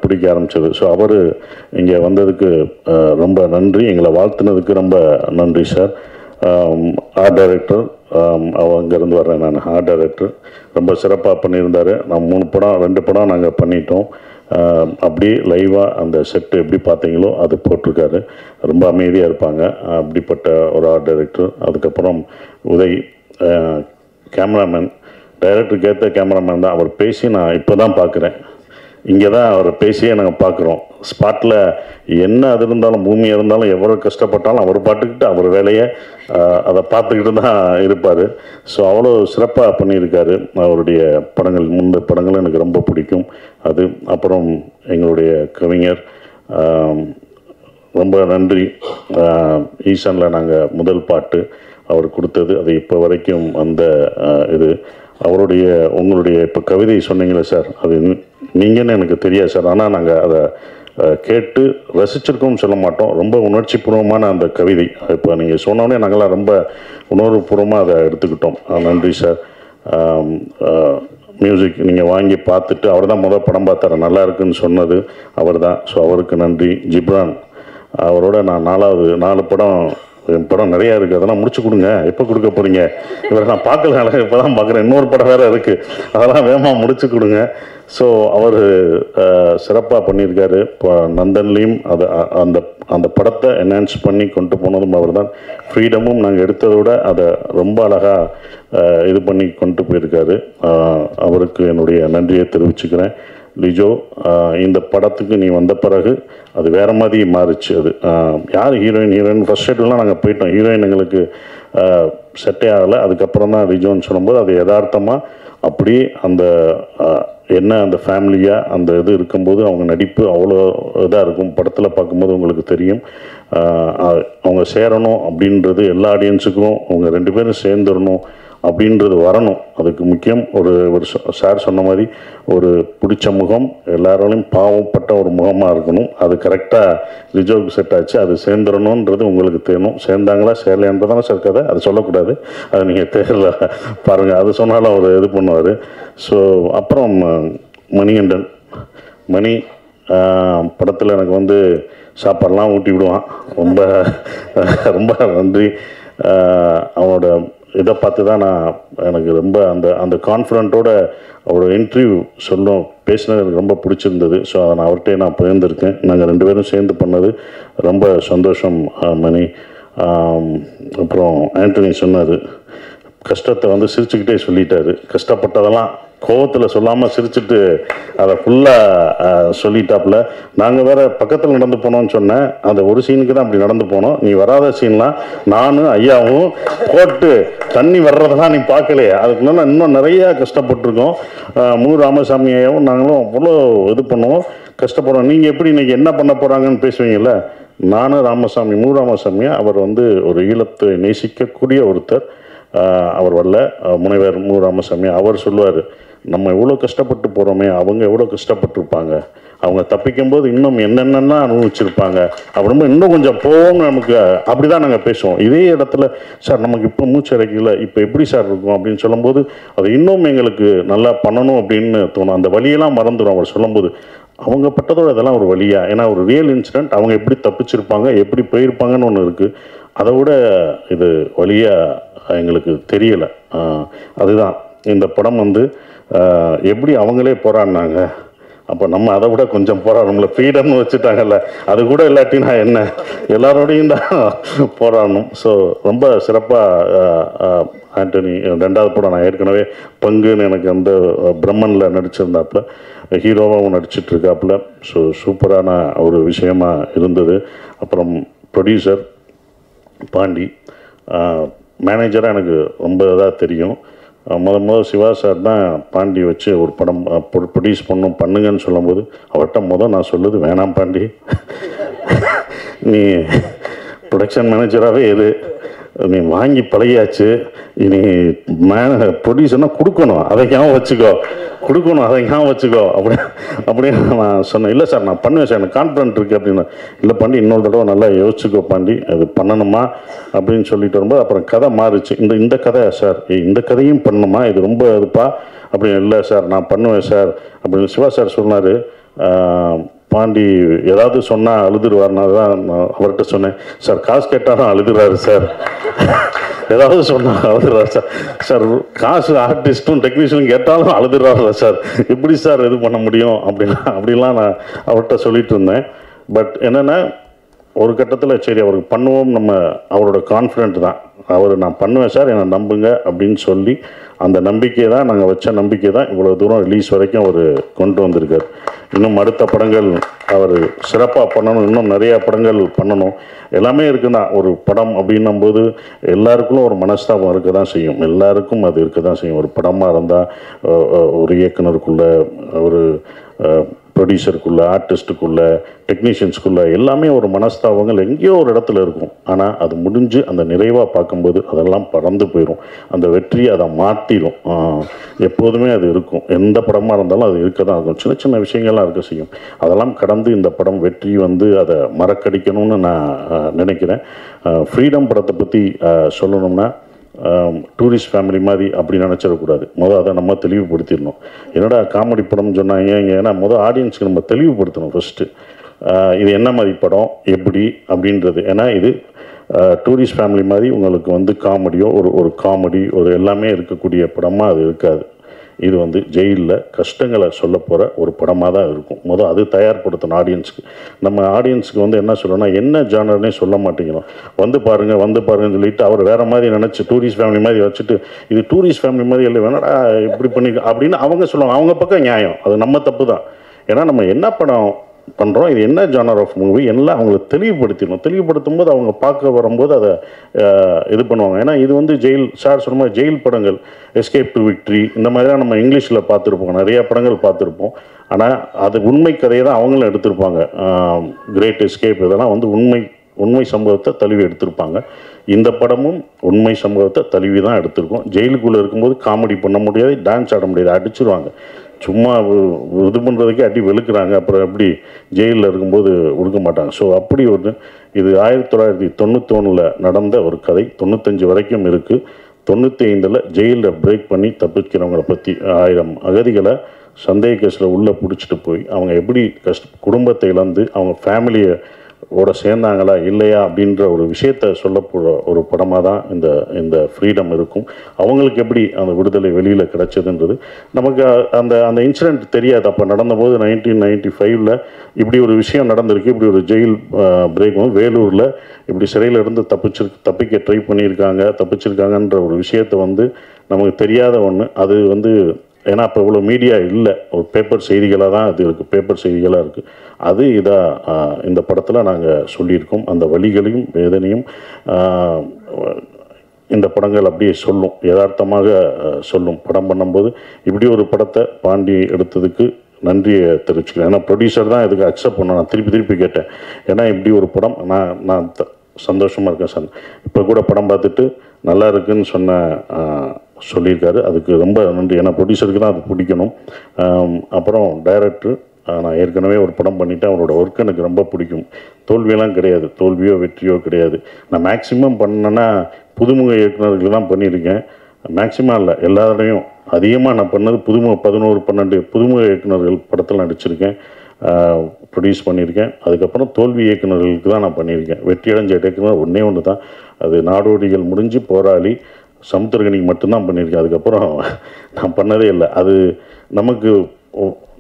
பிடிக்க ஆரம்பிச்சது. ஸோ அவர் இங்கே வந்ததுக்கு ரொம்ப நன்றி. எங்களை வாழ்த்துனதுக்கு ரொம்ப நன்றி சார். ஆர்ட் டைரக்டர், அங்கேருந்து வர்றேன் நான். ஆர்ட் டைரக்டர் ரொம்ப சிறப்பாக பண்ணியிருந்தார். நான் 2 படம் நாங்கள் பண்ணிட்டோம். அப்படி லைவாக அந்த செட்டு எப்படி பார்த்தீங்களோ அது போட்டிருக்காரு. ரொம்ப அமைதியாக இருப்பாங்க. அப்படிப்பட்ட ஒரு ஆர்ட் டைரக்டர். அதுக்கப்புறம் உதய் கேமராமேன், டைரக்டருக்கு ஏற்ற கேமராமேன் தான். அவர் பேசி நான் இப்போ தான் பார்க்குறேன். இங்கே தான் அவரை பேசியே நாங்கள் பார்க்குறோம். ஸ்பாட்டில் என்ன அது இருந்தாலும், பூமியாக இருந்தாலும், எவ்வளோ கஷ்டப்பட்டாலும் அவர் பாட்டுக்கிட்டு அவர் வேலையை அதை பார்த்துக்கிட்டு தான் இருப்பார். ஸோ அவ்வளோ சிறப்பாக பண்ணியிருக்காரு. அவருடைய படங்கள், முந்தைய படங்களும் எனக்கு ரொம்ப பிடிக்கும். அது அப்புறம் எங்களுடைய கவிஞர், ரொம்ப நன்றி. ஈசானில் நாங்கள் முதல் பாட்டு அவர் கொடுத்தது, அது இப்போ வரைக்கும் அந்த இது அவருடைய உங்களுடைய இப்போ கவிதை சொன்னீங்களே சார், அது நீங்கன்னு எனக்கு தெரியாது சார். ஆனால் நாங்கள் அதை கேட்டு ரசிச்சிருக்கோம்னு சொல்ல மாட்டோம். ரொம்ப உணர்ச்சி பூர்வமான அந்த கவிதை இப்போ நீங்கள் சொன்னோடனே நாங்களாம் ரொம்ப உணர்வுபூர்வமாக அதை எடுத்துக்கிட்டோம். நன்றி சார். மியூசிக் நீங்கள் வாங்கி பார்த்துட்டு அவர் தான் முதல் படம் பார்த்தாரு, நல்லா இருக்குன்னு சொன்னது அவர் தான். ஸோ அவருக்கு நன்றி. ஜிப்ரான், அவரோட நான் 4 படம், என் படம் நிறையா இருக்குது, அதெல்லாம் முடிச்சு கொடுங்க. எப்போ கொடுக்க போகிறீங்க? இவரை நான் பார்க்கல, இப்போ தான் பார்க்குறேன். இன்னொரு படம் வேறு இருக்குது, அதெல்லாம் வேகமாக முடிச்சு கொடுங்க. ஸோ அவர் சிறப்பாக பண்ணியிருக்காரு. இப்போ நந்தன்லேயும் அந்த படத்தை என்ஹான்ஸ் பண்ணி கொண்டு போனதும் அவர் தான். ஃப்ரீடமும் நாங்கள் எடுத்ததை விட அதை ரொம்ப அழகாக இது பண்ணி கொண்டு போயிருக்காரு. அவருக்கு என்னுடைய நன்றியை தெரிவிச்சுக்கிறேன். லிஜோ, இந்த படத்துக்கு நீ வந்த பிறகு அது வேறு மாதிரி மாறிச்சு. அது யார் ஹீரோயின் ஃபர்ஸ்ட் ஷெட்யூலாம் நாங்கள் போயிட்டோம். ஹீரோயின் எங்களுக்கு செட்டே ஆகலை. அதுக்கப்புறம் தான் லிஜோன்னு சொல்லும்போது அது யதார்த்தமாக அப்படி அந்த என்ன அந்த ஃபேமிலியாக அந்த இது இருக்கும்போது அவங்க நடிப்பு அவ்வளோ இதாக இருக்கும். படத்தில் பார்க்கும்போது உங்களுக்கு தெரியும். அவங்க சேரணும் அப்படின்றது எல்லா ஆடியன்ஸுக்கும், அவங்க 2 பேரும் சேர்ந்துடணும் அப்படின்றது வரணும். அதுக்கு முக்கியம் ஒரு சார் சொன்ன மாதிரி ஒரு பிடிச்ச முகம், எல்லாரோடையும் பாவப்பட்ட ஒரு முகமாக இருக்கணும். அது கரெக்டாக லிஜோவுக்கு செட் ஆச்சு. அது சேர்ந்துடணுன்றது உங்களுக்கு தெரியணும். சேர்ந்தாங்களா சேரலையான்றதானே சார் கதை, அது சொல்லக்கூடாது. அது நீங்கள் தேர்ல பாருங்கள், அது சொன்னாலும் அவர் இது பண்ணுவார். ஸோ அப்புறம் மணிகண்டன், மணி படத்தில் எனக்கு வந்து சாப்பாடெலாம் ஊட்டி விடுவான். ரொம்ப ரொம்ப நன்றி. அவனோட இதை பார்த்து தான் எனக்கு ரொம்ப அந்த கான்ஃபிடென்ட்டோட அவரோட இன்டர்வியூ பேசினது எனக்கு ரொம்ப பிடிச்சிருந்தது. ஸோ அதை நான் அவர்கிட்டே நான் பகிர்ந்திருக்கேன். நாங்கள் 2 பேரும் சேர்ந்து பண்ணது ரொம்ப சந்தோஷம். மணி, அப்புறம் ஆண்டனி சொன்னார், கஷ்டத்தை வந்து சிரிச்சுக்கிட்டே சொல்லிட்டாரு. கஷ்டப்பட்டதெல்லாம் கோவத்தில் சொல்லாமல் சிரிச்சுட்டு அதை ஃபுல்லாக சொல்லிட்டாப்புல. நாங்கள் வேறு பக்கத்தில் நடந்து போனோம்னு சொன்னேன். அந்த ஒரு சீனுக்கு தான் அப்படி நடந்து போனோம். நீ வராத சீன்லாம் நானும் ஐயாவும் போட்டு தண்ணி வர்றதெல்லாம் நீ பார்க்கலையே. அதுக்கு மேலே இன்னும் நிறையா கஷ்டப்பட்டுருக்கோம். மு ராமசாமி ஐயாவும் நாங்களும் அவ்வளோ இது பண்ணுவோம், கஷ்டப்படுறோம். நீங்கள் எப்படி இன்றைக்கி என்ன பண்ண போகிறாங்கன்னு பேசுவீங்கள்ல. நானும் ராமசாமி, மு ராமசாமியை அவர் வந்து ஒரு ஈழத்தை நேசிக்கக்கூடிய ஒருத்தர். அவர் வரல, முனைவர் மு. ராமசாமி அவர் சொல்லுவார், நம்ம எவ்வளோ கஷ்டப்பட்டு போகிறோமே, அவங்க எவ்வளோ கஷ்டப்பட்டுருப்பாங்க, அவங்க தப்பிக்கும்போது இன்னும் என்னென்னலாம் அனுபவிச்சிருப்பாங்க, அப்புறமா இன்னும் கொஞ்சம் போவோம்னு நமக்கு அப்படி தான் நாங்கள் பேசுவோம். இதே இடத்துல சார் நமக்கு இப்போ மூச்சு அடைக்கல, இப்போ எப்படி சார் இருக்கும் அப்படின்னு சொல்லும்போது அது இன்னும் எங்களுக்கு நல்லா பண்ணணும் அப்படின்னு தோணும். அந்த வழியெல்லாம் மறந்துடும் அவர் சொல்லும்போது. அவங்க பட்டதோட அதெல்லாம் ஒரு வழியா, ஏன்னா ஒரு ரியல் இன்சிடென்ட், அவங்க எப்படி தப்பிச்சிருப்பாங்க எப்படி போயிருப்பாங்கன்னு ஒன்று இருக்குது. அதை விட இது வழியாக எங்களுக்கு தெரியலை. அதுதான் இந்த படம் வந்து எப்படி அவங்களே போராடினாங்க, அப்போ நம்ம அதை விட கொஞ்சம் போராடணும்ல, ஃப்ரீடம்னு வச்சுட்டாங்கல்ல, அது கூட இல்லாட்டினா என்ன, எல்லாரோடையும் தான் போராடணும். ஸோ ரொம்ப சிறப்பாக ஆண்டனி 2வது படம் நான் ஏற்கனவே பங்குன்னு எனக்கு அந்த பிரம்மனில் நடிச்சிருந்தாப்புல, ஹீரோவாகவும் நடிச்சிட்ருக்காப்புல. ஸோ சூப்பரான ஒரு விஷயமா இருந்தது. அப்புறம் ப்ரொடியூசர் பாண்டி, மேனேஜராக எனக்கு ரொம்ப இதாக தெரியும். முதல் சிவா சார் தான் பாண்டி வச்சு ஒரு படம் ப்ரொடியூஸ் பண்ணுங்கன்னு சொல்லும்போது அவர்கிட்ட நான் சொல்லுது, வேணாம் பாண்டி, நீ ப்ரொடக்ஷன் மேனேஜராகவே இரு, நீ வாங்கி பழகியாச்சு, இனி ப்ரொடியூசர்னா கொடுக்கணும், அதை ஞாபகம் வச்சுக்கோ, கொடுக்கணும் அதை ஞாபகம் வச்சுக்கோ அப்படின்னு நான் சொன்னேன். இல்லை சார் நான் பண்ணுவேன் சார், எனக்கு கான்ஃபிடென்ட் இருக்குது அப்படின்னு. இல்லை பாண்டி இன்னொரு தடவை நல்லா யோசிச்சுக்கோ பாண்டி, அது பண்ணணுமா அப்படின்னு சொல்லிட்டு வரும்போது அப்புறம் கதை மாறுச்சு. இந்த கதை சார், இந்த கதையும் பண்ணணுமா, இது ரொம்ப இதுப்பா அப்படின்னு. இல்லை சார் நான் பண்ணுவேன் சார் அப்படின்னு சிவா சார் சொன்னார். பாண்டி ஏதாவது சொன்னால் அழுதுருவார்னா தான் நான் அவர்கிட்ட சொன்னேன், சார் காசு கேட்டாலும் அழுதுறாரு சார், ஏதாவது சொன்னால் அழுதுறாரு சார், சார் காசு ஆர்டிஸ்ட்டும் டெக்னீஷியனும் கேட்டாலும் அழுதுறாரு சார், எப்படி சார் இது பண்ண முடியும் அப்படிலாம் நான் அவர்கிட்ட சொல்லிட்டு இருந்தேன். பட் என்னென்னா ஒரு கட்டத்தில் சரி அவருக்கு பண்ணுவோம், நம்ம அவரோட கான்ஃபிடென்ட் தான், அவர் நான் பண்ணுவேன் சார் என்னை நம்புங்க அப்படின்னு சொல்லி அந்த நம்பிக்கையை தான் நாங்கள் வச்ச நம்பிக்கை தான் இவ்வளோ தூரம் ரிலீஸ் வரைக்கும் அவர் கொண்டு வந்திருக்கார். இன்னும் அடுத்த படங்கள் அவர் சிறப்பாக பண்ணணும், இன்னும் நிறையா படங்கள் பண்ணணும், எல்லாமே இருக்குன்னா ஒரு படம் அப்படின்னும்போது எல்லாருக்கும் ஒரு மனஸ்தாபம் இருக்க தான் செய்யும், எல்லாருக்கும் அது இருக்க தான் செய்யும். ஒரு படமாக இருந்தால் ஒரு இயக்குனருக்குள்ளே, ஒரு ப்ரொடியூசருக்குள்ளே, ஆர்டிஸ்ட்டுக்குள்ளே, டெக்னீஷியன்ஸ்குள்ளே எல்லாமே ஒரு மனஸ்தாபங்கள் எங்கேயோ ஒரு இடத்துல இருக்கும். ஆனால் அது முடிஞ்சு அந்த நிறைவாக பார்க்கும்போது அதெல்லாம் பறந்து போயிடும், அந்த வெற்றியை அதை மாற்றிடும். எப்போதுமே அது இருக்கும், எந்த படமாக இருந்தாலும் அது இருக்க தான் இருக்கும், சின்ன சின்ன விஷயங்கள்லாம் இருக்க செய்யும். அதெல்லாம் கடந்து இந்த படம் வெற்றி வந்து அதை மறக்கடிக்கணும்னு நான் நினைக்கிறேன். ஃப்ரீடம் படத்தை பற்றி சொல்லணும்னா டூரிஸ்ட் ஃபேமிலி மாதிரி அப்படி நினச்சிடக்கூடாது. அதை நம்ம தெளிவுபடுத்திடணும். என்னடா காமெடி படம்னு சொன்னாங்க, ஏன்னா ஆடியன்ஸுக்கு நம்ம தெளிவுபடுத்தணும் ஃபஸ்ட்டு, இது என்ன மாதிரி படம் எப்படி அப்படின்றது. ஏன்னா இது டூரிஸ்ட் ஃபேமிலி மாதிரி உங்களுக்கு வந்து காமெடியோ ஒரு காமெடி ஒரு எல்லாமே இருக்கக்கூடிய படமாக அது இருக்காது. இது வந்து ஜெயிலில் கஷ்டங்களை சொல்ல போகிற ஒரு படமாக தான் இருக்கும். அது தயார்படுத்தணும் ஆடியன்ஸுக்கு. நம்ம ஆடியன்ஸுக்கு வந்து என்ன சொல்லணும்னா என்ன ஜானர்னே சொல்ல மாட்டேங்கிறோம், வந்து பாருங்கன்னு சொல்லிட்டு அவர் வேறு மாதிரி நினச்சி டூரிஸ்ட் ஃபேமிலி மாதிரி வச்சுட்டு இது டூரிஸ்ட் ஃபேமிலி மாதிரி இல்லை வேணாடா இப்படி பண்ணி அப்படின்னு அவங்க சொல்லுவாங்க. அவங்க பக்கம் நியாயம், அது நம்ம தப்பு தான். ஏன்னா நம்ம என்ன படம் பண்ணுறோம், இது என்ன ஜானர் ஆஃப் மூவி எல்லாம் அவங்களுக்கு தெளிவுபடுத்திடணும். தெளிவுபடுத்தும் போது அவங்க பார்க்க வரும்போது அதை இது பண்ணுவாங்க. ஏன்னா இது வந்து சார் சொன்ன மாதிரி ஜெயில் படங்கள், எஸ்கேப் டு விக்ட்ரி இந்த மாதிரி தான் நம்ம இங்கிலீஷில் பார்த்துருப்போம், நிறையா படங்கள் பார்த்துருப்போம். ஆனால் அது உண்மை கதையை தான் அவங்களும் எடுத்திருப்பாங்க. கிரேட் எஸ்கேப் இதெல்லாம் வந்து உண்மை சம்பவத்தை தழுவி எடுத்திருப்பாங்க. இந்த படமும் உண்மை சம்பவத்தை தழுவி தான் எடுத்திருக்கோம். ஜெயிலுக்குள்ளே இருக்கும்போது காமெடி பண்ண முடியாது, டான்ஸ் ஆட முடியாது, அடிச்சிருவாங்க, சும்மா இது பண்ணுறதுக்கே அடி வெளுக்கிறாங்க, அப்புறம் எப்படி ஜெயிலில் இருக்கும்போது கொடுக்க மாட்டாங்க. ஸோ அப்படி இது 1991 நடந்த ஒரு கதை, 95 வரைக்கும் இருக்குது. 95 ஜெயிலில் பிரேக் பண்ணி தப்பிக்கிறவங்களை பற்றி 1000 அகதிகளை சந்தேக கேஸில் உள்ளே பிடிச்சிட்டு போய் அவங்க எப்படி குடும்பத்தை இழந்து அவங்க ஃபேமிலியை ஓட சேர்ந்தாங்களா இல்லையா அப்படின்ற ஒரு விஷயத்தை சொல்லப்போகிற ஒரு படமாக தான் இந்த ஃப்ரீடம் இருக்கும். அவங்களுக்கு எப்படி அந்த விடுதலை வெளியில் கிடச்சதுன்றது நமக்கு அந்த இன்சிடெண்ட் தெரியாது. அப்போ நடந்தபோது 1995 இப்படி ஒரு விஷயம் நடந்திருக்கு, இப்படி ஒரு ஜெயில் பிரேக் வேலூரில் இப்படி சிறையில் இருந்து தப்பிக்க ட்ரை தப்பிச்சிருக்காங்கன்ற ஒரு விஷயத்தை வந்து நமக்கு தெரியாத ஒன்று. அது வந்து ஏன்னா அப்போ இவ்வளோ மீடியா இல்லை, ஒரு பேப்பர் செய்திகளாக தான் அது இருக்குது, பேப்பர் செய்திகளாக இருக்குது. அது இந்த படத்தில் நாங்கள் சொல்லியிருக்கோம். அந்த வலிகளையும் வேதனையும் இந்த படங்கள் அப்படியே சொல்லும், யதார்த்தமாக சொல்லும். படம் பண்ணும்போது இப்படி ஒரு படத்தை பாண்டி எடுத்ததுக்கு நன்றியை தெரிவிச்சுக்கிறேன். ஏன்னா ப்ரொடியூசர் தான் இதுக்கு அக்செப்ட் பண்ண, நான் திருப்பி கேட்டேன். ஏன்னா இப்படி ஒரு படம் நான் சந்தோஷமாக இருக்கேன் சார். இப்போ கூட படம் பார்த்துட்டு நல்லா இருக்குன்னு சொல்லியிருக்காரு. அதுக்கு ரொம்ப நன்றி. ஏன்னா ப்ரொடியூசருக்கு தான் அது பிடிக்கணும். அப்புறம் டைரக்டர், நான் ஏற்கனவே ஒரு படம் பண்ணிவிட்டேன். அவரோட ஒர்க் எனக்கு ரொம்ப பிடிக்கும். தோல்வியெல்லாம் கிடையாது, தோல்வியோ வெற்றியோ கிடையாது. நான் மேக்ஸிமம் பண்ணேன்னா புதுமுக இயக்குநர்கள் தான் பண்ணியிருக்கேன். மேக்ஸிமம் இல்லை, எல்லாரையும் அதிகமாக நான் பண்ணது 11-12 புதுமுக இயக்குநர்கள் படத்தில் நடிச்சிருக்கேன், ப்ரொடியூஸ் பண்ணியிருக்கேன். அதுக்கப்புறம் தோல்வி இயக்குநர்களுக்கு தான் நான் பண்ணியிருக்கேன். வெற்றி அடைஞ்ச இயக்குனர் ஒன்று தான், அது நாடோடிகள் முடிஞ்சு போராளி சமுத்திரகனிக்கு மட்டும்தான் பண்ணியிருக்கேன். அதுக்கப்புறம் நான் பண்ணதே இல்லை. அது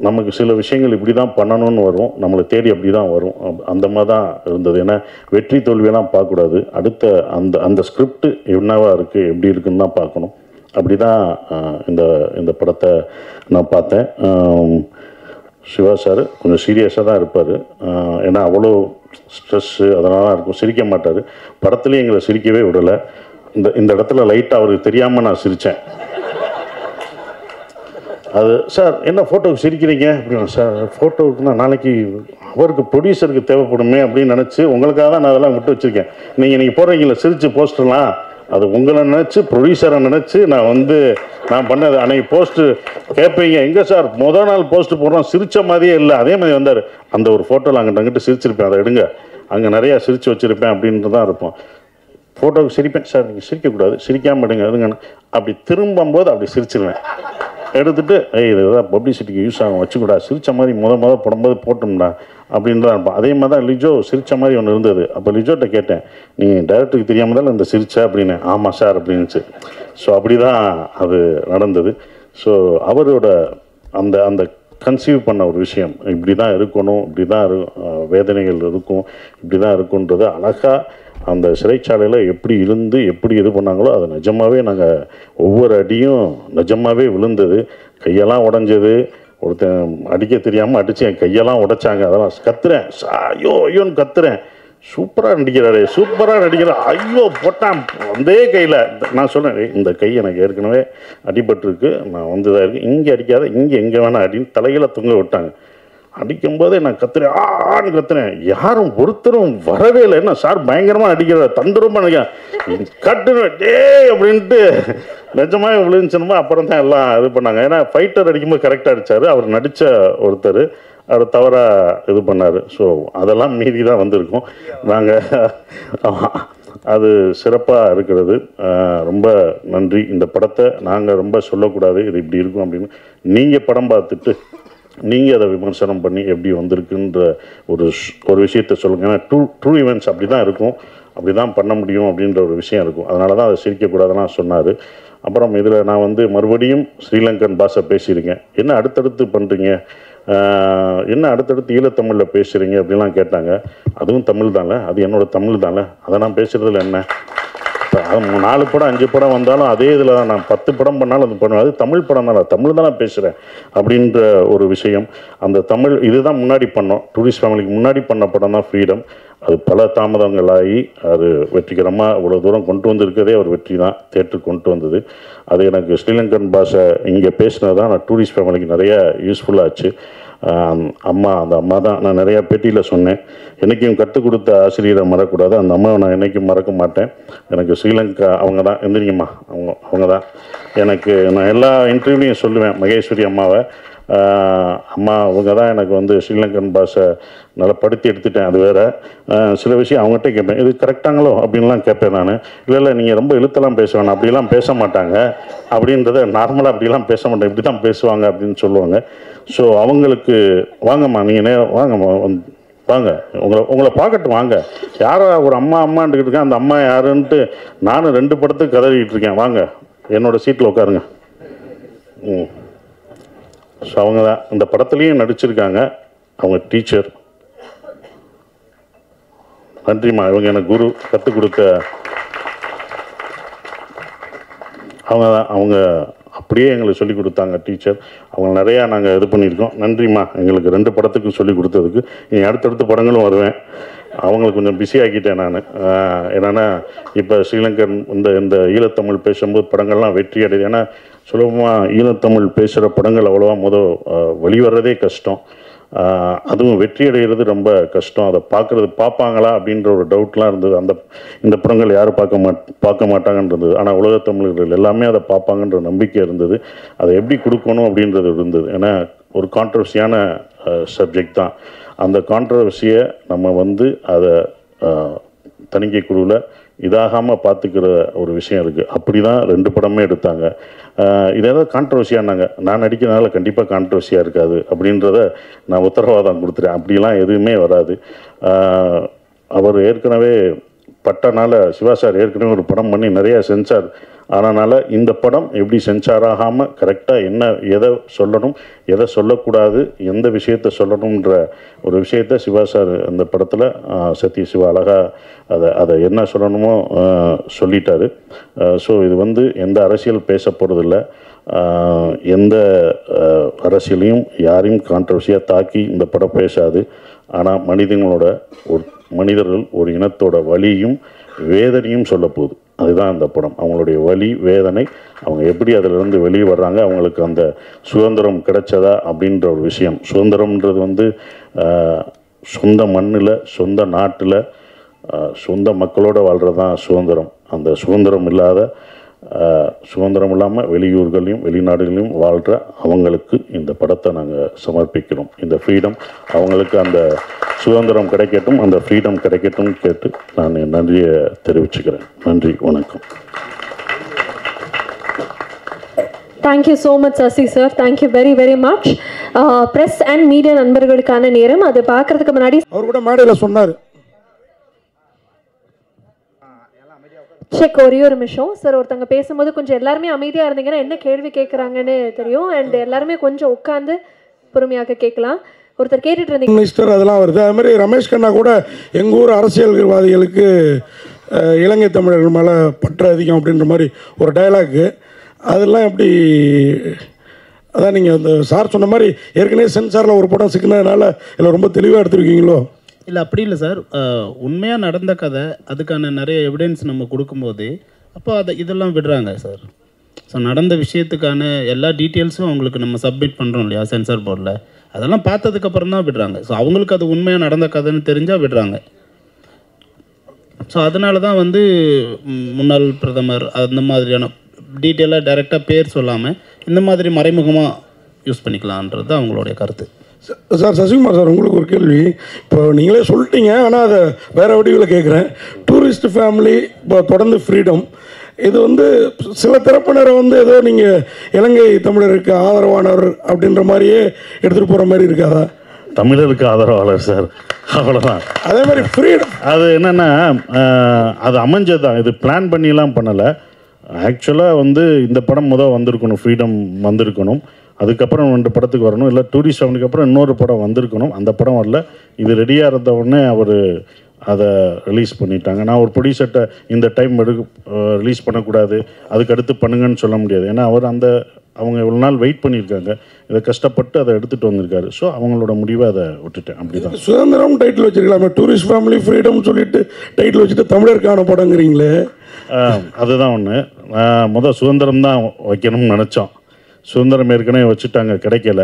நமக்கு சில விஷயங்கள் இப்படி தான் பண்ணணும்னு வரும், நம்மளை தேடி அப்படி தான் வரும். அந்த மாதிரி தான் இருந்தது. ஏன்னா வெற்றி தோல்வியெல்லாம் பார்க்கக்கூடாது, அடுத்த அந்த ஸ்கிரிப்ட் என்னவா இருக்குது எப்படி இருக்குன்னு தான் பார்க்கணும். அப்படி தான் இந்த படத்தை நான் பார்த்தேன். சிவா சார் கொஞ்சம் சீரியஸாக தான் இருப்பார். ஏன்னா அவ்வளோ ஸ்ட்ரெஸ்ஸு அதனால தான் இருக்கும், சிரிக்க மாட்டார். படத்துலேயும் எங்களை சிரிக்கவே விடலை. இந்த இடத்துல லைட்டாக அவருக்கு தெரியாமல் நான் சிரித்தேன். அது சார் என்ன ஃபோட்டோவுக்கு சிரிக்கிறீங்க அப்படின்னா, சார் ஃபோட்டோவுக்குன்னா நாளைக்கு அவருக்கு ப்ரொடியூசருக்கு தேவைப்படுமே அப்படின்னு நினச்சி உங்களுக்காக தான் நான் அதெல்லாம் விட்டு வச்சுருக்கேன். நீங்கள் போடுறீங்களா சிரித்து போஸ்டர்லாம், அது உங்களை நினச்சி ப்ரொடியூசரை நினச்சி நான் பண்ணது. அன்றைக்கி போஸ்ட்டு கேட்பீங்க, எங்கே சார் மொதல் நாள் போஸ்ட்டு போடுறோம் சிரித்த மாதிரியே இல்லை, அதே மாதிரி வந்தார். அந்த ஒரு ஃபோட்டோவில் அங்கிட்ட சிரிச்சிருப்பேன், அதை எடுங்க, அங்கே நிறையா சிரித்து வச்சுருப்பேன் அப்படின்ட்டு தான் இருப்போம். ஃபோட்டோவுக்கு சிரிப்பேன், சார் நீங்கள் சிரிக்கக்கூடாது, சிரிக்காமல் எடுங்க எடுங்க. அப்படி திரும்பும்போது அப்படி சிரிச்சிருவேன், எடுத்துகிட்டு இதுதான் பப்ளிசிட்டிக்கு யூஸ் ஆகும் வச்சுக்கூடா, சிரித்த மாதிரி மொதல் போடும்போது போட்டோம்டா அப்படின்னு தான் இருப்போம். அதே மாதிரி தான் லிஜோ சிரித்த மாதிரி ஒன்று இருந்தது. அப்போ லிஜோட்ட கேட்டேன், நீ டைரக்டருக்கு தெரியாமல் தான் இந்த சிரிச்ச அப்படின்னு. ஆமாம் சார் அப்படின்னுச்சு. ஸோ அப்படி தான் அது நடந்தது. ஸோ அவரோட அந்த கன்சீவ் பண்ண ஒரு விஷயம் இப்படி தான் இருக்கணும், இப்படி தான் வேதனைகள் இருக்கும், இப்படி தான் இருக்குன்றது அழகாக அந்த சிறைச்சாலையில் எப்படி இருந்து எப்படி இது பண்ணாங்களோ அது நிஜமாகவே நாங்கள் ஒவ்வொரு அடியும் நிஜமாகவே விழுந்தது. கையெல்லாம் உடஞ்சது, ஒருத்தன் அடிக்க தெரியாமல் அடித்து என் கையெல்லாம் உடைச்சாங்க. அதெல்லாம் கத்துறேன், ஐயோன்னு கத்துறேன். சூப்பராக நடிக்கிறாரு, சூப்பராக நடிக்கிறார், ஐயோ போட்டான் அதே கையில். நான் சொன்னேன், இந்த கை எனக்கு ஏற்கனவே அடிபட்டுருக்கு, நான் இதாக இருக்குது, இங்கே அடிக்காத, எங்கே வேணாம் அடின்னு தலையில் தொங்க விட்டாங்க. அடிக்கும்போதே நான் கத்துறேன், ஆன்னு கத்துறேன். யாரும் ஒருத்தரும் வரவே இல்லை. என்ன சார் பயங்கரமாக அடிக்கிறார், தந்துரமாக நினைக்கிறேன், கட்டுவேன் டே அப்படின்ட்டு நிஜமாக விழுந்துச்சுன்னு. அப்புறம் தான் எல்லாம் இது பண்ணாங்க. ஏன்னா ஃபைட்டர் அடிக்கும்போது கரெக்டாக அடித்தார், அவர் நடித்த ஒருத்தர் அவர் தவறாக இது பண்ணார். ஸோ அதெல்லாம் மீறி தான் வந்திருக்கோம் நாங்கள். அது சிறப்பாக இருக்கிறது. ரொம்ப நன்றி. இந்த படத்தை நாங்கள் ரொம்ப சொல்லக்கூடாது, இது இப்படி இருக்கும் அப்படின்னு. நீங்கள் படம் பார்த்துட்டு நீங்கள் அதை விமர்சனம் பண்ணி எப்படி வந்திருக்குன்ற ஒரு விஷயத்தை சொல்லுங்கள். ஏன்னா ட்ரூ ஈவெண்ட்ஸ் அப்படி தான் இருக்கும், அப்படி தான் பண்ண முடியும் அப்படின்ற ஒரு விஷயம் இருக்கும். அதனால தான் அதை சிரிக்கக்கூடாதுன்னா சொன்னார். அப்புறம் இதில் நான் மறுபடியும் ஸ்ரீலங்கன் பாஷை பேசியிருக்கேன். என்ன அடுத்தடுத்து பண்ணுறீங்க, என்ன அடுத்தடுத்து ஈழத்தமிழில் பேசுகிறீங்க அப்படின்லாம் கேட்டாங்க. அதுவும் தமிழ் தானே, அது என்னோடய தமிழ் தானே, அதை நான் பேசுகிறதுல என்ன. 4 படம் 5 படம் வந்தாலும் அதே இதில் தான் நான் 10 படம் பண்ணாலும் அது பண்ணுவேன். அது தமிழ் படம் தான், தமிழ் தான் நான் பேசுகிறேன் அப்படின்ற ஒரு விஷயம். அந்த தமிழ் இதுதான் முன்னாடி பண்ணோம், டூரிஸ்ட் ஃபேமிலிக்கு முன்னாடி பண்ண படம் தான் ஃப்ரீடம். அது பல தாமதங்களாகி அது வெற்றிகரமாக இவ்வளோ தூரம் கொண்டு வந்திருக்கதே ஒரு வெற்றி தான், தேட்டருக்கு கொண்டு வந்தது. அது எனக்கு ஸ்ரீலங்கன் பாஷை இங்கே பேசினது தான் நான் டூரிஸ்ட் ஃபேமிலிக்கு நிறையா யூஸ்ஃபுல்லாச்சு. அந்த அம்மா தான் நான் நிறையா பேட்டியில் சொன்னேன், என்றைக்கும் கற்றுக் கொடுத்த ஆசிரியரை மறக்கக்கூடாது. அந்த அம்மாவை நான் என்றைக்கும் மறக்க மாட்டேன். எனக்கு ஸ்ரீலங்கா அவங்க தான், எந்திரிங்கம்மா, அவங்க தான் எனக்கு. நான் எல்லா இன்டர்வியூலையும் சொல்லுவேன் மகேஸ்வரி அம்மாவை, அம்மா அவங்க தான் எனக்கு ஸ்ரீலங்கன் பாஷை நல்லா படுத்தி எடுத்துட்டேன். அது வேறு சில விஷயம் அவங்ககிட்ட கேட்பேன், இது கரெக்டாங்களோ அப்படின்லாம் கேட்பேன் நான். இல்லை நீங்கள் ரொம்ப எழுத்தெல்லாம் பேச வேணாம், அப்படிலாம் பேச மாட்டாங்க அப்படின்றத, நார்மலாக அப்படிலாம் பேச மாட்டேன், இப்படி தான் பேசுவாங்க அப்படின்னு சொல்லுவாங்க. ஸோ அவங்களுக்கு வாங்கம்மா, நீங்கள் வாங்கம்மா, வாங்க, உங்களை பார்க்கட்டும், வாங்க. யாரோ ஒரு அம்மாண்டுக்கிட்டு இருக்கேன், அந்த அம்மா யாருன்ட்டு நானும் 2 படத்துக்கு கதறிக்கிட்டு இருக்கேன். வாங்க என்னோடய சீட்டில் உட்காருங்க. ஸோ அவங்க தான் இந்த படத்துலேயும் நடிச்சிருக்காங்க. அவங்க டீச்சர், நன்றிம்மா. இவங்க எனக்கு குரு, கற்றுக் கொடுத்த அவங்க தான். அவங்க அப்படியே எங்களுக்கு சொல்லிக் கொடுத்தாங்க டீச்சர். அவங்க நிறையா நாங்கள் இது பண்ணியிருக்கோம். நன்றிம்மா, எங்களுக்கு 2 படத்துக்கும் சொல்லிக் கொடுத்ததுக்கு. நீ அடுத்தடுத்த படங்களும் வருவேன். அவங்களுக்கு கொஞ்சம் பிஸி ஆக்கிட்டேன் நான். என்னென்னா இப்போ ஸ்ரீலங்கன் இந்த ஈழத்தமிழ் பேசும்போது படங்கள்லாம் வெற்றி அடையுது. ஏன்னா சுலபமாக ஈழத்தமிழ் பேசுகிற படங்கள் அவ்வளோவா வெளிவரதே கஷ்டம். அதுவும் வெற்றி அடைகிறது ரொம்ப கஷ்டம். அதை பார்ப்பாங்களா அப்படின்ற ஒரு டவுட்லாம் இருந்தது. இந்த படங்கள் யாரும் பார்க்க மாட்டாங்கன்றது. ஆனால் உலகத் தமிழர்கள் எல்லாமே அதை பார்ப்பாங்கன்ற நம்பிக்கை இருந்தது. அதை எப்படி கொடுக்கணும் அப்படின்றது இருந்தது. ஏன்னா ஒரு கான்ட்ரவர்சியான சப்ஜெக்ட் தான். அந்த கான்ட்ரவர்சியை நம்ம அதை தணிக்கை குழுவில் இதாகாமல் பார்த்துக்கிற ஒரு விஷயம் இருக்குது. அப்படி தான் 2 படமே எடுத்தாங்க. இது ஏதாவது கான்ட்ரவர்சியானாங்க, நான் நடிக்கிறதுனால கண்டிப்பாக கான்ட்ரவர்சியாக இருக்காது அப்படின்றத நான் உத்தரவாதம் கொடுத்துட்டேன். அப்படிலாம் எதுவுமே வராது. அவர் ஏற்கனவே பட்டனால சிவா சார் ஏற்கனவே ஒரு படம் பண்ணி நிறைய சென்சார் அதனால் இந்த படம் எப்படி சென்சார் ஆகாமல் கரெக்டாக எதை சொல்லணும், எதை சொல்லக்கூடாது, எந்த விஷயத்தை சொல்லணுன்ற ஒரு விஷயத்தை சிவா சார் அந்த படத்தில் சத்ய சிவா அழகாக அதை என்ன சொல்லணுமோ சொல்லிட்டார். ஸோ இது எந்த அரசியல் பேச போகிறதில்ல. எந்த அரசியலையும் யாரையும் கான்ட்ரவர்சியாக தாக்கி இந்த படம் பேசாது. ஆனால் மனிதர்கள் ஒரு இனத்தோட வலியும் வேதனையும் சொல்ல போகுது. அதுதான் அந்த படம். அவங்களுடைய வலி வேதனை, அவங்க எப்படி அதிலிருந்து வெளியே வர்றாங்க, அவங்களுக்கு அந்த சுதந்திரம் கிடைச்சதா அப்படின்ற ஒரு விஷயம். சுதந்திரம்ன்றது சொந்த மண்ணில், சொந்த நாட்டில், சொந்த மக்களோடு வாழ்கிறது தான் சுதந்திரம். அந்த சுதந்திரம் இல்லாமல் வெளியூர்களையும் வெளிநாடுகளையும் வாழ்கிற அவங்களுக்கு இந்த படத்தை நாங்கள் சமர்ப்பிக்கிறோம். இந்த ஃப்ரீடம் அவங்களுக்கு, அந்த சுதந்திரம் கிடைக்கட்டும், அந்த ஃப்ரீடம் கிடைக்கட்டும் கேட்டு நான் என் நன்றியை தெரிவிச்சுக்கிறேன். நன்றி, வணக்கம். Thank you so much Sasi sir, thank you very very much. Press and media நண்பர்களுக்கான நேரம். அதை பார்க்கறதுக்கு முன்னாடி அவர் கூட மேடையில் சொன்னார். செக், ஒரே ஒரு நிமிஷம் சார். ஒருத்தங்க பேசும்போது கொஞ்சம் எல்லாருமே அமைதியாக இருந்தீங்கன்னா என்ன கேள்வி கேட்குறாங்கன்னு தெரியும். அண்ட் எல்லாருமே கொஞ்சம் உட்காந்து பொறுமையாக கேட்கலாம். ஒருத்தர் கேட்டுட்டு இருந்தீங்க மினிஸ்டர் அதெல்லாம் வருது. அது மாதிரி ரமேஷ் கண்ணா கூட எங்கள் ஊர் அரசியல்வாதிகளுக்கு இலங்கை தமிழர்கள் மேலே பற்று அதிகம் அப்படின்ற மாதிரி ஒரு டயலாக்கு, அதெல்லாம் எப்படி? அதான் நீங்கள் அந்த சார் சொன்ன மாதிரி ஏற்கனவே சென்சாரில் ஒரு படம் சிக்கினதுனால இல்லை ரொம்ப தெளிவாக எடுத்துருக்கீங்களோ? இல்லை, அப்படி இல்லை சார். உண்மையாக நடந்த கதை, அதுக்கான நிறைய எவிடன்ஸ் நம்ம கொடுக்கும்போது அப்போ இதெல்லாம் விடுறாங்க சார். ஸோ நடந்த விஷயத்துக்கான எல்லா டீட்டெயில்ஸும் அவங்களுக்கு நம்ம சப்மிட் பண்ணுறோம் இல்லையா சென்சார் போர்டில், அதெல்லாம் பார்த்ததுக்கப்புறம் தான் விடுறாங்க. ஸோ அவங்களுக்கு அது உண்மையாக நடந்த கதைன்னு தெரிஞ்சால் விடுறாங்க. ஸோ அதனால தான் முன்னாள் பிரதமர் அந்த மாதிரியான டீட்டெயிலாக டைரெக்டாக பேர் சொல்லாமல் இந்த மாதிரி மறைமுகமாக யூஸ் பண்ணிக்கலான்றது தான் அவங்களுடைய கருத்து. சார் சசிகுமார் சார், உங்களுக்கு ஒரு கேள்வி. இப்போ நீங்களே சொல்லிட்டீங்க, ஆனால் அதை வேறு வடிவில் கேட்குறேன். டூரிஸ்ட் ஃபேமிலி இப்போ தொடர்ந்து ஃப்ரீடம், இது சில தரப்பினரை ஏதோ நீங்கள் இலங்கை தமிழருக்கு ஆதரவானவர் அப்படின்ற மாதிரியே எடுத்துகிட்டு போகிற மாதிரி இருக்காதா? தமிழருக்கு ஆதரவாளர் சார், அவ்வளோதான். அதே மாதிரி ஃப்ரீடம் அது என்னென்னா அது அமைஞ்சதான், இது பிளான் பண்ணிலாம் பண்ணலை. ஆக்சுவலாக இந்த படம் வந்திருக்கணும், ஃப்ரீடம் வந்திருக்கணும். அதுக்கப்புறம் 2 படத்துக்கு வரணும், இல்லை டூரிஸ்ட் ஃபேமிலிக்கு அப்புறம் இன்னொரு படம் வந்திருக்கணும். அந்த படம் வரல. இது ரெடியாக இருந்த உடனே அவர் அதை ரிலீஸ் பண்ணிட்டாங்க. நான் ஒரு ப்ரொடியூசர்கிட்ட இந்த டைம் ரிலீஸ் பண்ணக்கூடாது, அதுக்கு அடுத்து பண்ணுங்கன்னு சொல்ல முடியாது. ஏன்னா அவங்க இவ்வளோ நாள் வெயிட் பண்ணியிருக்காங்க, இதை கஷ்டப்பட்டு அதை எடுத்துகிட்டு வந்திருக்காரு. ஸோ அவங்களோட முடிவை அதை விட்டுட்டேன். அப்படி தான். சுதந்திரம் டைட்டில் வச்சிருக்கலாமே, டூரிஸ்ட் ஃபேமிலி ஃப்ரீடம் சொல்லிட்டு டைட்டில் வச்சுட்டு தமிழருக்கான படங்கிறீங்களே. அதுதான் ஒன்று. சுதந்திரம் தான் வைக்கணும்னு நினச்சோம். சுதந்திரம் ஏற்கனவே வச்சுட்டாங்க, கிடைக்கல.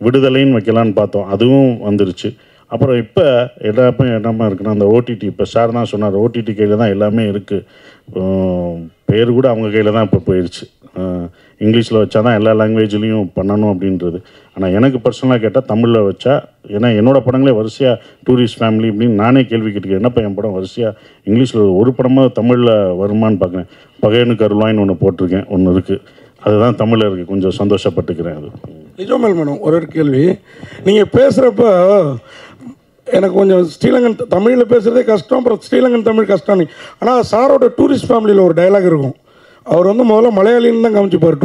விடுதலைன்னு வைக்கலான்னு பார்த்தோம், அதுவும் வந்துருச்சு. அப்புறம் இப்போ என்னமா இருக்குன்னா அந்த ஓடிடி, இப்போ சார் தான் சொன்னார், ஓடிடி கையில் தான் எல்லாமே இருக்குது. பேர் கூட அவங்க கையில் தான் இப்போ போயிடுச்சு. இங்கிலீஷில் வச்சா தான் எல்லா லாங்குவேஜ்லேயும் பண்ணணும் அப்படின்றது. ஆனால் எனக்கு பர்சனலாக கேட்டால் தமிழில் வச்சா, ஏன்னா என்னோடய படங்களே வரிசையாக டூரிஸ்ட் ஃபேமிலி அப்படின்னு நானே கேள்வி கேட்டுக்கிறேன். என்னப்பா என் படம் வரிசையாக இங்கிலீஷில் ஒரு படமாக தமிழில் வருமானு பார்க்குறேன். பகையனுக்கு அருள்வாயின்னு ஒன்று போட்டிருக்கேன், ஒன்று இருக்குது, அதுதான் தமிழில் இருக்குது. கொஞ்சம் சந்தோஷப்பட்டுக்கிறேன். அது நிஜமல் மேடம். ஒரு கேள்வி, நீங்கள் பேசுகிறப்ப எனக்கு கொஞ்சம் ஸ்ரீலங்கன் தமிழில் பேசுகிறதே கஷ்டம், அப்புறம் ஸ்ரீலங்கன் தமிழ் கஷ்டம். ஆனால் சாரோட டூரிஸ்ட் ஃபேமிலியில் ஒரு டைலாக் இருக்கும். அவர் முதல்ல மலையாளின்னு தான் காமிச்சிப்பார்.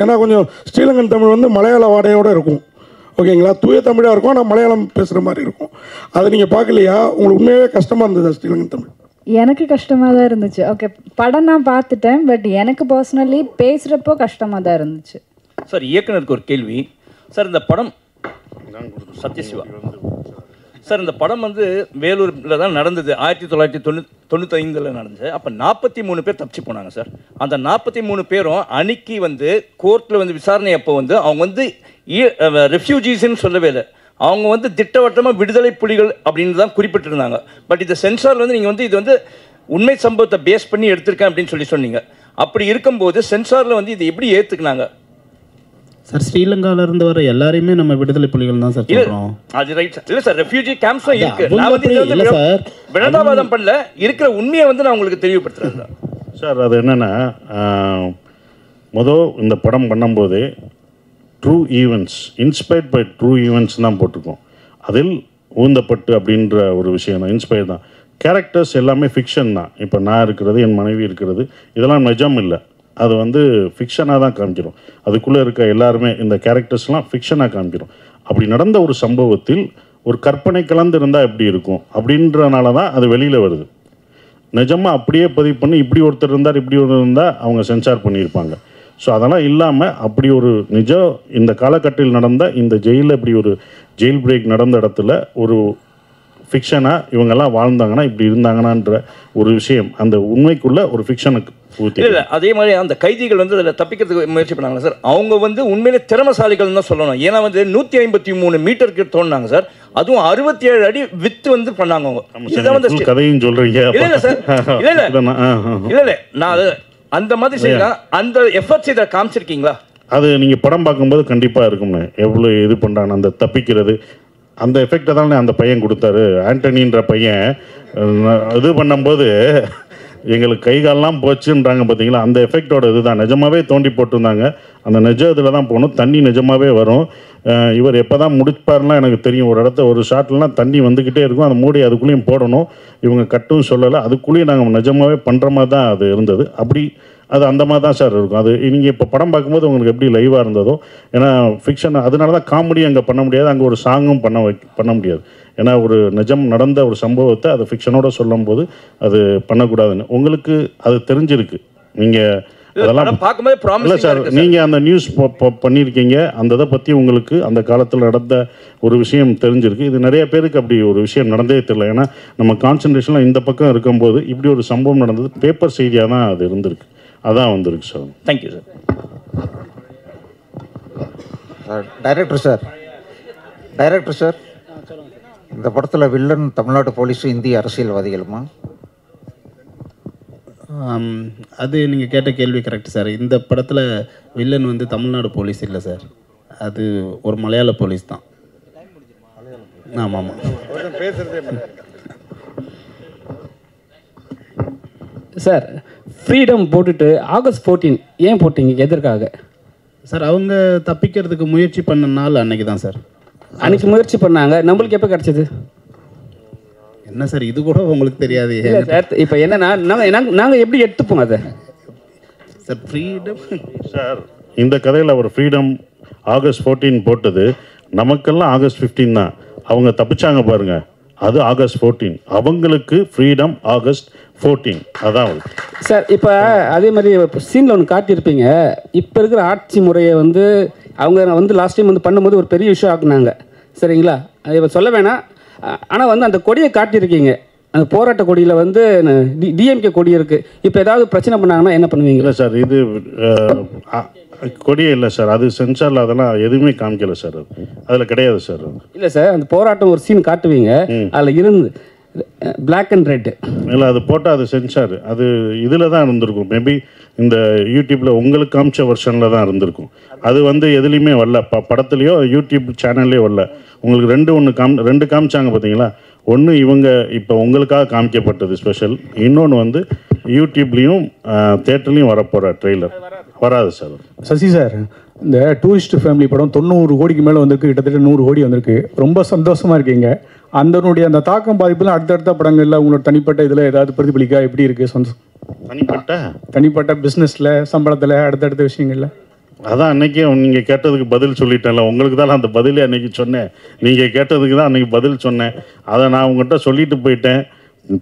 ஏன்னா கொஞ்சம் ஸ்ரீலங்கன் தமிழ் மலையாள வாடையோடு இருக்கும். ஓகேங்களா? தூய தமிழாக இருக்கும், ஆனால் மலையாளம் பேசுகிற மாதிரி இருக்கும். அதை நீங்கள் பார்க்கலையா? உங்களுக்கு உண்மையாகவே கஷ்டமாக இருந்தது ஸ்ரீலங்கன் தமிழ்? எனக்கு கஷ்டமாக தான் இருந்துச்சு. ஓகே, படம் நான் பார்த்துட்டேன், பட் எனக்கு பர்சனலி பேசுகிறப்போ கஷ்டமாக தான் இருந்துச்சு. சார், இயக்குனருக்கு ஒரு கேள்வி சார். இந்த படம் சத்யசிவா சார், இந்த படம் வேலூரில் தான் நடந்தது. 1995 நடந்தது. அப்போ 43 பேர் தப்பிச்சு போனாங்க சார். அந்த 43 பேரும் அன்னைக்கு கோர்ட்டில் விசாரணை அப்போ அவங்க ரெஃப்யூஜிஸ்ன்னு சொல்லவே இல்லை, அவங்க வந்து திட்டவட்டமாக விடுதலை புலிகள் அப்படின்னு தான் குறிப்பிட்டிருந்தாங்க. பட் இந்த சென்சாரில் வந்து நீங்கள் வந்து இது வந்து உண்மை சம்பவத்தை பேஸ் பண்ணி எடுத்திருக்கேன் அப்படின்னு சொல்லி சொன்னீங்க. அப்படி இருக்கும்போது சென்சாரில் வந்து இது எப்படி ஏற்றுக்குனாங்க? சார் ஸ்ரீலங்காவில் இருந்து வர எல்லாரையுமே நம்ம விடுதலை புலிகள் தான் சார் சொல்கிறோம். அது ரைட் சார். இல்லை சார், ரெஃப்யூஜி கேம்ப்ஸும் இருக்கு. நான் வந்து இல்லை சார், விடதாவாதம் பண்ணல, இருக்கிற உண்மையை வந்து நான் உங்களுக்கு தெளிவுபடுத்துறேன் சார். அது என்னென்னா, மொதல் இந்த படம் பண்ணும்போது true events, inspired by true events தான் போட்டிருக்கோம். அதில் ஊந்தப்பட்டு அப்படின்ற ஒரு விஷயம் தான், இன்ஸ்பயர் தான். கேரக்டர்ஸ் எல்லாமே ஃபிக்ஷன் தான். இப்போ நான் இருக்கிறது, என் மனைவி இருக்கிறது, இதெல்லாம் நிஜம் இல்லை. அது வந்து ஃபிக்ஷனாக தான் காமிக்கிறோம். அதுக்குள்ளே இருக்க எல்லாருமே இந்த கேரக்டர்ஸ்லாம் ஃபிக்ஷனாக காமிக்கிறோம். அப்படி நடந்த ஒரு சம்பவத்தில் ஒரு கற்பனை கலந்து இருந்தால் எப்படி இருக்கும் அப்படின்றனால தான் அது வெளியில் வருது. நிஜமாக அப்படியே பதிவு பண்ணி இப்படி ஒருத்தர் இருந்தார், இப்படி ஒரு இருந்தால் அவங்க சென்சார் பண்ணியிருப்பாங்க. ஸோ அதெல்லாம் இல்லாமல் அப்படி ஒரு நிஜம் இந்த காலகட்டத்தில் நடந்த இந்த ஜெயிலில் இப்படி ஒரு ஜெயில் பிரேக் நடந்த இடத்துல ஒரு ஃபிக்ஷனாக இவங்கெல்லாம் வாழ்ந்தாங்கன்னா இப்படி இருந்தாங்கன்னான்ற ஒரு விஷயம், அந்த உண்மைக்குள்ளே ஒரு ஃபிக்ஷனுக்கு ஊற்றி. இல்லை, அதே மாதிரி அந்த கைதிகள் வந்து அதில் தப்பிக்கிறதுக்கு முயற்சி பண்ணாங்களா சார்? அவங்க வந்து உண்மையிலே திறமசாலிகள் தான் சொல்லணும். ஏன்னா வந்து 153 மீட்டருக்கு தோணுனாங்க சார். அதுவும் 67 அடி வித்து வந்து பண்ணாங்க அவங்க. இதுதான் வந்து கதையும் சொல்கிறீங்க. இல்லை சார், இல்லை நான் அது அந்த மாதிரி செய்யலாம். அந்த எஃபர்ட்ஸ் இதை காமிச்சிருக்கீங்களா? அது நீங்கள் படம் பார்க்கும்போது கண்டிப்பாக இருக்கும்னு, எவ்வளோ இது பண்ணுறாங்க அந்த தப்பிக்கிறது, அந்த எஃபெக்டை தானே அந்த பையன் கொடுத்தாரு. ஆண்டனின்ற பையன் இது பண்ணும்போது எங்களுக்கு கை காலெலாம் போச்சுன்றாங்க பார்த்தீங்களா, அந்த எஃபெக்டோட இதுதான். நிஜமாகவே தோண்டி போட்டிருந்தாங்க. அந்த நிஜ இதில் தான் போகணும், தண்ணி நிஜமாகவே வரும். இவர் எப்போ தான் முடிப்பாருலாம் எனக்கு தெரியும். ஒரு இடத்த ஒரு ஷாட்லாம் தண்ணி வந்துக்கிட்டே இருக்கும், அந்த மூடி அதுக்குள்ளேயும் போடணும். இவங்க கட்டும் சொல்லலை, அதுக்குள்ளேயும் நாங்கள் நிஜமாகவே பண்ணுற மாதிரி தான் அது இருந்தது. அப்படி அது அந்த மாதிரி தான் சார் இருக்கும். அது நீங்கள் இப்போ படம் பார்க்கும்போது உங்களுக்கு எப்படி லைவாக இருந்ததோ, ஏன்னா ஃபிக்ஷன் அதனால தான் காமெடி அங்கே பண்ண முடியாது, அங்கே ஒரு சாங்கும் பண்ண முடியாது. ஏன்னா ஒரு நிஜம் நடந்த ஒரு சம்பவத்தை அது ஃபிக்ஷனோட சொல்லும்போது அது பண்ணக்கூடாதுன்னு உங்களுக்கு அது தெரிஞ்சிருக்கு. நீங்கள் அதெல்லாம் பார்க்கும்போது இல்லை சார், நீங்கள் அந்த நியூஸ் பண்ணியிருக்கீங்க, அந்த இதை பற்றி உங்களுக்கு அந்த காலத்தில் நடந்த ஒரு விஷயம் தெரிஞ்சிருக்கு. இது நிறைய பேருக்கு அப்படி ஒரு விஷயம் நடந்தே தெரியல. ஏன்னா நம்ம கான்சன்ட்ரேஷனில் இந்த பக்கம் இருக்கும்போது இப்படி ஒரு சம்பவம் நடந்தது பேப்பர் செய்தியாக தான் அது இருந்திருக்கு, அதான் வந்திருக்கு sir. Thank you sir. Director sir, இந்த படத்தில் வில்லன் தமிழ்நாட்டு போலீஸும் இந்திய அரசியல்வாதிகளுமா? அது நீங்கள் கேட்ட கேள்வி கரெக்ட் சார். இந்த படத்தில் வில்லன் வந்து தமிழ்நாடு போலீஸ் இல்லை சார், அது ஒரு மலையாள போலீஸ் தான். ஆமாம் சார். ஃப்ரீடம் போட்டுட்டு ஆகஸ்ட் 14 ஏன் போட்டீங்க, எதற்காக சார்? அவங்க தப்பிக்கிறதுக்கு முயற்சி பண்ண நாள் அன்னைக்கு தான் சார். அன்னைக்கு முயற்சி பண்ணாங்க, நம்மளுக்கு எப்போ கிடச்சிது? என்ன சார் இது கூட உங்களுக்கு தெரியாது சார்? இப்போ என்னன்னா நாங்கள் எப்படி எடுத்துப்போம் அதை சார்? ஃப்ரீடம் சார், இந்த கதையில் அவர் ஃப்ரீடம் ஆகஸ்ட் 14 போட்டது, நமக்கெல்லாம் ஆகஸ்ட் 15 தான். அவங்க தப்பிச்சாங்க பாருங்க, அது ஆகஸ்ட் 14. அவங்களுக்கு ஃப்ரீடம் ஆகஸ்ட் 14. அதான் சார். இப்போ அதே மாதிரி சீனில் ஒன்று காட்டியிருப்பீங்க, இப்போ இருக்கிற ஆட்சி முறையை வந்து அவங்க வந்து லாஸ்ட் டைம் வந்து பண்ணும்போது ஒரு பெரிய இஷ்யூ ஆக்குனாங்க, சரிங்களா? அதை இப்போ சொல்ல வேணாம். ஆனால் வந்து அந்த கொடியை காட்டியிருக்கீங்க, அந்த போராட்ட கொடியில் வந்து டிஎம்கே கொடி இருக்குது. இப்போ ஏதாவது பிரச்சனை பண்ணாங்கன்னா என்ன பண்ணுவீங்க? இல்லை சார், இது கொடியே இல்லை சார், அது சென்சாரில் அதெல்லாம் எதுவுமே காமிக்கல சார், அதில் கிடையாது சார். இல்லை சார், அந்த போராட்டம் ஒரு சீன் காட்டுவீங்க, அதில் இருந்து பிளாக் அண்ட் ரெட் இல்லை, அது போட்டால் அது சென்சார், அது இதில் தான் இருந்திருக்கும். மேபி இந்த யூடியூப்பில் உங்களுக்கு காமிச்ச வெர்ஷனில் தான் இருந்திருக்கும். அது வந்து எதுலேயுமே வரல, படத்துலையோ யூடியூப் சேனல்லையோ வரல. உங்களுக்கு ரெண்டு காமிச்சாங்க பார்த்தீங்களா? ஒன்று இவங்க இப்போ உங்களுக்காக காமிக்கப்பட்டது ஸ்பெஷல், இன்னொன்று வந்து யூடியூப்லேயும் தேட்டர்லேயும் வரப்போகிற ட்ரெய்லர் வராது சார். சசி சார், இந்த டூரிஸ்ட் ஃபேமிலி படம் 90 கோடிக்கு மேலே வந்திருக்கு, கிட்டத்தட்ட 100 கோடி வந்திருக்கு. ரொம்ப சந்தோஷமாக இருக்கீங்க. அந்த தாக்கம் பாதிப்புலாம் அடுத்தடுத்த படங்களில் உங்களோட தனிப்பட்ட இதில் ஏதாவது பிரதிபலிக்கா எப்படி இருக்குது? தனிப்பட்ட பிஸ்னஸில், சம்பளத்தில், அடுத்தடுத்த விஷயங்களில்? அதான் அன்றைக்கே நீங்கள் கேட்டதுக்கு பதில் சொல்லிட்டேன்ல, உங்களுக்கு தான் அந்த பதிலே அன்றைக்கி சொன்னேன். நீங்கள் கேட்டதுக்கு தான் அன்றைக்கி பதில் சொன்னேன். அதை நான் உங்கள்கிட்ட சொல்லிட்டு போயிட்டேன்.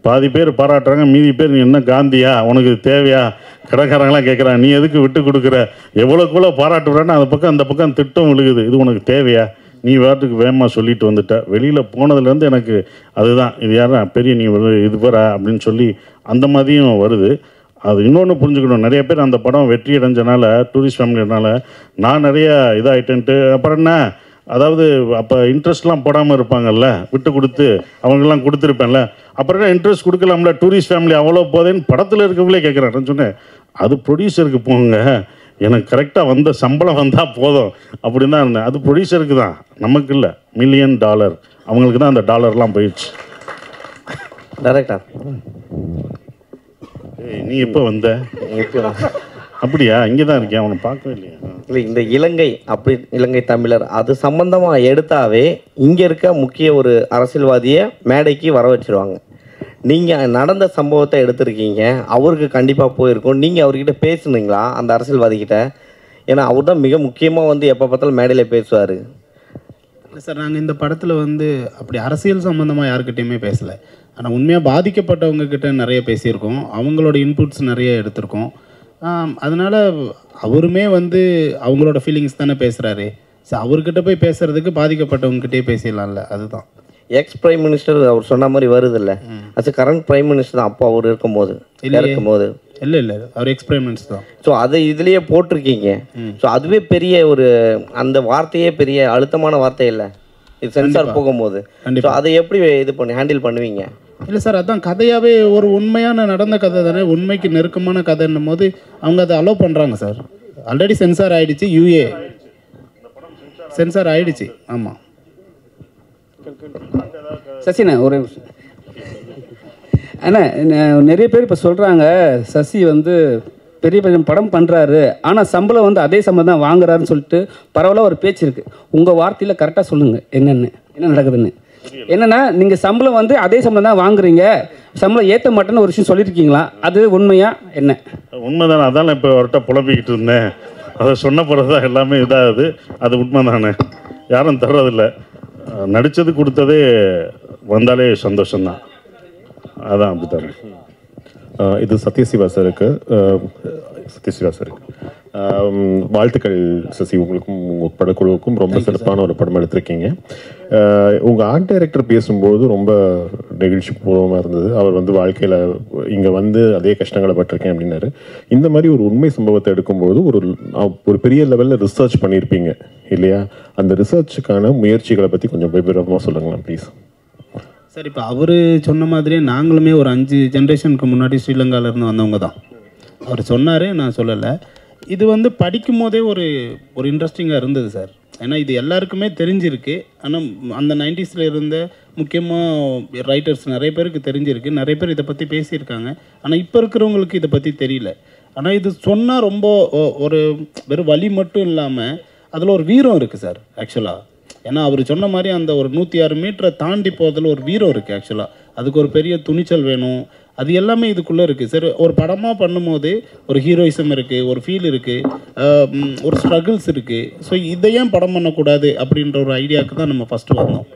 பாதி பேர் பாராட்டுறாங்க, மீதி பேர் நீ என்ன காந்தியா, உனக்கு தேவையா, கடைக்காரங்களாம் கேட்குறான், நீ எதுக்கு விட்டு கொடுக்குற, எவ்வளோக்குள்ளே பாராட்டுறான்னு அந்த பக்கம் திட்டம் விழுகுது. இது உனக்கு தேவையா, நீ வாட்டுக்கு வேகமாக சொல்லிட்டு வந்துட்ட. வெளியில் போனதுலேருந்து எனக்கு அதுதான், இது யாரும் பெரிய நீ இது வரா அப்படின்னு சொல்லி அந்த மாதிரியும் வருது. அது இன்னொன்று புரிஞ்சுக்கணும், நிறைய பேர் அந்த படம் வெற்றி அடைஞ்சனால, டூரிஸ்ட் ஃபேமிலினால நான் நிறைய இதாகிட்டேன்ட்டு அப்புறம் என்ன அதாவது அப்போ இன்ட்ரெஸ்ட்லாம் போடாமல் இருப்பாங்கல்ல, விட்டு கொடுத்து அவங்கெல்லாம் கொடுத்துருப்பேன்ல, அப்புறம் இன்ட்ரெஸ்ட் கொடுக்கலாம்ல, டூரிஸ்ட் ஃபேமிலி அவ்வளோ போதேன்னு படத்தில் இருக்கவங்களே கேட்குறேன். சொன்னேன் அது ப்ரொடியூசருக்கு போங்க, எனக்கு கரெக்டாக வந்த சம்பளம் வந்தால் போதும் அப்படின்னு தான் இருந்தேன். அது ப்ரொடியூசருக்கு தான், நமக்கு இல்லை. $1 மில்லியன் அவங்களுக்கு தான் அந்த டாலர்லாம் போயிடுச்சு. டைரக்டர் நீ எப்போ வந்த? அப்படியா? இங்கே தான் இருக்கேன், அவனை பார்க்கவே இல்லையா? இல்லை, இந்த இலங்கை தமிழர் அது சம்மந்தமாக எடுத்தாவே இங்கே இருக்க முக்கிய ஒரு அரசியல்வாதியை மேடைக்கு வர வச்சுருவாங்க. நீங்கள் நடந்த சம்பவத்தை எடுத்திருக்கீங்க, அவருக்கு கண்டிப்பாக போயிருக்கும். நீங்கள் அவர்கிட்ட பேசுனீங்களா அந்த அரசியல்வாதிக்கிட்ட? ஏன்னா அவர் தான் மிக முக்கியமாக வந்து எப்போ பார்த்தாலும் மேடையில் பேசுவார். இல்லை சார், நாங்கள் இந்த படத்தில் வந்து அப்படி அரசியல் சம்மந்தமாக யாருக்கிட்டையுமே பேசலை. ஆனால் உண்மையாக பாதிக்கப்பட்டவங்கக்கிட்ட நிறைய பேசியிருக்கோம், அவங்களோட இன்புட்ஸ் நிறைய எடுத்திருக்கோம். அதனால் அவருமே வந்து அவங்களோட ஃபீலிங்ஸ் தானே பேசுகிறாரு. ஸோ அவர்கிட்ட போய் பேசுகிறதுக்கு பாதிக்கப்பட்டவங்ககிட்டே பேசிடலாம்ல, அதுதான். எக்ஸ் பிரைம் மினிஸ்டர் அவர் சொன்ன மாதிரி வருது இல்லை, அது கரண்ட் பிரைம் மினிஸ்டர் தான் அப்போ அவர் இருக்கும்போது இல்லை அவர் எக்ஸ் பிரைம் மினிஸ்டர் தான். ஸோ அதை இதுலேயே போட்டிருக்கீங்க. ஸோ அதுவே பெரிய ஒரு அந்த வார்த்தையே பெரிய அழுத்தமான வார்த்தை இல்லை, இது சென்சார் போகும்போது. ஸோ அதை எப்படி இது பண்ணி ஹேண்டில் பண்ணுவீங்க? இல்லை சார், அதான் கதையாகவே ஒரு உண்மையான நடந்த கதை தானே, உண்மைக்கு நெருக்கமான கதைன்னும் போது அவங்க அதை அலோவ் பண்ணுறாங்க சார். ஆல்ரெடி சென்சார் ஆகிடுச்சு, யூஏ சென்சார் ஆகிடுச்சு. ஆமாம் சசிண்ணா ஒரு அண்ணா, நிறைய பேர் இப்போ சொல்கிறாங்க சசி வந்து பெரிய பெரிய படம் பண்ணுறாரு, ஆனால் சம்பளம் வந்து அதே சம்பளம் தான் வாங்குறாருன்னு சொல்லிட்டு பரவாயில்ல ஒரு பேச்சு இருக்குது. உங்கள் வார்த்தையில் கரெக்டாக சொல்லுங்கள் என்ன நடக்குதுன்னு. என்னென்னா நீங்கள் சம்பளம் வந்து அதே சம்பளம் தான் வாங்குறீங்க, சம்பளம் ஏற்ற மாட்டேன்னு ஒரு விஷயம் சொல்லியிருக்கீங்களா? அது உண்மையா என்ன? உண்மைதானே, அதான் இப்போ அவர்கிட்ட புலம்பிக்கிட்டு இருந்தேன். அதை சொன்ன பிறகு தான் எல்லாமே இதாகுது. அது உண்மை தானே, யாரும் தர்றதில்லை. நடித்தது கொடுத்ததே வந்தாலே சந்தோஷம்தான். அதான் அப்படி தரேன். இது சத்யசிவா சாருக்கு வாழ்த்துக்கள் சசி. உங்களுக்கும் உங்கள் படக்குழுவுக்கும் ரொம்ப சிறப்பான ஒரு படம் எடுத்திருக்கீங்க. உங்கள் ஆர்ட் டைரக்டர் பேசும்போது ரொம்ப நெகிழ்ச்சி பூர்வமாக இருந்தது. அவர் வந்து வாழ்க்கையில் இங்கே வந்து அதே கஷ்டங்களை பட்டிருக்கேன் அப்படின்னாரு. இந்த மாதிரி ஒரு உண்மை சம்பவத்தை எடுக்கும்போது ஒரு பெரிய லெவலில் ரிசர்ச் பண்ணியிருப்பீங்க இல்லையா? அந்த ரிசர்ச்சுக்கான முயற்சிகளை பற்றி கொஞ்சம் விவரமாக சொல்லுங்களேன் ப்ளீஸ். சார், இப்போ அவர் சொன்ன மாதிரியே நாங்களுமே ஒரு 5 ஜென்ரேஷனுக்கு முன்னாடி ஸ்ரீலங்காவிலேருந்து வந்தவங்க தான். அவர் சொன்னார், நான் சொல்லலை. இது வந்து படிக்கும் போதே ஒரு இன்ட்ரெஸ்டிங்காக இருந்தது சார். ஏன்னா இது எல்லாருக்குமே தெரிஞ்சிருக்கு. ஆனால் அந்த 90s இருந்த முக்கியமாக ரைட்டர்ஸ் நிறைய பேருக்கு தெரிஞ்சிருக்கு, நிறைய பேர் இதை பற்றி பேசியிருக்காங்க. ஆனால் இப்போ இருக்கிறவங்களுக்கு இதை பற்றி தெரியல. ஆனால் இது சொன்னால் ரொம்ப ஒரு வெறும் வலி மட்டும் இல்லாமல் அதில் ஒரு வீரம் இருக்குது சார் ஆக்சுவலாக. ஏன்னா அவர் சொன்ன மாதிரி அந்த ஒரு 106 மீட்டரை தாண்டி போகிறதுல ஒரு வீரம் இருக்குது ஆக்சுவலாக. அதுக்கு ஒரு பெரிய துணிச்சல் வேணும், அது எல்லாமே இதுக்குள்ளே இருக்குது. சரி, ஒரு படமாக பண்ணும்போது ஒரு ஹீரோயிசம் இருக்குது, ஒரு ஃபீல் இருக்குது, ஒரு ஸ்ட்ரகிள்ஸ் இருக்குது. ஸோ இதை ஏன் படம் பண்ணக்கூடாது அப்படின்ற ஒரு ஐடியாவுக்கு தான் நம்ம ஃபஸ்ட்டு வந்தோம்.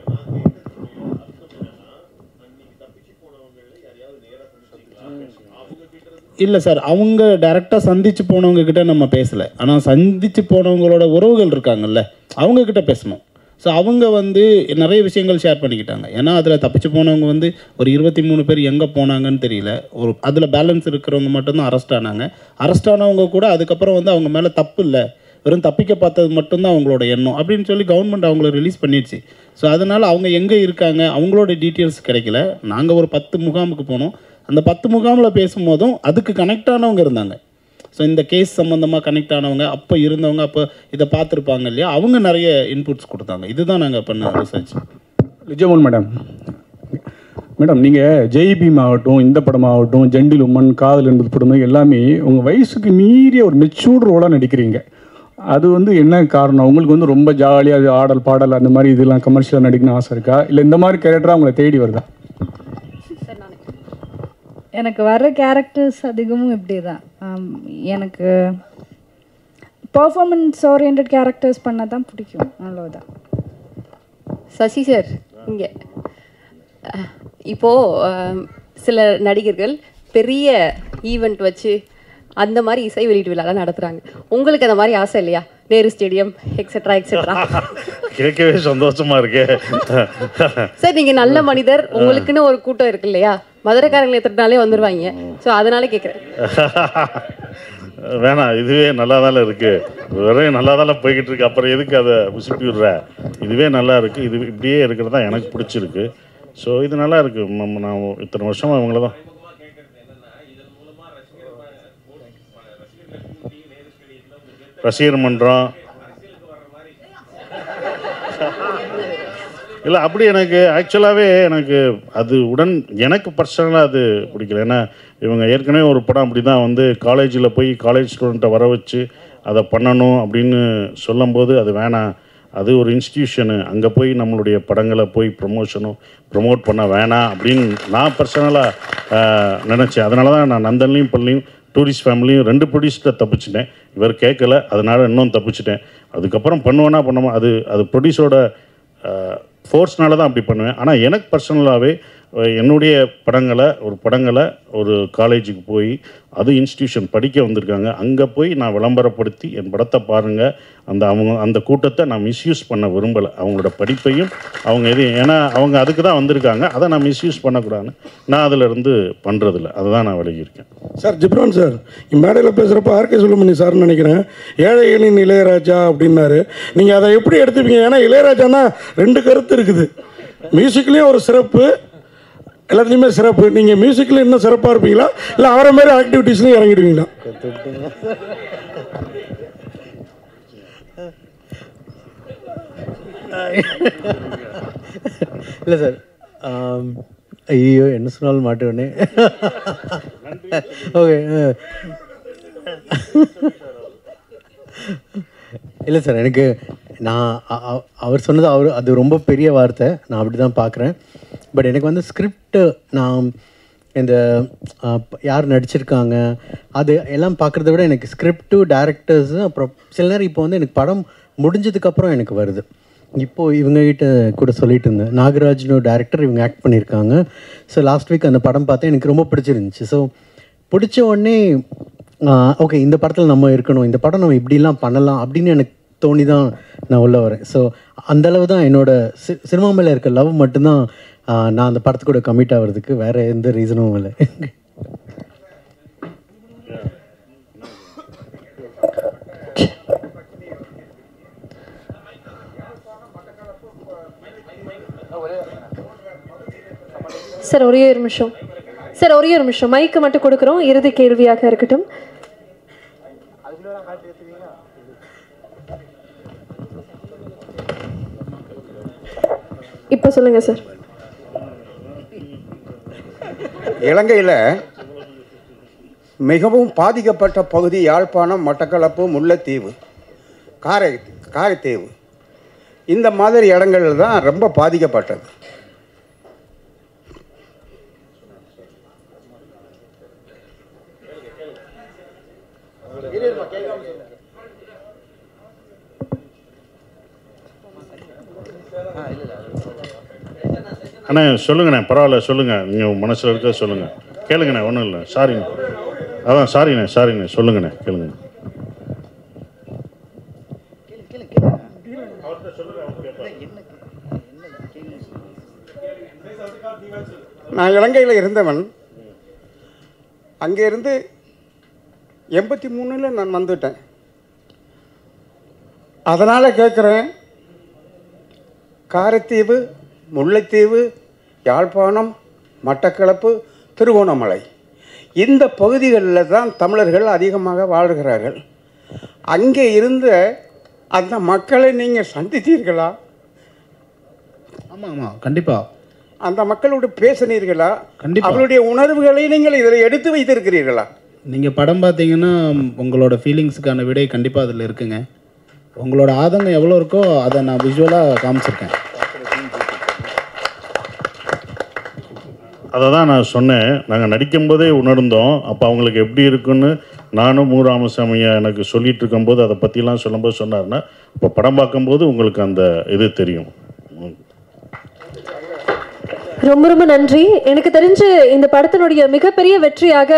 இல்லை சார், அவங்க டைரெக்டாக சந்தித்து போனவங்கக்கிட்ட நம்ம பேசலை. ஆனால் சந்தித்து போனவங்களோட உறவுகள் இருக்காங்கல்ல, அவங்கக்கிட்ட பேசணும். ஸோ அவங்க வந்து நிறைய விஷயங்கள் ஷேர் பண்ணிக்கிட்டாங்க. ஏன்னா அதில் தப்பிச்சு போனவங்க வந்து ஒரு 23 பேர் எங்கே போனாங்கன்னு தெரியல. அதில் பேலன்ஸ் இருக்கிறவங்க மட்டும்தான் அரெஸ்ட் ஆனாங்க. அரெஸ்ட் ஆனவங்க கூட அதுக்கப்புறம் வந்து அவங்க மேலே தப்பு இல்லை, வெறும் தப்பிக்க பார்த்தது மட்டும்தான் அவங்களோட எண்ணம் அப்படின்னு சொல்லி கவர்மெண்ட் அவங்கள ரிலீஸ் பண்ணிடுச்சு. ஸோ அதனால் அவங்க எங்கே இருக்காங்க அவங்களோட டீட்டெயில்ஸ் கிடைக்கல. நாங்கள் ஒரு 10 முகாமுக்கு போனோம். அந்த 10 முகாமில் பேசும்போதும் அதுக்கு கனெக்ட் ஆனவங்க இருந்தாங்க. ஸோ இந்த கேஸ் சம்மந்தமாக கனெக்ட் ஆனவங்க, அப்போ இருந்தவங்க, அப்போ இதை பார்த்துருப்பாங்க இல்லையா, அவங்க நிறைய இன்புட்ஸ் கொடுத்தாங்க. இதுதான் நாங்கள் பண்ண ரிசர்ச். லிஜோமன் மேடம், நீங்கள் ஜெய்பீம் ஆகட்டும், இந்த படமாகட்டும், ஜெண்டில் உமன், காதல் என்பது படம் எல்லாமே உங்கள் வயசுக்கு மீறிய ஒரு மெச்சூர்டு ரோலாக நடிக்கிறீங்க. அது வந்து என்ன காரணம்? உங்களுக்கு வந்து ரொம்ப ஜாலியாக ஆடல் பாடல் அந்த மாதிரி இதெல்லாம் கமர்ஷியலாக நடிக்கணும்னு ஆசை இருக்கா, இல்லை இந்த மாதிரி கேரக்டராக உங்களை தேடி வருதா? எனக்கு வர்ற கேரக்டர்ஸ் அதிகமும் இப்படி தான். எனக்கு பர்ஃபார்மன்ஸ் ஓரியன்ட் கேரக்டர்ஸ் பண்ண தான் பிடிக்கும், அவ்வளோதான். சசி சார், இங்கே இப்போது சில நடிகர்கள் பெரிய ஈவெண்ட் வச்சு அந்த மாதிரி இசை வெளியீட்டு விழாலாம் நடத்துகிறாங்க. உங்களுக்கு அந்த மாதிரி ஆசை இல்லையா? Nehru stadium etcetera etcetera. கேட்கவே சந்தோஷமா இருக்கு சார். நீங்கள் நல்ல மனிதர், உங்களுக்குன்னு ஒரு கூட்டம் இருக்கு இல்லையா? மதுரைக்காரங்களை எத்தனாலே வந்துடுவாங்க. ஸோ அதனால கேட்குறேன். வேணாம், இதுவே நல்லா தானே இருக்குது, ஒரே நல்லா தானே போய்கிட்டு இருக்கு, அப்புறம் எதுக்கு அதை உசுப்பி விடுற? இதுவே நல்லா இருக்குது, இது இப்படியே இருக்கிறது தான் எனக்கு பிடிச்சிருக்கு. ஸோ இது நல்லா இருக்குது. நான் இத்தனை வருஷமாக அவங்கள தான் ரசிகர் மன்றம் இல்லை, அப்படி எனக்கு ஆக்சுவலாகவே எனக்கு அது எனக்கு பர்சனலாக அது பிடிக்கல. ஏன்னா இவங்க ஏற்கனவே ஒரு படம் அப்படி தான் வந்து காலேஜில் போய் காலேஜ் ஸ்டூடெண்ட்டை வர வச்சு அதை பண்ணணும் அப்படின்னு சொல்லும்போது அது வேணாம், அது ஒரு இன்ஸ்டிடியூஷனு, அங்கே போய் நம்மளுடைய படங்களை போய் ப்ரொமோட் பண்ண வேணாம் அப்படின்னு நான் பர்சனலாக நினச்சேன். அதனால தான் நான் நந்தன்லையும் பள்ளியும் டூரிஸ்ட் ஃபேமிலியும் 2 ப்ரொடியூசர்கிட்ட தப்பிச்சிட்டேன். இவர் கேட்கல, அதனால் இன்னும் தப்பிச்சிட்டேன். அதுக்கப்புறம் பண்ணுவேன்னா பண்ணுவோம், அது ப்ரொடியூசரோட ஃபோர்ஸ்னால தான் அப்படி பண்ணுவேன். ஆனால் எனக்கு பர்சனலாகவே என்னுடைய படங்களை ஒரு காலேஜுக்கு போய் அது இன்ஸ்டிடியூஷன் படிக்க வந்திருக்காங்க, அங்கே போய் நான் விளம்பரப்படுத்தி என் படத்தை பாருங்கள், அந்த கூட்டத்தை நான் மிஸ்யூஸ் பண்ண விரும்பலை. அவங்களோட படிப்பையும் அவங்க ஏன்னா அவங்க அதுக்கு தான் வந்திருக்காங்க, அதை நான் மிஸ்யூஸ் பண்ணக்கூடாதுன்னு நான் அதிலிருந்து பண்ணுறதில்ல, அதை தான் நான் விலகியிருக்கேன். சார் ஜிப்ரான் சார் மேடையில் பேசுகிறப்ப ஆர்கே சுலமணி சார்னு நினைக்கிறேன், ஏழைகளின் இளையராஜா அப்படின்னாரு. நீங்கள் அதை எப்படி எடுத்துப்பீங்க? ஏன்னா இளையராஜானா 2 கருத்து இருக்குது, மியூசிக்லேயும் ஒரு சிறப்பு, எல்லாத்துலேயுமே சிறப்பு. நீங்கள் மியூசிக்கில் இன்னும் சிறப்பாக இருப்பீங்களா, இல்லை அவரை மாதிரி ஆக்டிவிட்டீஸ்லையும் இறங்கிடுவீங்களா? இல்லை சார், ஐயோ என்ன சொன்னாலும் மாட்டேன்னே. ஓகே, இல்லை சார், எனக்கு நான் அவர் சொன்னது அது ரொம்ப பெரிய வார்த்தை, நான் அப்படி தான் பார்க்குறேன். பட் எனக்கு வந்து ஸ்கிரிப்ட், நான் இந்த யார் நடிச்சிருக்காங்க அது எல்லாம் பார்க்குறத விட எனக்கு ஸ்கிரிப்டு, டேரக்டர்ஸு, அப்புறம் சில நேரம் இப்போ வந்து எனக்கு படம் முடிஞ்சதுக்கப்புறம் எனக்கு வருது. இப்போது இவங்ககிட்ட கூட சொல்லிட்டு இருந்தேன், நாகராஜ்னு டேரக்டர், இவங்க ஆக்ட் பண்ணியிருக்காங்க. ஸோ லாஸ்ட் வீக் அந்த படம் பார்த்தேன், எனக்கு ரொம்ப பிடிச்சிருந்துச்சி. ஸோ பிடிச்ச உடனே ஓகே இந்த படத்தில் நம்ம இருக்கணும், இந்த படம் நம்ம இப்படிலாம் பண்ணலாம் அப்படின்னு எனக்கு தோணி தான் நான் உள்ளே வரேன். ஸோ அந்தளவு தான் என்னோடய சினிமா மேலே இருக்க லவ் மட்டும்தான் நான் அந்த படத்து கூட கமிட் ஆகிறதுக்கு, வேறு எந்த ரீசனும் இல்லை. சார் ஒரே ஒரு நிமிஷம், சார் ஒரே ஒரு நிமிஷம், மைக்கு மட்டும் கொடுக்குறோம், இறுதி கேள்வியாக இருக்கட்டும். இப்போ சொல்லுங்க சார். இலங்கையில் மிகவும் பாதிக்கப்பட்ட பகுதி யாழ்ப்பாணம், மட்டக்களப்பு, முல்லைத்தீவு, காரைத்தீவு, இந்த மாதிரி இடங்கள் தான் ரொம்ப பாதிக்கப்பட்டது. அண்ணே சொல்லுங்கண்ணே, பரவாயில்ல சொல்லுங்கள், நீங்கள் மனசில் இருக்க சொல்லுங்கள், கேளுங்கண்ணே, ஒன்றும் இல்லை, சாரிண்ணே, அதான் சாரிண்ணே சொல்லுங்கண்ணே, கேளுங்கண்ணே. நான் இலங்கையில் இருந்தவன், அங்கேருந்து 83 நான் வந்துட்டேன். அதனால் கேட்குறேன், காரைத்தீவு, முல்லைத்தீவு, யாழ்ப்பாணம், மட்டக்களப்பு, திருகோணமலை, இந்த பகுதிகளில் தான் தமிழர்கள் அதிகமாக வாழ்கிறார்கள். அங்கே இருந்த அந்த மக்களை நீங்கள் சந்தித்தீர்களா? ஆமாம் கண்டிப்பாக. அந்த மக்களோடு பேசினீர்களா? கண்டிப்பாக. அவருடைய உணர்வுகளை நீங்கள் இதில் எடுத்து வைத்திருக்கிறீர்களா? நீங்கள் படம் பார்த்தீங்கன்னா உங்களோட ஃபீலிங்ஸுக்கான விடை கண்டிப்பாக அதில் இருக்குங்க. உங்களோட ஆதங்கம் எவ்வளோ இருக்கோ அதை நான் விஷுவலாக காமிச்சிருக்கேன். அதை தான் நான் சொன்னேன், நாங்கள் நடிக்கும்போதே உணர்ந்தோம். அப்போ அவங்களுக்கு எப்படி இருக்குன்னு நானும் ராமசாமியை எனக்கு சொல்லிகிட்டு இருக்கும்போது அதை பற்றிலாம் சொல்லும்போது சொன்னார்னா, இப்போ படம் பார்க்கும்போது உங்களுக்கு அந்த இது தெரியும். ரொம்ப ரொம்ப நன்றி. எனக்கு தெரிஞ்சு இந்த படத்தினுடைய மிகப்பெரிய வெற்றியாக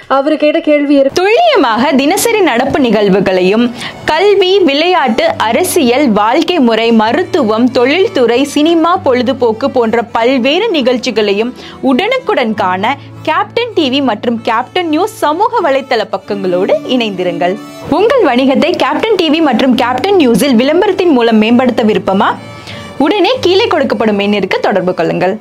அவர் கேட்ட கேள்வி இருக்கு. துல்லியமாக தினசரி நடப்பு நிகழ்வுகளையும் கல்வி, விளையாட்டு, அரசியல், வாழ்க்கை முறை, மருத்துவம், தொழில்துறை, சினிமா, பொழுதுபோக்கு போன்ற பல்வேறு நிகழ்ச்சிகளையும் உடனுக்குடன் காண கேப்டன் டிவி மற்றும் கேப்டன் நியூஸ் சமூக வலைத்தள பக்கங்களோடு இணைந்திருங்கள். உங்கள் வணிகத்தை கேப்டன் டிவி மற்றும் கேப்டன் நியூஸில் விளம்பரத்தின் மூலம் மேம்படுத்த விருப்பமா? உடனே கீழே கொடுக்கப்படும் எண்ணிற்கு தொடர்பு கொள்ளுங்கள்.